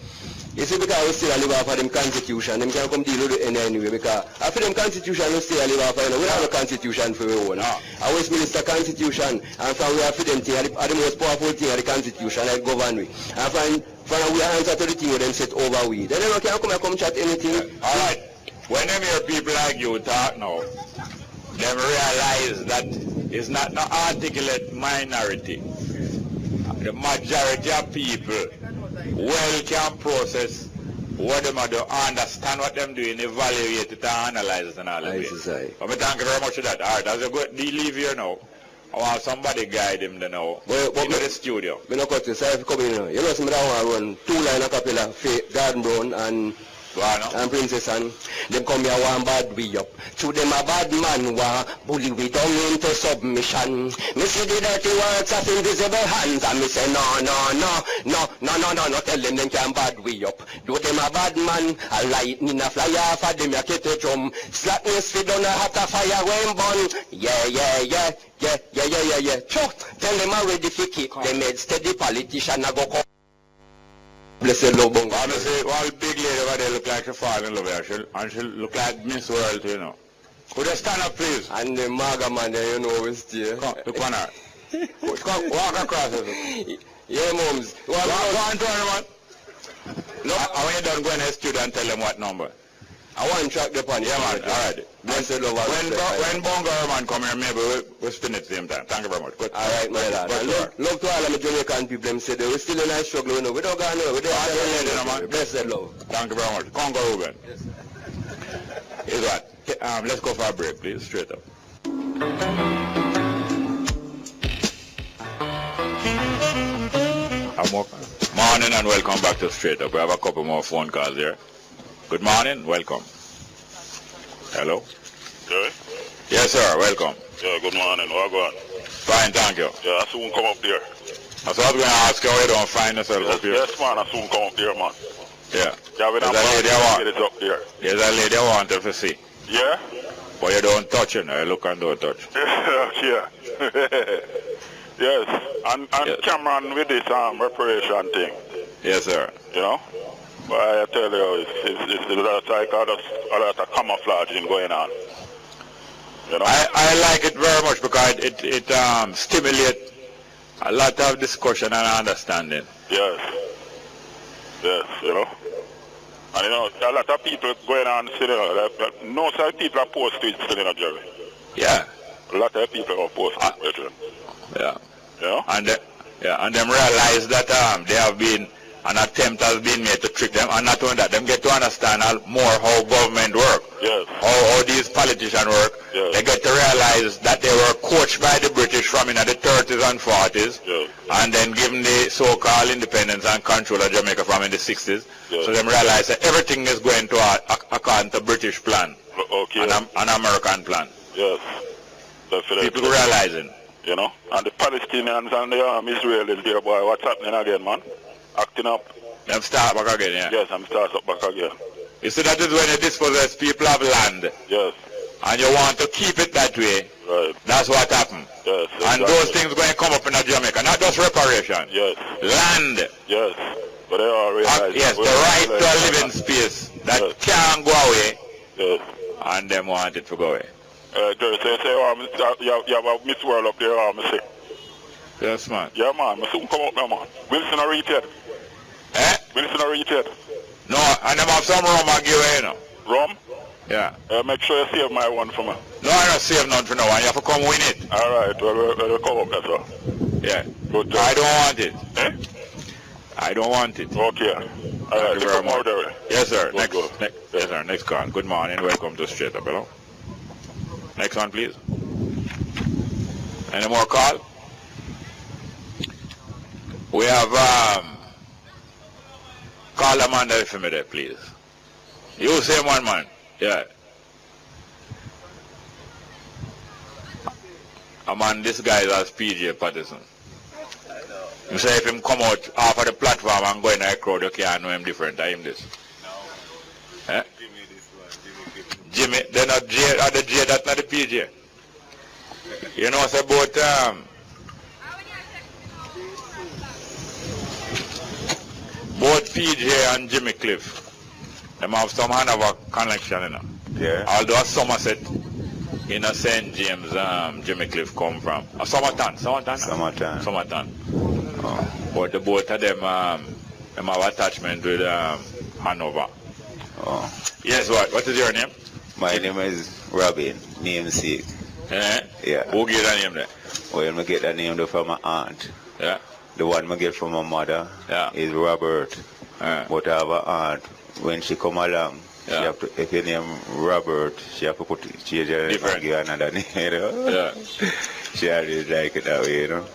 You see, because we still live off of them constitution, them can't come deal with it anyway, because after them constitution we still live off of, you know, we don't have a constitution for our own. Our Westminster constitution, and from we have for them thing, are the most powerful thing of the constitution that govern we. And from we answer to the thing where them set over we. Then they can't come and come chat anything. All right. When them hear people like you talk now, them realize that it's not an articulate minority. The majority of people well can process what them do, understand what them doing, evaluate it and analyze it and all that. Nice. But thank you very much for that. All right, as you go, leave here now, I want somebody guide him to know. But the studio. Me no cut you, so if you come in, you know, some that want run 2 line a cappella, Garden Brown and Princess and them come here one bad we up. To them a bad man wa bully we down into submission. Me see the dirty works of invisible hands and me say no. Tell them can bad we up. Do them a bad man, a lightning a fly off of them a kettle drum. Slackness fi done a hot a fire when burn. Yeah. Tell them already fi kick them head steady politician a go come. Blessed love bunga. Honestly, one big lady over there look like she fall in love here. And she look like Miss World, you know. Could you stand up, please? And the maga man there, you know, we stay. Come, look on her. Come, walk across it. Yeah, mums. Go on, turn, man. Look, I want you done go in the studio and tell them what number. I want to track the pan. Yeah, man. All right. Blessed love. When Bongo man come here, maybe we'll spin it at the same time. Thank you very much. Good. All right, my lad. Love to all of the Jamaican people. Them say we're still in a struggle. We don't go nowhere. We don't go. Blessed love. Thank you very much. Congo Ruben. Is what? Let's go for a break, please. Straight up. Morning and welcome back to Straight Up. We have a couple more phone calls here. Good morning, welcome. Hello? Good? Yes, sir, welcome. Yeah, good morning. What going on? Fine, thank you. Yeah, I soon come up there. I was going to ask you how you don't find yourself up here. Yes, man, I soon come up there, man. Yeah. Yeah, we don't get it up there. There's a lady I wanted to see. Yeah? But you don't touch it, you look and don't touch. Yeah. Yes, and yes. Cameron with this reparation thing. Yes, sir. You know? But I tell you, it's a lot of camouflaging going on. You know? I like it very much because it stimulates a lot of discussion and understanding. Yes, you know. And you know, a lot of people going on, no some people are opposed to it still, you know, Jerry. Yeah. A lot of people are opposed to it. Yeah. You know? And them realize that there have been an attempt has been made to trick them, and not only that, them get to understand more how government work, yes. how these politicians work. Yes. They get to realize that they were coached by the British from in the 30s and 40s, yes. and then given the so-called independence and control of Jamaica from in the 60s. Yes. So them realize that everything is going to according to British plan, okay. an American plan. Yes, definitely. People realizing. You know, and the Palestinians and the Israelis there, boy, what's happening again, man? Acting up. Them start back again, yeah? Yes, them start up back again. You see, that is when you dispossess people of land. Yes. And you want to keep it that way. Right. That's what happened. Yes. Exactly. And those things going to come up in Jamaica, not just reparation. Yes. Land. Yes. But they all realize. Yes, the right to a living space that yes. can't go away. Yes. And them want it to go away. Jerry, you have a Miss World up there, I say. Yes, man. Yeah, man. I soon come up now, man. Wilson or Reed? Eh? Wilson or Reed? No, and them have some rum I give away, you know. Rum? Yeah. Make sure you save my one for me. No, I don't save none for now. You have to come win it. All right. We'll come up there, sir. Yeah. Good. I don't want it. Eh? I don't want it. Okay. All right. Thank you very much. Yes, sir. Go. Yes, sir. Next call. Good morning. Welcome to Straight Up. Hello. Next one, please. Any more call? We have call Amanda for me there, please. You same one, man. Yeah. Amanda, this guy is as PJ Patterson. You say if him come out off of the platform and go in a crowd, you can't know him different. I him this. No. Eh? Jimmy, they're not J, or the J, that's not the PJ. You know what's about both PJ and Jimmy Cliff. Them have some kind of a connection, you know. Yeah. Although Somerset, in a St. James, Jimmy Cliff come from. Somerton. Oh. But the both of them have attachment with Hanover. Oh. Yes, what is your name? My name is Robin, namesake. Yeah. Who get that name there? Well, I get that name from my aunt. Yeah. The one I get from my mother is Robert. Yeah. But I have an aunt, when she come along, She have to, if your name Robert, she have to put change her name and give another name, you know. Yeah. She always like it that way, you know.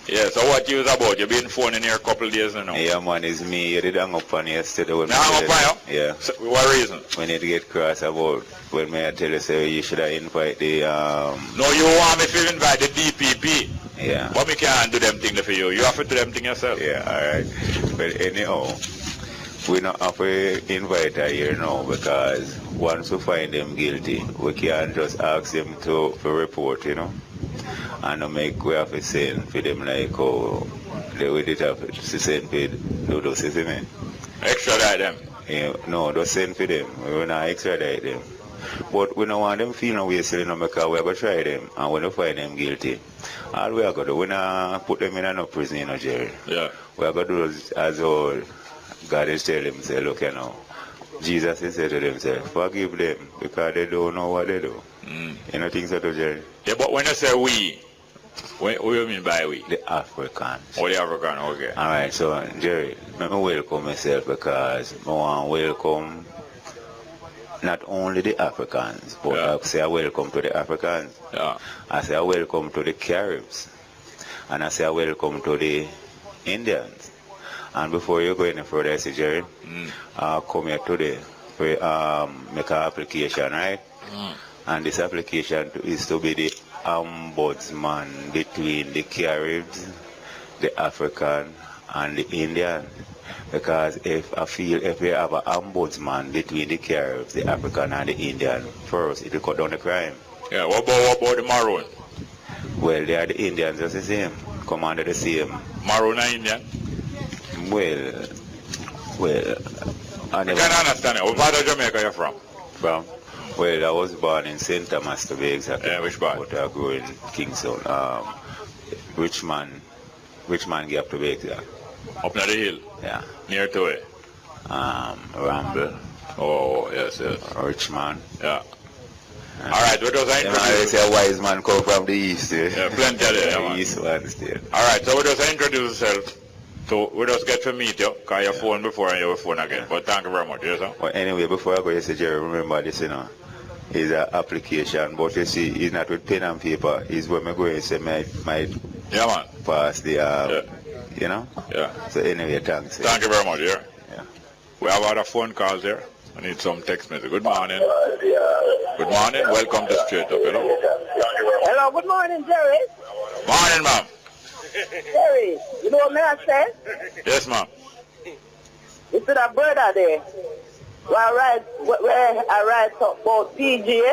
Yeah, so what you was about? You been phoning here a couple of days now? Yeah, man, it's me. You did hang up on yesterday. When hang up on you? Yeah. So, what reason? We need to get cross about when I tell you, say, you should have invite the... No, you want me to invite the DPP? Yeah. But we can't do them things for you. You have to do them things yourself. Yeah, alright. But anyhow, we not have to invite her here now because once we find them guilty, we can't just ask them to report, you know. And make we have to send for them like how they would have to send for those, isn't it? Extradite them? Yeah, no, just send for them. We will not extradite them. But we don't want them feel no way selling them because we're going to try them and when we find them guilty, all we are going to do, we're not put them in no prison, you know, Jerry. Yeah. We're going to do as all God is telling them, say, look, you know, Jesus is saying to them, say, forgive them because they don't know what they do. You know things that do, Jerry? Yeah, but when you say we, what do you mean by we? The Africans. Oh, the African, okay. Alright, so Jerry, let me welcome myself because I want to welcome not only the Africans, but I say I welcome to the Africans. Yeah. I say I welcome to the Caribs. And I say I welcome to the Indians. And before you go any further, I say, Jerry, come here today for make an application, right? And this application is to be the ombudsman between the Caribs, the African, and the Indian. Because if we have an ombudsman between the Caribs, the African, and the Indian, first it will cut down the crime. Yeah, what about the Maroon? Well, they are the Indians just the same, come under the same. Maroon and Indian? Well, I can't understand it. What part of Jamaica are you from? From? Well, I was born in St. Thomas to be exact. Yeah, which part? But I grew in Kingston. Richmond Gap to be exact. Up near the hill? Yeah. Near to it? Ramble. Oh, yes. Richmond. Yeah. Alright, what does I introduce? You say a wise man come from the east. Yeah, plenty of them. East one still. Alright, so what does I introduce yourself? So we just get to meet you, because your phone before and your phone again. But thank you very much, yes sir? Well, anyway, before I go, you say, Jerry, remember this, you know, is an application, but you see, it's not with pen and paper. It's when I go and say, might yeah, man. Pass the, you know? Yeah. So anyway, thanks. Thank you very much, yeah. We have other phone calls there. I need some text message. Good morning. Good morning. Welcome to Straight Up. Hello. Hello. Good morning, Jerry. Morning, ma'am. Jerry, you know what I say? Yes, ma'am. You see that brother there? Where I write about PG. I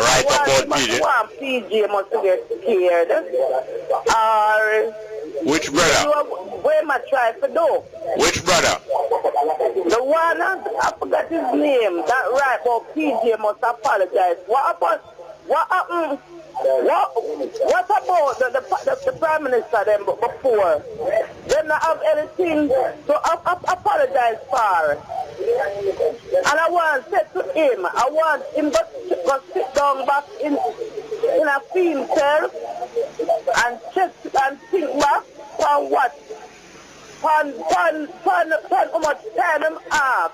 write about PG? PG must get scared. Which brother? Where am I trying to do? Which brother? The one, I forgot his name, that right about PG must apologize. What happened? What happened? What about the Prime Minister them before? They don't have anything to apologize for. And I want to say to him, I want him to go sit down back in a field cell and check and think back on what, on how much time him have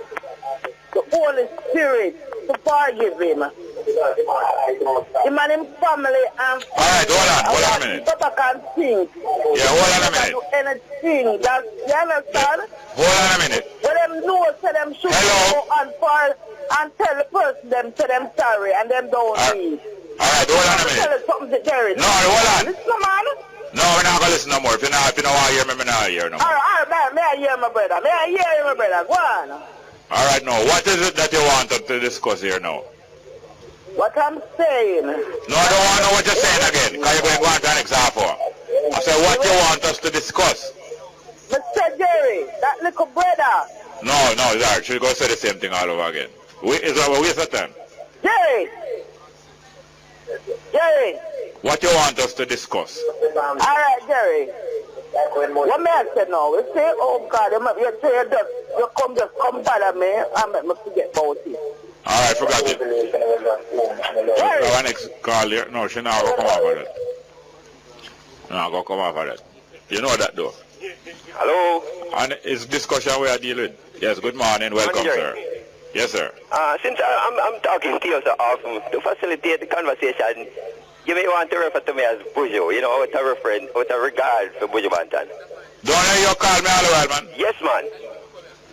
the Holy Spirit to forgive him. Him and his family and alright, hold on a minute. Go back and think. Yeah, hold on a minute. Do anything that you understand? Hold on a minute. But them know so them should go and tell the person them say them sorry and them don't need. Alright, hold on a minute. Tell us something to Jerry. No, hold on. Listen, man. No, we're not gonna listen no more. If you don't want to hear me, I'm not hear no more. Alright, man, may I hear my brother? May I hear you, my brother? Go on. Alright, now, what is it that you want us to discuss here now? What I'm saying. No, I don't want to know what you're saying again, because you're going to go on to an example. I said, what you want us to discuss? Mr. Jerry, that little brother. No, it's alright. She'll go say the same thing all over again. It's a waste of time. Jerry. What you want us to discuss? Alright, Jerry. What may I say now? You say, oh God, you say you come bother me and make me forget about it. Alright, forgot it. Our next call here. No, she not going to come off of that. Not going to come off of that. You know that though. Hello. And it's discussion we are dealing with. Yes, good morning. Welcome, sir. Yes, sir. Since I'm talking to you so often, to facilitate the conversation, you may want to refer to me as Bujo, you know, with a regard for Bujo Banton. Don't hear you call me all the while, man? Yes, man.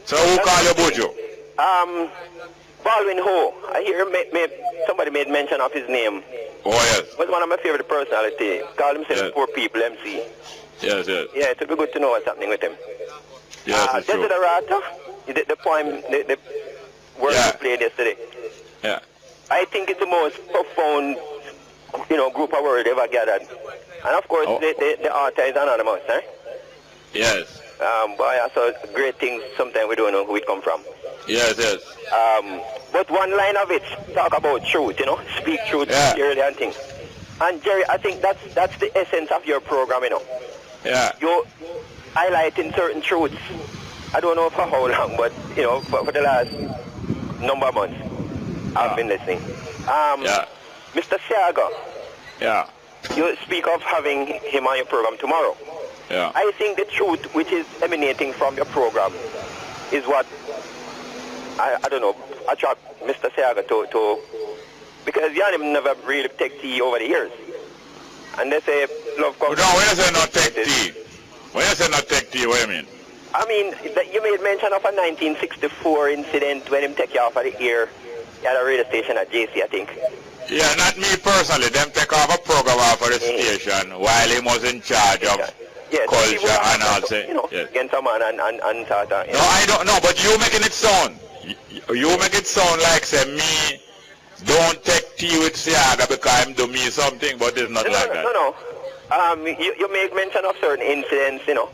So who call you Bujo? Baldwin Ho. I hear somebody made mention of his name. Oh, yes. Was one of my favorite personalities. Called himself Poor People MC. Yes, yes. Yeah, it would be good to know what's happening with him. Yes, it's true. Desiderata, the poem, the word you played yesterday. Yeah. I think it's the most profound, you know, group of words ever gathered. And of course, the author is anonymous, eh? Yes. But also great things, sometimes we don't know who it come from. Yes, yes. But one line of it, talk about truth, you know, speak truth clearly and things. And Jerry, I think that's the essence of your program, you know. Yeah. You're highlighting certain truths. I don't know for how long, but, you know, for the last number of months, I've been listening. Mr. Siaga. Yeah. You speak of having him on your program tomorrow. Yeah. I think the truth which is emanating from your program is what, I don't know, attract Mr. Siaga to because you and him never really take tea over the years. And they say love comes. No, when you say not take tea, what do you mean? I mean, you made mention of a 1964 incident when him take you off of the air at a radio station at JC, I think. Yeah, not me personally. Them take off a program off of the station while he was in charge of culture and all. You know, against someone and sort of, No, I don't know, but you making it sound. You make it sound like, say, me don't take tea with Siaga because him do me something, but it's not like that. No. You make mention of certain incidents, you know,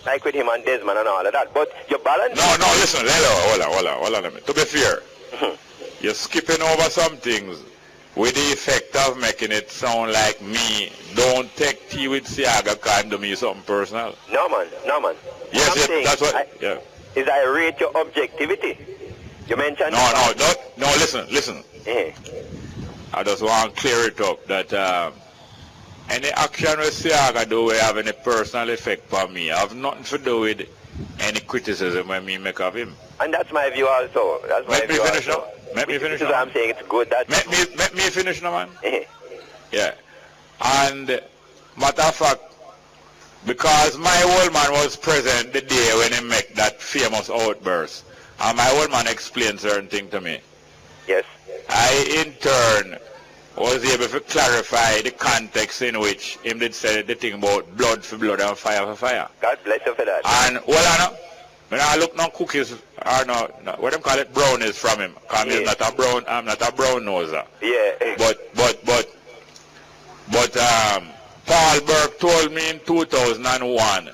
like with him and Desmond and all of that, but you balance... No, listen, hold on a minute. To be fair, you're skipping over some things with the effect of making it sound like me don't take tea with Siaga because him do me something personal. No, man. Yes, that's what... Is I rate your objectivity. You mentioned... No, listen. I just want to clear it up that any action with Siaga do will have any personal effect on me. I have nothing to do with any criticism when me make of him. And that's my view also. Let me finish now. I'm saying it's good that... Let me finish now, man. Yeah. And matter of fact, because my old man was present the day when he made that famous outburst, and my old man explained certain things to me. Yes. I, in turn, was able to clarify the context in which him did say the thing about blood for blood and fire for fire. God bless you for that. And, when I look no cookies, or no, what them call it, brownies from him, because I'm not a brown noser. Yeah. But Paul Burke told me in 2001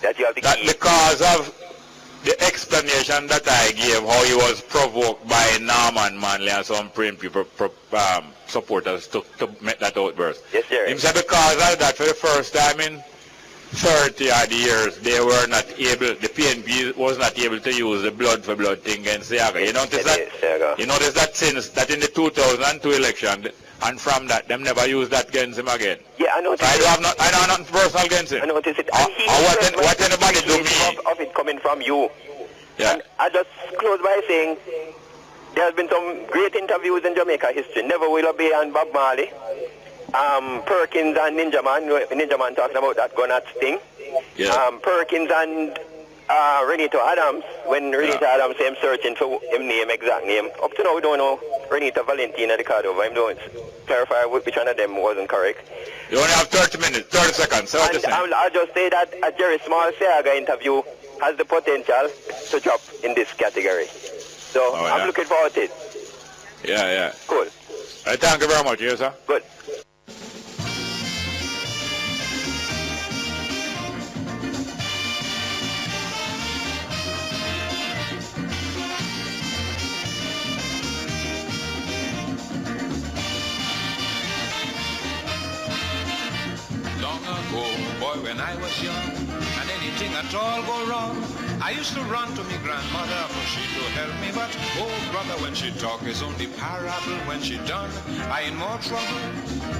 that because of the explanation that I gave, how he was provoked by Norman Manley and some Prime people supporters to make that outburst. Yes, sir. He said because of that, for the first time in 30 odd years, they were not able, the PNP was not able to use the blood for blood thing against Siaga. You notice that since that in the 2002 election, and from that, them never used that against him again. Yeah, I noticed. I don't have nothing personal against him. I noticed it. What anybody do me? Of it coming from you. Yeah. And I just close by saying there has been some great interviews in Jamaica history. Never Willoughby and Bob Marley. Perkins and Ninja Man talking about that gun at Sting. Yeah. Perkins and Renito Adams, when Renito Adams him searching for him name, exact name. Up to now we don't know Renito Valentina Ricardo. I'm doing clarify which one of them wasn't correct. You only have 30 minutes, 30 seconds. So I'll just say that a Jerry Small Siaga interview has the potential to drop in this category. So I'm looking forward to it. Yeah. Cool. Thank you very much, yes, sir. Good. Boy, when I was young, and anything at all go wrong, I used to run to me grandmother for she to help me. But oh brother, when she talk is only parable. When she done, I in more trouble.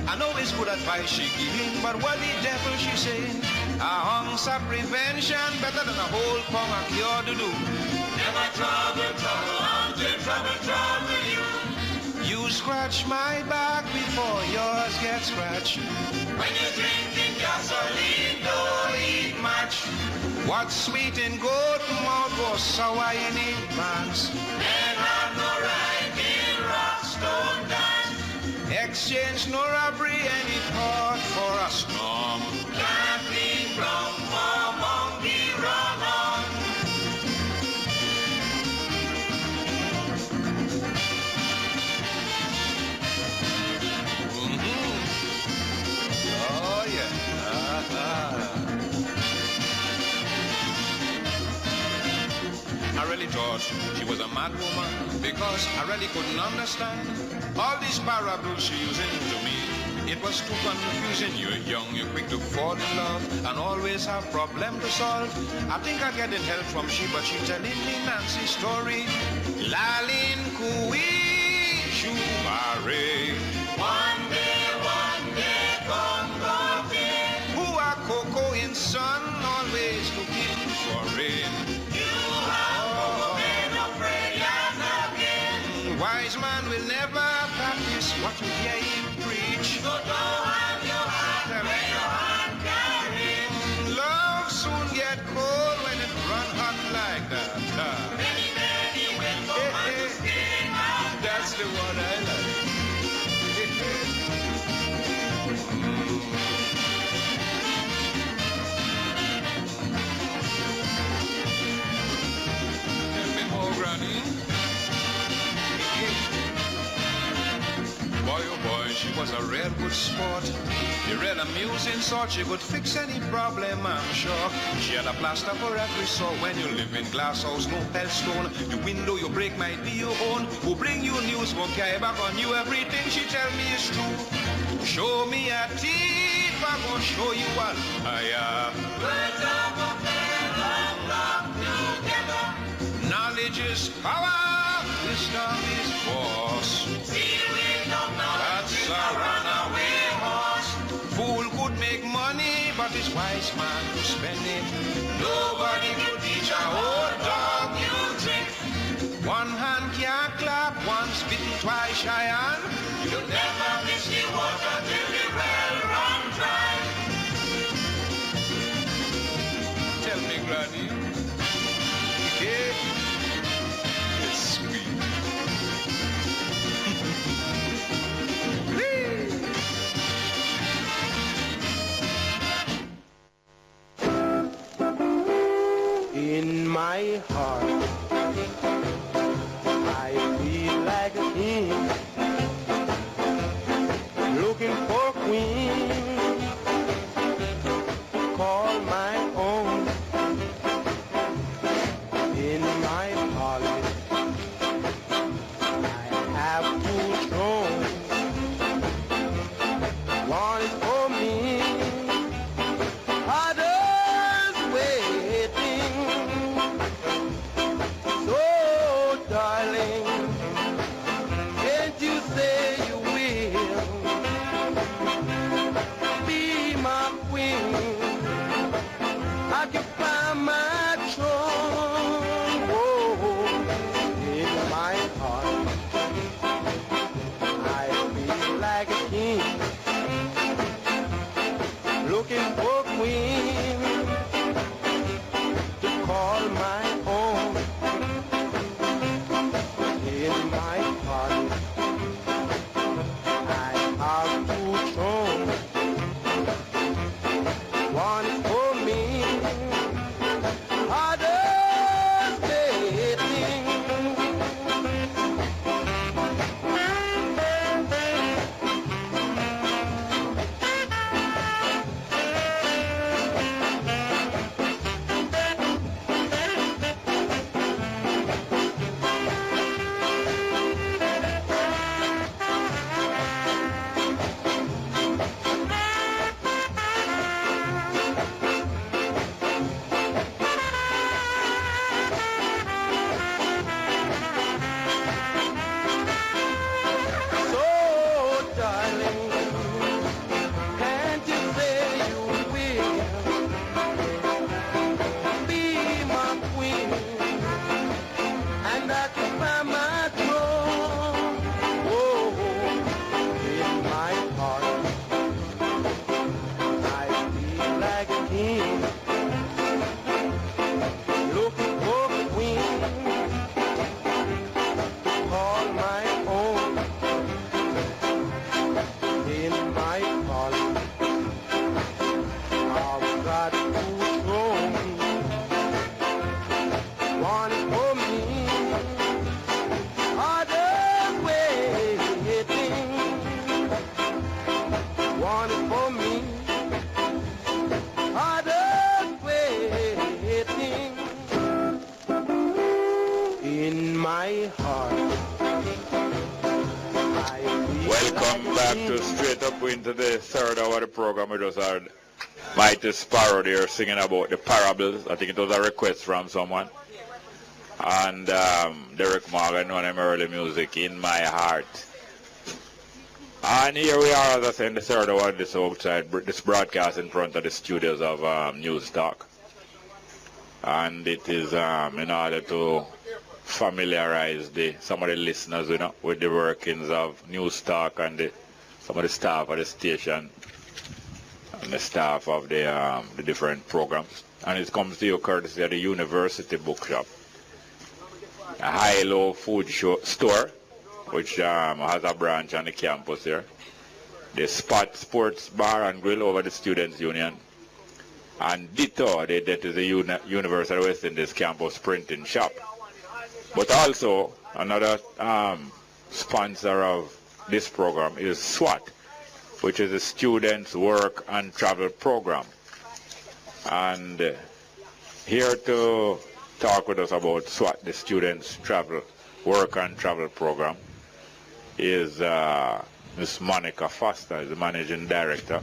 I know it's good advice she giving, but what the devil she saying? A ounce of prevention better than a whole pound of cure to do. Never trouble, trouble you. You scratch my back before yours gets scratched. When you're drinking gasoline, don't eat much. What's sweet in goat mouth was sour in ink pants. Men have no right in rock stone dance. Exchange no robbery any thought for a storm. Can't be from for monkey run on. Oh yeah. I really thought she was a mad woman because I really couldn't understand all these parables she using to me. It was too confusing. You're young, you're quick to fall in love and always have problem to solve. I think I'm getting help from she, but she telling me Nancy's story. Lalin kui shumare. One day, Congo day. Who are cocoa in sun, always looking for rain. Wise man will never practice what you hear him preach. So don't have your heart where your heart carries. Love soon get cold when it run hot like that. Many will go on to skin out. That's the one I like. Tell me more, Granny. Boy, oh boy, she was a real good sport. The real amusing sort, she could fix any problem, I'm sure. She had a plaster for every sore. When you live in glass house, no pelt stone. The window you break might be your own. Who bring you news, won't carry back on you. Everything she tell me is true. Show me a teeth, I'm gonna show you a liar. Words of a fellow love together. Knowledge is power, wisdom is force. That's a runaway horse. Fool could make money, but his wise man to spend it. Nobody could teach a old dog new trick. One hand can't clap, once bitten, twice shy on. You'll never miss the water till the well run dry. Tell me, Granny, it's sweet. In my heart, I feel like a king. Welcome back to Straight Up into the third hour of the program. We just heard Mighty Sparrow there singing about the parables. I think it was a request from someone. And Derek Morgan, one of them early music, In My Heart. And here we are, as I said, in the third hour of this outside, this broadcast in front of the studios of News Talk. And it is in order to familiarize some of the listeners, with the workings of News Talk and some of the staff of the station and the staff of the different programs. And it comes to you courtesy of the University Bookshop, a high-low food store, which has a branch on the campus here. The Spot Sports Bar and Grill over the Students' Union. And Ditto, that is the University of West Indies campus printing shop. But also, another sponsor of this program is SWAT, which is the Students' Work and Travel Program. And here to talk with us about SWAT, the Students' Work and Travel Program, is Ms. Monica Foster, the Managing Director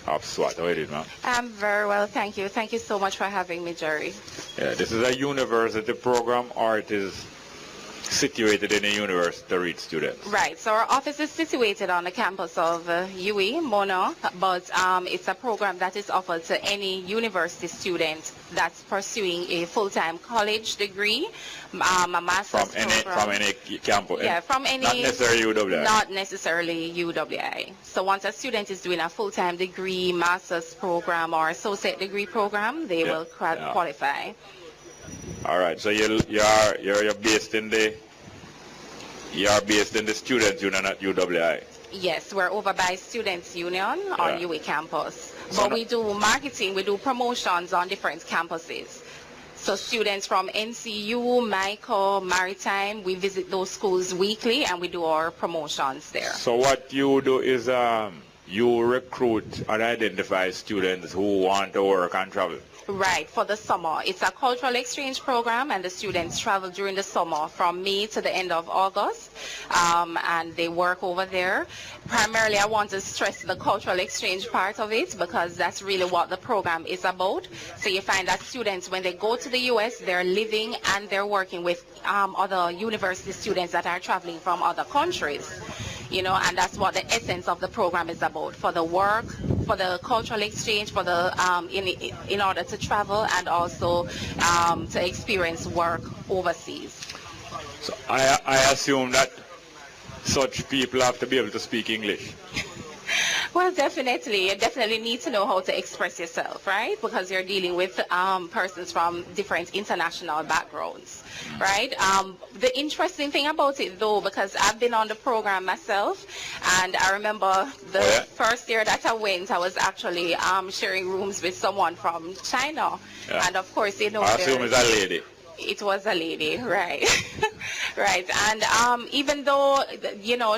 of SWAT. How are you doing, ma'am? I'm very well, thank you. Thank you so much for having me, Jerry. Yeah, this is a university program, or it is situated in a university to reach students? Right, so our office is situated on the campus of UWI, Mono, but it's a program that is offered to any university student that's pursuing a full-time college degree, a master's program. From any campus? Yeah, from any... Not necessarily UWI? Not necessarily UWI. So once a student is doing a full-time degree, master's program, or associate degree program, they will qualify. All right. So you're based in the Students' Union at UWI. Yes, we're over by Students' Union on UWI campus. But we do marketing, we do promotions on different campuses. So students from NCU, Michael, Maritime, we visit those schools weekly and we do our promotions there. So what you do is you recruit and identify students who want to work and travel. Right, for the summer. It's a cultural exchange program, and the students travel during the summer from May to the end of August, and they work over there. Primarily, I want to stress the cultural exchange part of it because that's really what the program is about. So you find that students, when they go to the U.S., they're living and they're working with other university students that are traveling from other countries. And that's what the essence of the program is about, for the work, for the cultural exchange, for the in order to travel and also to experience work overseas. So I assume that such people have to be able to speak English. Well, definitely. You definitely need to know how to express yourself, right? Because you're dealing with persons from different international backgrounds, right? The interesting thing about it, though, because I've been on the program myself, and I remember the first year that I went, I was actually sharing rooms with someone from China. Yeah. And, of course, I assume it's a lady. It was a lady, right? Right. And even though,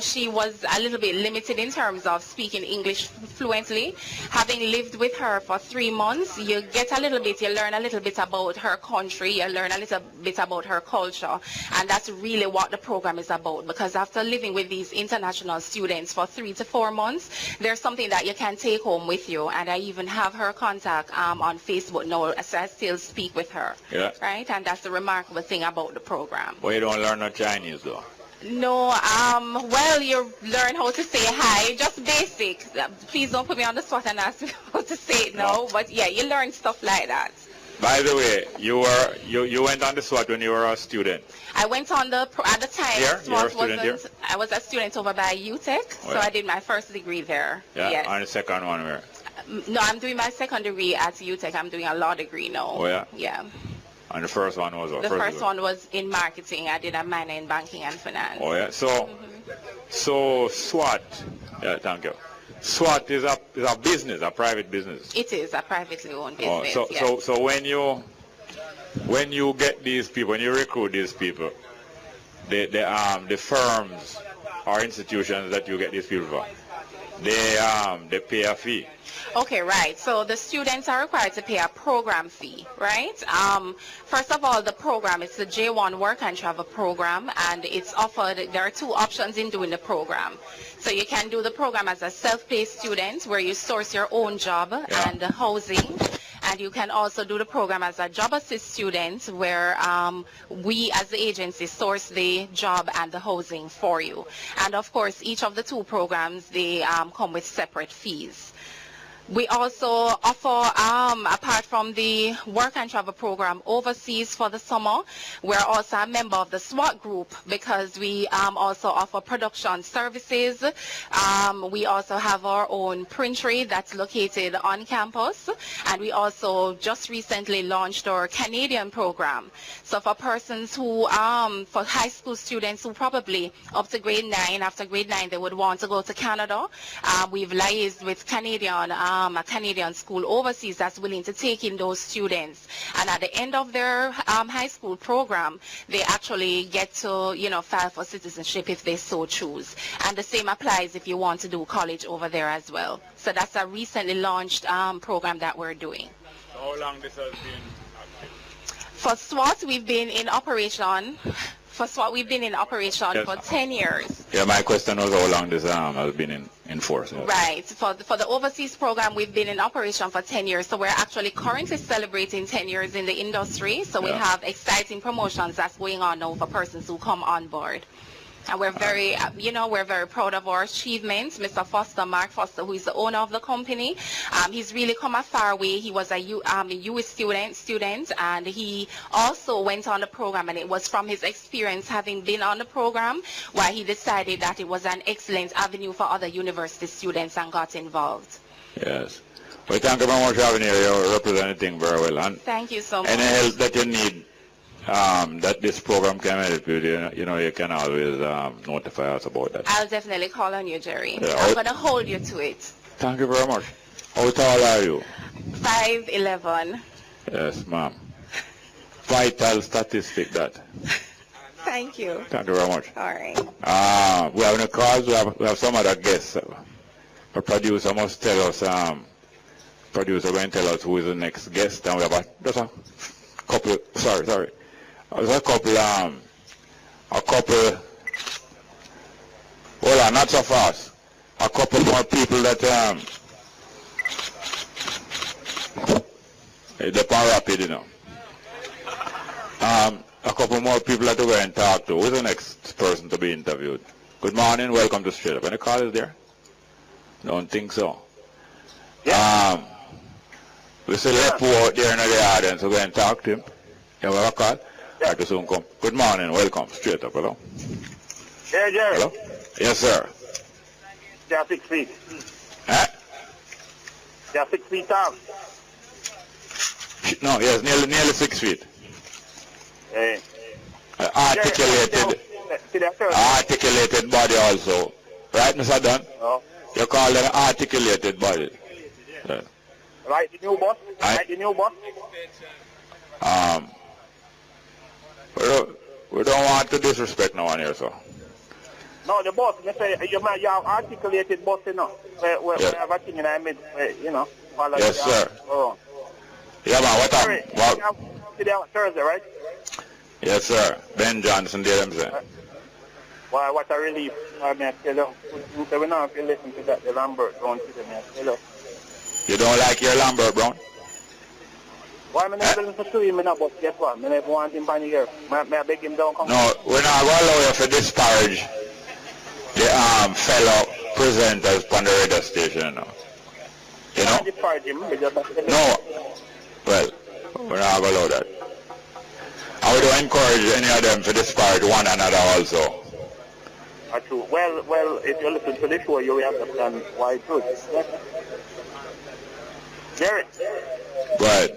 she was a little bit limited in terms of speaking English fluently, having lived with her for 3 months, you learn a little bit about her country, you learn a little bit about her culture. And that's really what the program is about, because after living with these international students for 3 to 4 months, there's something that you can take home with you. And I even have her contact on Facebook now, so I still speak with her. Yeah. Right? And that's the remarkable thing about the program. Well, you don't learn no Chinese, though? No, well, you learn how to say hi, just basic. Please don't put me on the spot and ask me how to say it now, but yeah, you learn stuff like that. By the way, you went on the SWAT when you were a student. I went on at the time. Here? You were a student here? I was a student over by UTech, so I did my first degree there. Yeah, yes. And the second one where? No, I'm doing my second degree at UTech. I'm doing a law degree now. Oh, yeah? Yeah. And the first one was what? The first one was in marketing. I did a minor in banking and finance. Oh, yeah. So SWAT, thank you. SWAT is a business, a private business. It is a privately owned business. So when you get these people, when you recruit these people, the firms or institutions that you get these people from, they pay a fee. Okay, right. So the students are required to pay a program fee, right? First of all, the program is the J1 Work and Travel program, and it's offered, there are two options in doing the program. So you can do the program as a self-pay student where you source your own job and housing. And you can also do the program as a job assist student where we as the agency source the job and the housing for you. And of course, each of the two programs, they come with separate fees. We also offer, apart from the work and travel program overseas for the summer, we're also a member of the SWAT group because we also offer production services. We also have our own printery that's located on campus, and we also just recently launched our Canadian program. So for persons who, for high school students who probably up to grade 9, after grade 9 they would want to go to Canada, we've liaised with a Canadian school overseas that's willing to take in those students, and at the end of their high school program they actually get to, you know, file for citizenship if they so choose. And the same applies if you want to do college over there as well. So that's a recently launched program that we're doing. How long this has been active? For SWAT, we've been in operation for 10 years. Yeah, my question was how long this has been in force. Yeah. Right. For the overseas program, we've been in operation for 10 years. So we're actually currently celebrating 10 years in the industry. So we have exciting promotions that's going on now for persons who come on board. And we're very, we're very proud of our achievements. Mr. Foster, Mark Foster, who is the owner of the company, he's really come a far way. He was a US student, and he also went on the program, and it was from his experience having been on the program why he decided that it was an excellent avenue for other university students and got involved. Yes. Well, thank you very much for having you. You're representing very well. And thank you so much. Any help that you need, that this program can help you, you can always notify us about that. I'll definitely call on you, Jerry. Yeah, I'm going to hold you to it. Thank you very much. How tall are you? 5'11". Yes, ma'am. Vital statistic that. Thank you. Thank you very much. All right. We have any calls? We have some other guests. The producer must tell us, producer going to tell us who is the next guest. And we have just a couple, sorry. There's a couple, hold on, not so fast. A couple more people that, they're rapid, you know. A couple more people that we're going to talk to. Who's the next person to be interviewed? Good morning, welcome to Straight Up. Any call is there? Don't think so. Yeah. We still have Lepo out there in the audience, so we're going to talk to him. You have a call? Yeah. To soon come. Good morning, welcome, Straight Up, hello? Yeah, Jerry. Hello? Yes, sir. They're 6 feet. Huh? They're 6 feet tall. No, yes, nearly 6 feet. Hey. Articulated body also. Right, Mr. Dunn? Oh. You call them articulated body. Yeah. Right, the new boss? Right, the new boss? We don't want to disrespect no one here, so. No, the boss, you say you have articulated boss, you know. We have a thing in our mid, you know. Yes, sir. Oh. Yeah, man, what time? Today on Thursday, right? Yes, sir. Ben Johnson did him say. Why, what a relief. I mean, you know, we know if you listen to that, the Lambert, don't you, man. You don't like your Lambert, Brown? Why am I not listen to him, but guess what? I never want him on here. May I beg him down? No, we're not going to allow you to disparage the fellow presenters on the radio station, you know? Disparage him. No. Well, we're not going to allow that. I would encourage any of them to disparage one another also. True. Well, if you listen to the show, you will understand why it's good. Jerry. Right.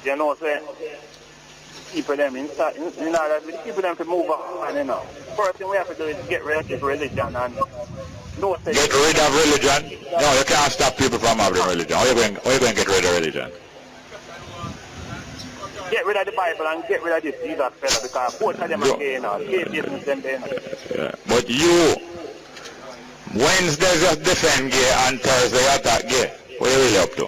You know, so keep them inside, you know, keep them to move on, you know. First thing we have to do is get rid of religion and get rid of religion? No, you can't stop people from having religion. How are you going to get rid of religion? Get rid of the Bible and get rid of this Jesus fella because both of them are gay now. Gay business them there now. Yeah. But you Wednesday just defend gay and Thursday attack gay. What are you really up to?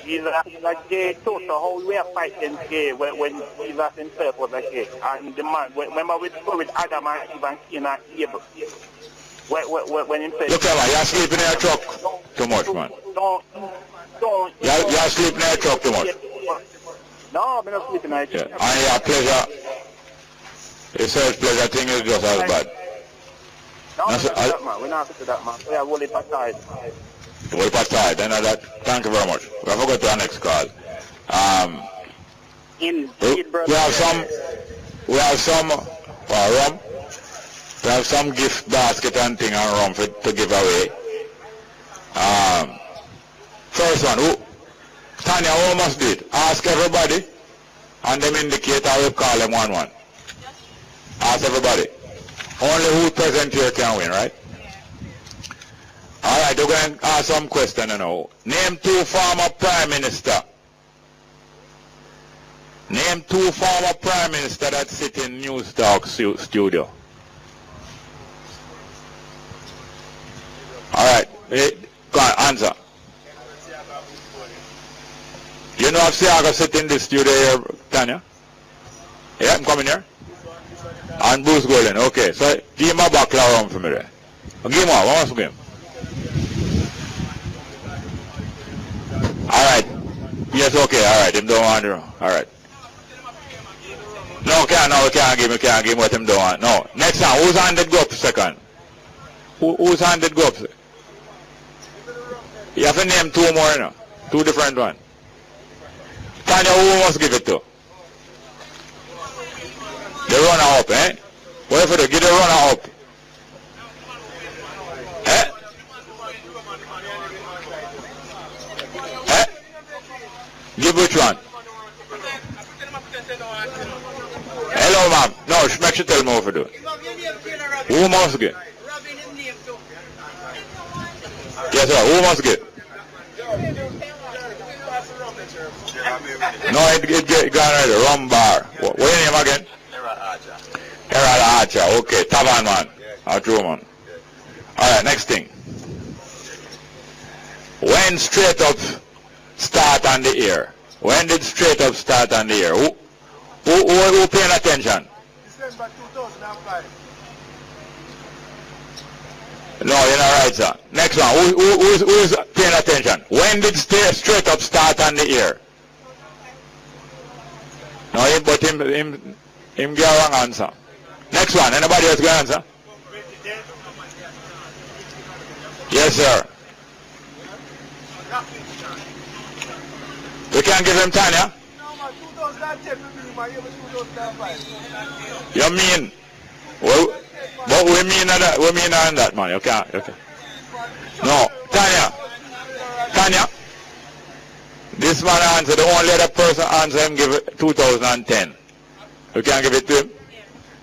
Jesus is a gay too, so how we are fighting gay when Jesus himself was a gay? And the man, remember we spoke with Adam and Eve and Cain and Abel. When he said, look at man, you're sleeping in your truck too much, man. You're sleeping in your truck too much. No, I'm not sleeping in your truck. And your pleasure, your self-pleasure thing is just as bad. No, we're not that, man. We're not to that, man. We are rolling aside. Well, aside, then that. Thank you very much. We have to go to our next call. Indeed, brother. We have some rum. We have some gift basket and thing and rum to give away. First one, Tanya almost did. Ask everybody, and them indicate I will call them 1-1. Ask everybody. Only who present here can win, right? All right, we're going to ask some question now. Name 2 former prime minister. Name 2 former prime minister that sit in News Talk studio. All right, go on, answer. You know if Siaga sit in the studio here, Tanya? Yeah, I'm coming here. And Bruce Golden, okay. So give him a buckler around for me there. Give him one more for him. Alright. Yes, okay, alright. Him don't want to. Alright. No, we can't give him what him don't want. No. Next time, who's handed go up second? Who's handed go up? You have to name 2 more, you know. 2 different ones. Tanya, who must give it to? The runner up, eh? What if you give the runner up? Eh? Eh? Give which one? Hello, ma'am. No, make sure tell me what to do. Who must give? Yes, sir. Who must give? No, it got right. Rum bar. What your name again? Herald Archer. Okay. Taban man. Or true man. Alright, next thing. When straight up start on the air? When did straight up start on the air? Who paying attention? December 2005. No, you're not right, sir. Next one. Who's paying attention? When did straight up start on the air? No, but him get a wrong answer. Next one. Anybody else got answer? Yes, sir. We can't give him Tanya? You mean? Well, but we mean on that, man. You can't. Okay. No, Tanya. This man answered. The only other person answer him give it 2010. You can't give it to him.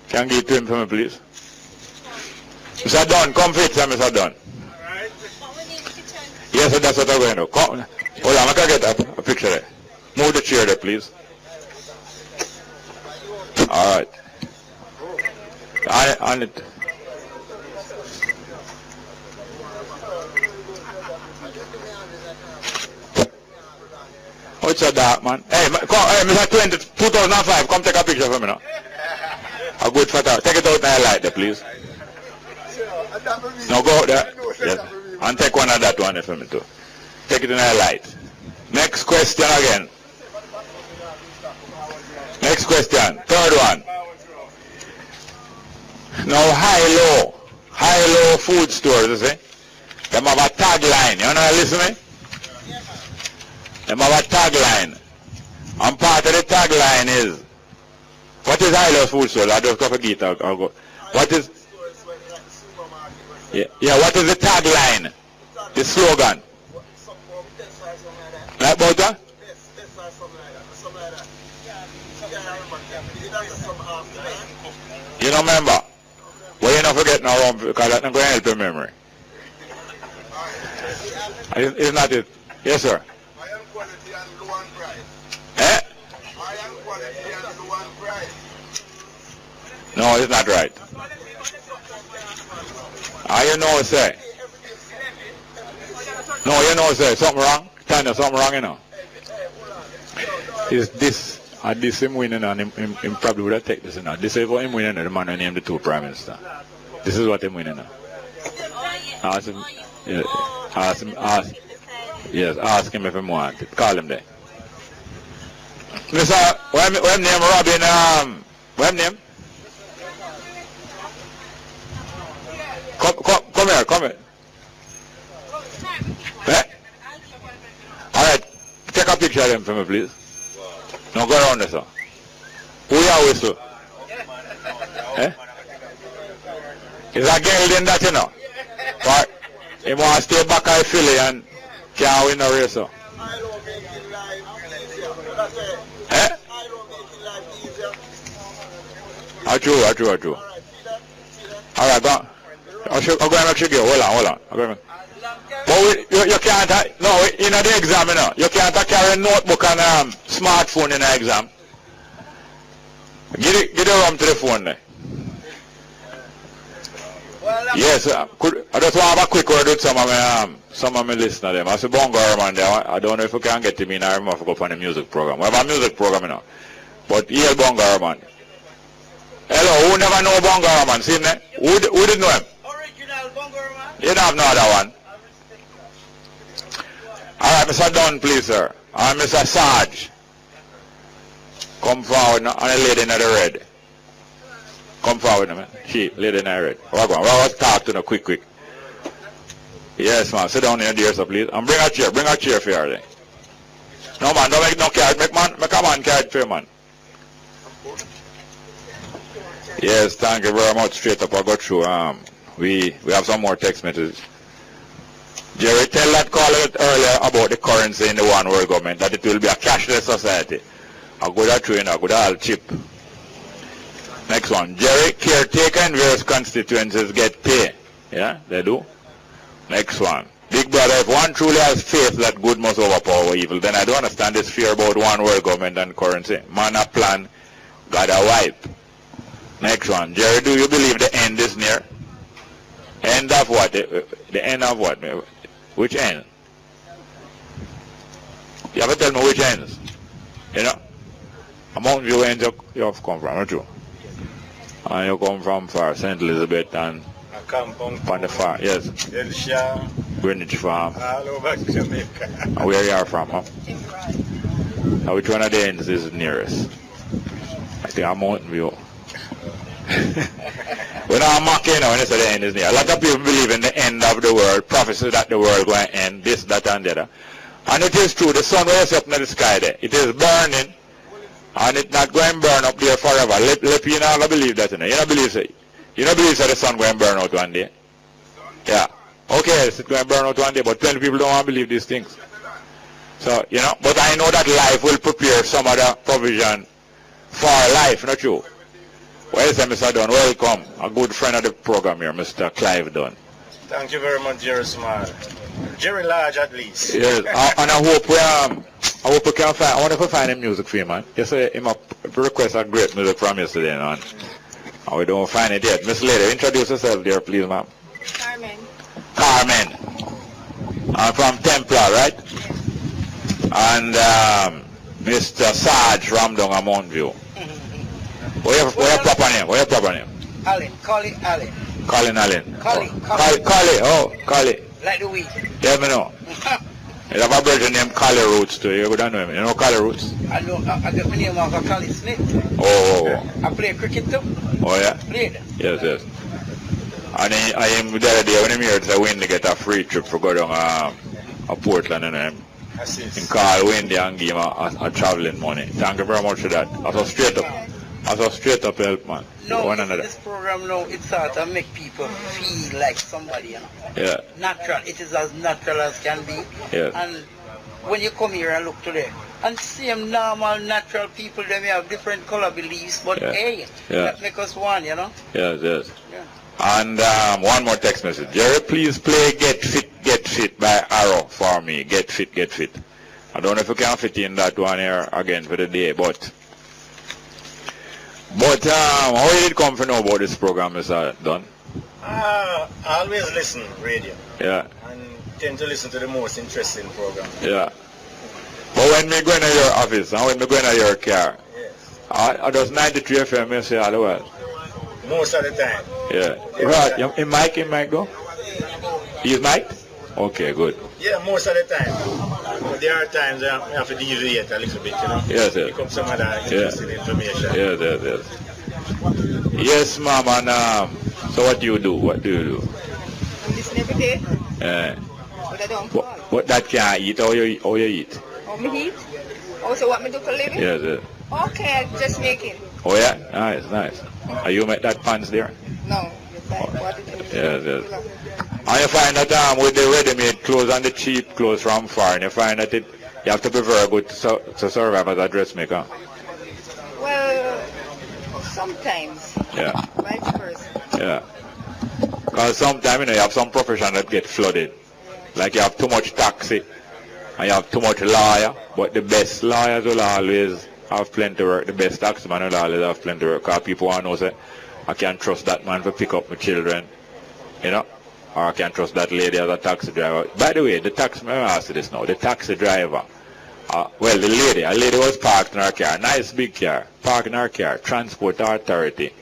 Can give it to him for me, please. Mr. Dunn, come fit, sir, Mr. Dunn. Yes, sir, that's what I'm going to do. Come. Hold on, I can get a picture there. Move the chair there, please. All right. On it. Oh, it's a dark man. Hey, Mr. 2005, come take a picture for me now. A good photo. Take it out in the light there, please. No, go out there. Yes. And take one of that one for me too. Take it in the light. Next question again. Next question. Third one. Now high-low food stores, you see? Them have a tagline. You know, listen to me? Them have a tagline. And part of the tagline is, what is high-low food store? I just go forget. I'll go. What is? Yeah. What is the tagline? The slogan? Like about that? You don't remember? Well, you don't forget now, because that's not going to help your memory. Isn't that it? Yes, sir. Eh? No, it's not right. You know, say. No, you know, say, something wrong. Tanya, something wrong, you know. Is this, this him winning, and him probably would have taken this, you know. This is what him winning, the man who named the 2 Prime Minister. This is what him winning now. Ask him, yeah, ask him if he want it. Call him there. Mr. What name, Robin, what name? Come here. Eh? Alright, take a picture of them for me, please. Now go around there, sir. Who you are with, sir? Eh? Is a girl in that, you know? But he want to stay back at Philly and can't win the race, sir. Eh? True. Alright, go. I'm going to make sure you go. Hold on. But you can't, no, in the exam, you know, you can't carry a notebook and smartphone in the exam. Get it rum to the phone there. Yes, I just want to have a quick word with some of my listeners. Them. I say, Bongo man, there. I don't know if you can get to me now. I remember go on the music program. We have a music program, you know. But here, Bongo man. Hello, who never know Bongo man? See him there? Who did know him? Original Bongo man. You don't have no other one. Alright, Mr. Dunn, please, sir. And Mr. Sarge. Come forward now, and a lady in the red. Come forward now, man. She, lady in the red. We'll talk to her quick. Yes, man. Sit down in there, sir, please. And bring a chair for her there. No, man, don't make no card. Make a man card for you, man. Yes, thank you very much. Straight up, I got through. We have some more text messages. Jerry, tell that caller earlier about the currency in the one world government, that it will be a cashless society. A good train, a good all chip. Next one. Jerry, caretaker in various constituencies get pay. Yeah, they do. Next one. Big brother, if one truly has faith that good must overpower evil, then I don't understand this fear about one world government and currency. Man a plan, God a wipe. Next one. Jerry, do you believe the end is near? End of what? The end of what? Which end? You have to tell me which ends. You know? Among you ends you have come from, not you? And you come from far, St. Elizabeth and I come from the far, yes. Elsha. Greenwich Farm. All over Jamaica. And where you are from, huh? And which one of the ends is nearest? I think I'm Mountain View. We're not mocking now when they say the end is near. A lot of people believe in the end of the world, prophecy that the world going to end, this, that, and the other. And it is true, the sun was up in the sky there. It is burning, and it's not going to burn up there forever. Let you not believe that, you know. You don't believe that. You don't believe that the sun going to burn out one day. Yeah. Okay, it's going to burn out one day, but 20 people don't want to believe these things. So, you know, but I know that life will prepare some other provision for life, not you. Well, sir, Mr. Dunn, welcome. A good friend of the program here, Mr. Clive Dunn. Thank you very much, Jerry Small. Jerry Large, at least. Yes, and I hope we can find, I wonder if we find him music for him, man. Yesterday, he request a great music from yesterday, man. And we don't find it yet. Miss Lady, introduce yourself there, please, ma'am. Carmen. I'm from Templar, right? And Mr. Sarge from down at Mount View. What your proper name? What your proper name? Allen. Collie Allen. Colin Allen. Collie. Collie. Like the weed. Yeah, me know. You have a brother named Collie Roots too. You don't know him. You know Collie Roots? I know. I got my name of Collie Smith. Oh. I play cricket too. Oh, yeah? Played. Yes. And I am the other day when I'm here to win to get a free trip for go down a Portland and him. And call Wendy and give him a traveling money. Thank you very much for that. That's a straight up help, man. No, this program now, it sort of make people feel like somebody, you know. Yeah. Natural. It is as natural as can be. Yeah. And when you come here and look today, and same normal, natural people, they may have different color beliefs, but hey, that make us one, you know. Yes. Yeah. And one more text message. Jerry, please play Get Fit by Arrow for me. Get Fit. I don't know if you can fit in that one here again for the day, but how did it come to know about this program, Mr. Dunn? I always listen radio. Yeah. And tend to listen to the most interesting program. Yeah. But when me go into your office and when me go into your car, I just 93 FM you say all the while. Most of the time. Yeah. Right. In mic go? He's mic? Okay, good. Yeah, most of the time. But there are times I have to deviate a little bit, you know. Yes, Pick up some other interesting information. Yes. Yes, ma'am. And so what do you do? What do you do? I listen every day. But I don't call. What that can't eat? How you eat? How me eat? Also what me do for living? Yes. Okay, just making. Oh yeah? Nice. Are you make that pants there? No. Yes. And you find that with the ready-made clothes and the cheap clothes from foreign, you find that you have to be very good to survive as a dressmaker. Well, sometimes. Yeah. Vice versa. Yeah. Because sometimes you have some profession that get flooded. Like you have too much taxi and you have too much lawyer, but the best lawyers will always have plenty of work. The best taxman will always have plenty of work because people want to know, say, I can't trust that man to pick up my children, you know, or I can't trust that lady as a taxi driver. By the way, the taxi, let me ask you this now, the taxi driver, a lady was parked in her car, nice big car, parked in her car, transport authority,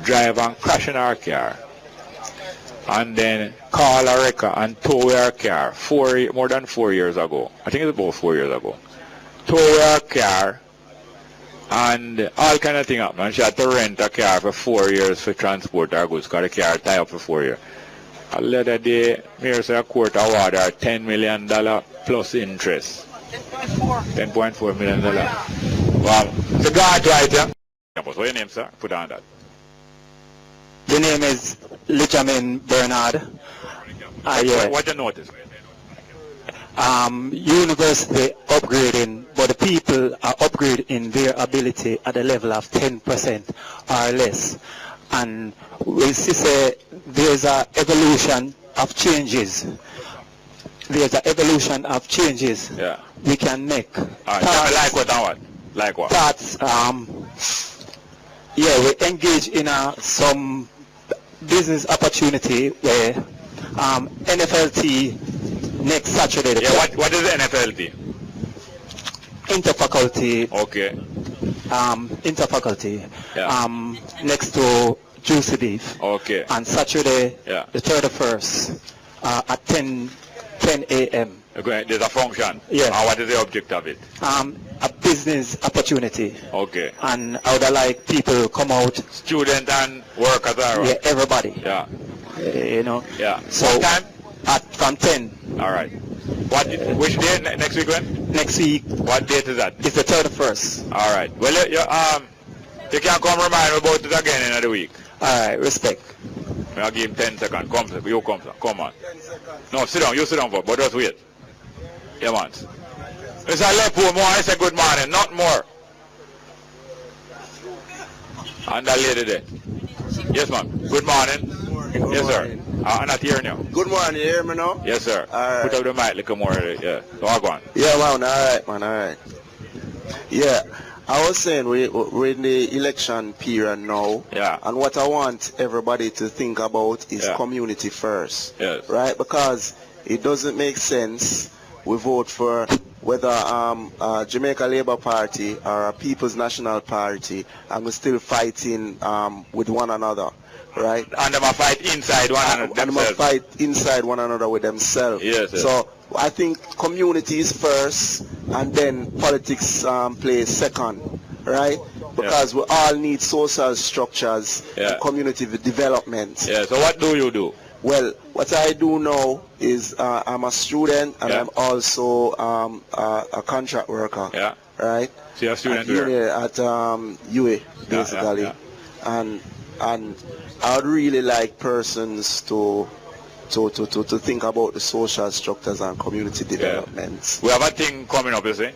drive and crash in her car, and then call a wrecker and tow her car more than 4 years ago. I think it's about 4 years ago. Tow her car and all kind of thing happened. And she had to rent a car for 4 years for transport her goods because the car tied up for 4 years. A later day, me say a court award her $10 million plus interest. $10.4 million. Wow. So go on right here. What's your name, sir? Put on that. The name is Benjamin Bernard. What you notice? University upgrading, but the people are upgrading their ability at the level of 10% or less. And we see there's an evolution of changes. There's an evolution of changes we can make. Like what? Like what? That's, we engage in some business opportunity where NFLT next Saturday. What is NFLT? Interfaculty. Okay. Interfaculty. Next to Juicy Beef. Okay. On Saturday, the 31st, at 10 a.m. Okay. There's a function. Yes. And what is the object of it? A business opportunity. Okay. And I would like people to come out. Student and workers. Yeah, everybody. Yeah. You know. Yeah. So what time? From 10. All right. Which day next week when? Next week. What date is that? It's the 31st. All right. Well, you can come remind me about it again in another week. All right. Respect. I'll give him 10 seconds. Come, sir. You come, sir. Come on. No, sit down. You sit down, but just wait. Yeah, man. It's a lepo more. I say good morning, not more. And that lady there. Yes, ma'am. Good morning. Yes, sir. I'm not hearing you. Good morning, you hear me now? Yes, sir. All right. Put up the mic a little more. Yeah. So I'll go on. Yeah, man. All right. Yeah. I was saying we're in the election period now. Yeah. And what I want everybody to think about is community first. Yes. Right? Because it doesn't make sense we vote for whether Jamaica Labour Party or a People's National Party and we're still fighting with one another. Right? And them a fight inside one another. And them a fight inside one another with themselves. Yes. So I think community is first and then politics plays second. Right? Because we all need social structures and community development. Yeah. So what do you do? Well, what I do now is I'm a student and I'm also a contract worker. Yeah. Right? So you're a student at UA, basically. And I would really like persons to think about the social structures and community development. We have a thing coming up, you see.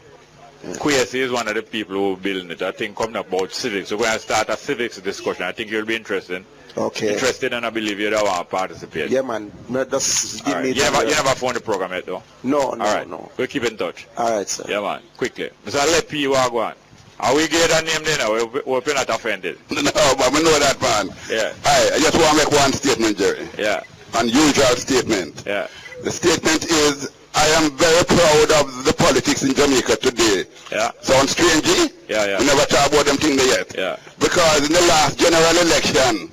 Kwesi is one of the people who are building it. I think coming up about civics. So we're going to start a civics discussion. I think you'll be interested. Okay. Interested, and I believe you don't want to participate. Yeah, man. Just give me you never found the program yet, though? No. No. We'll keep in touch. All right, sir. Yeah, man. Quickly. Mr. Lepi, you are going. Are we get a name there now? We're not offended. No, but we know that, man. Yeah. I just want to make one statement, Jerry. Yeah. Unusual statement. Yeah. The statement is, I am very proud of the politics in Jamaica today. Yeah. Sound strange? Yeah. We never talk about them things yet. Yeah. Because in the last general election,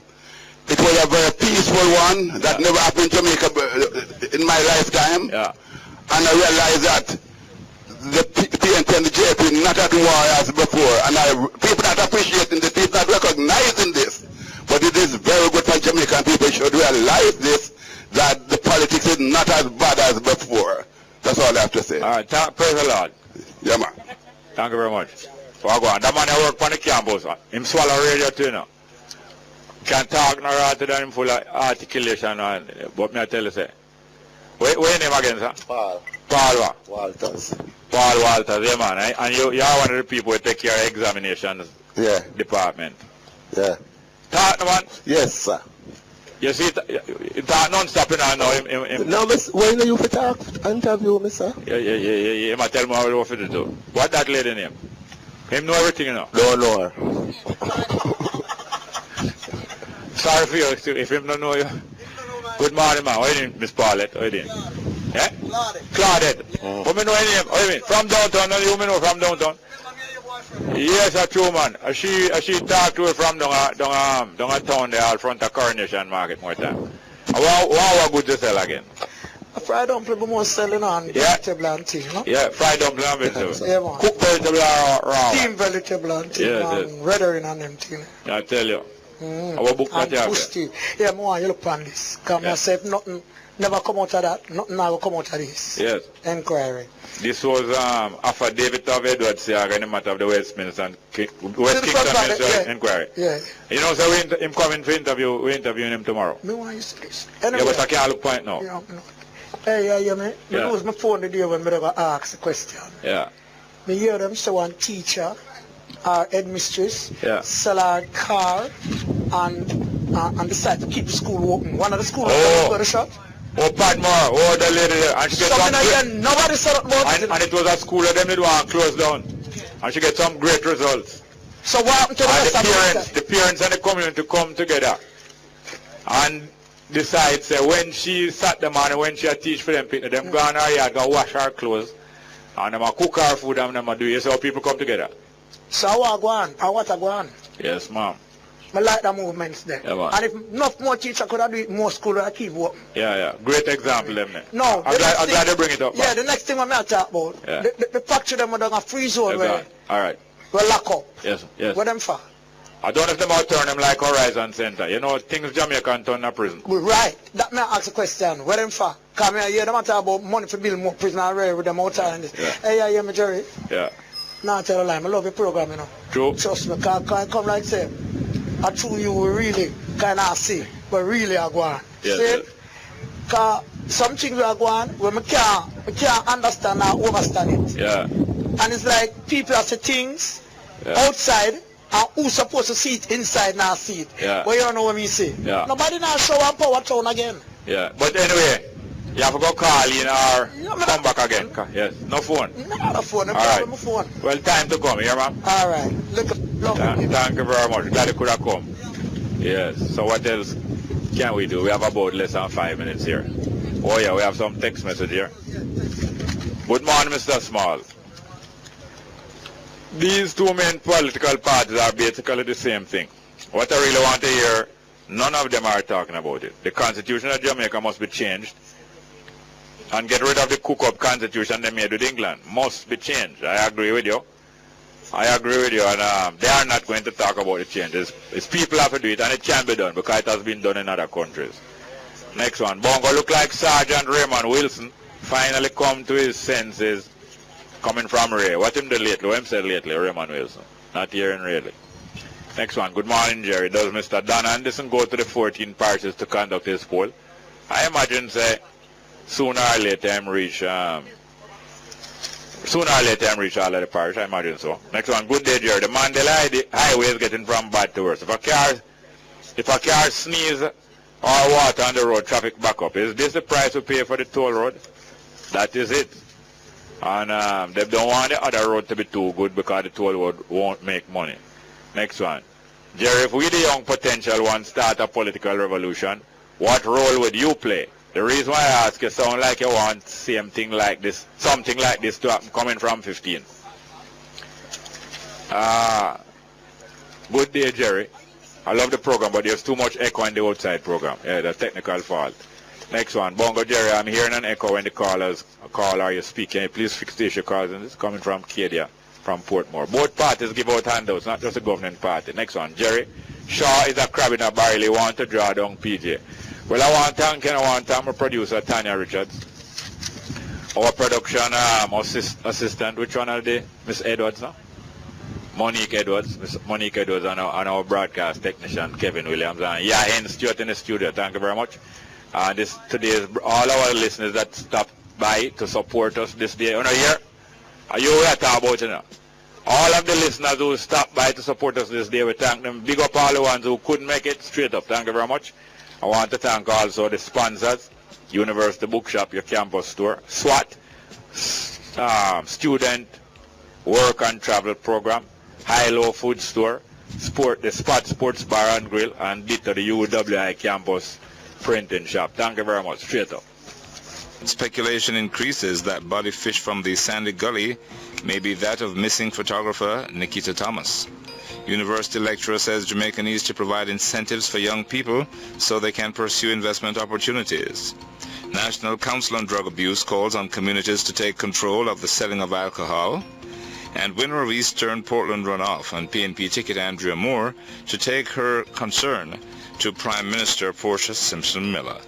it was a very peaceful one that never happened in Jamaica in my lifetime. Yeah. And I realized that the PNP and the JP not at war as before. And people not appreciating this, people not recognizing this. But it is very good for Jamaican people should realize this, that the politics is not as bad as before. That's all I have to say. All right, praise the Lord. Yeah, man. Thank you very much. Well, go on. That man I work on the campus. Him swallow radio too, you know. Can't talk no rather than him full of articulation. But me I tell you, say. What's your name again, sir? Paul. Paul what? Walters. Paul Walters, yeah, man. And you are one of the people who take care of examinations department. Yeah. Talk, man. Yes, sir. You see, it talk non-stop, you know. No, miss, when you for talk, interview me, sir? Yeah. He might tell me how to do. What that lady name? Him know everything, you know. Don't know her. Sorry for you if him don't know you. Good morning, man. How you doing, Miss Paulette? How you doing? Yeah? Claudette. What me know your name? How you mean? From downtown? No, you me know from downtown? Yes, that's true, man. She talked to her from down town there, out front of Coronation Market more time. What good to sell again? A fried dumpling, but more selling on vegetable and tea, no? Yeah, fried dumpling and vegetable. Yeah, man. Cooked vegetable or raw? Steamed vegetable and tea, and redering and them thing. I tell you. Our book and push tea. Yeah, more you look on this. Because myself, nothing never come out of that. Nothing never come out of this. Yes. Inquiry. This was affidavit of Edward Seaga in the matter of the West Kingston inquiry. Yeah. You know, so him coming for interview, we're interviewing him tomorrow. Me want you to this. Anyway. Yeah, but I can't look point now. Yeah, no. Hey, man. I lose my phone the day when I ask the question. Yeah. Me hear them say one teacher, our headmistress, sell our car and decide to keep the school open. One of the schools go to shop. Oh, Padmore, oh, the lady there. And she get something again, nobody said about it. And it was a school that them did want to close down. And she get some great results. So what happened to the rest of the parents and the community come together and decide, say, when she sat them and when she teach for them, them go on her yard, go wash her clothes, and them cook her food and them do it. So people come together. So I go on, I want to go on. Yes, ma'am. I like the movements there. Yeah, and if enough more teachers could have do it, more school would keep working. Yeah. Great example, them. No. I'm glad you bring it up. Yeah, the next thing I'm going to talk about, the factory them are doing a free zone where all right. We're lock up. Yes. Where them for? I don't know if them out turn them like Horizon Center. You know, things Jamaica turn a prison. Right. That may I ask a question. Where them for? Because I hear them talk about money for building more prison already with them outside and this. Hey, my Jerry. Yeah. Now I tell a lie. I love your program, you know. True. Trust me, because I come like say, I true you will really kind of see, but really I go on. Yes. Because some things we are going where we can't understand or overstand it. Yeah. And it's like people are say things outside and who's supposed to see it inside now see it. Yeah. But you don't know what me say. Yeah. Nobody now show up power town again. Yeah. But anyway, you have to go call in or come back again. Yes. No phone. No phone. No problem with phone. Well, time to come here, ma'am. All right. Thank you very much. Glad you could have come. Yes. So what else can we do? We have about less than 5 minutes here. Oh yeah, we have some text message here. Good morning, Mr. Small. These two main political parties are basically the same thing. What I really want to hear, none of them are talking about it. The Constitution of Jamaica must be changed and get rid of the cook-up constitution they made with England. Must be changed. I agree with you. And they are not going to talk about the changes. It's people have to do it, and it can be done because it has been done in other countries. Next one. Bongo look like Sergeant Raymond Wilson finally come to his senses coming from Ray. What him did lately? What him said lately, Raymond Wilson? Not hearing really. Next one. Good morning, Jerry. Does Mr. Don Anderson go to the 14 parishes to conduct his poll? I imagine, say, sooner or later I'm reach all of the parish. I imagine so. Next one. Good day, Jerry. The Mandela Highway is getting from bad to worse. If a car sneeze or water on the road, traffic back up. Is this the price we pay for the toll road? That is it. And they don't want the other road to be too good because the toll road won't make money. Next one. Jerry, if we the young potential ones start a political revolution, what role would you play? The reason why I ask you sound like you want same thing like this, something like this to happen coming from 15. Good day, Jerry. I love the program, but there's too much echo in the outside program. Yeah, the technical fault. Next one. Bongo Jerry, I'm hearing an echo when the callers call or you speak. Can you please fix the issue? Because it's coming from Cadia, from Portmore. Both parties give out handouts, not just the government party. Next one. Jerry, Shaw is a crab in a barrel. He want to draw down PJ. Well, I want to thank my producer, Tanya Richards. Our production assistant, which one are they? Miss Edwards, no? Monique Edwards, Miss Monique Edwards, and our broadcast technician, Kevin Williams. And Yahin Stewart in the studio. Thank you very much. Today is all our listeners that stopped by to support us this day. Here, are you here to talk about it now? All of the listeners who stopped by to support us this day, we thank them. Big up all the ones who couldn't make it, straight up. Thank you very much. I want to thank also the sponsors, University Bookshop, your campus store, SWAT, Student Work and Travel Program, High-Low Food Store, the Spot Sports Bar and Grill, and DITA, the UWI campus printing shop. Thank you very much. Straight up. Speculation increases that body fish from the Sandy Gully may be that of missing photographer Nikita Thomas. University lecturer says Jamaica needs to provide incentives for young people so they can pursue investment opportunities. National Council on Drug Abuse calls on communities to take control of the selling of alcohol. And winner of Eastern Portland runoff and PNP ticket Andrea Moore to take her concern to Prime Minister Portia Simpson Miller.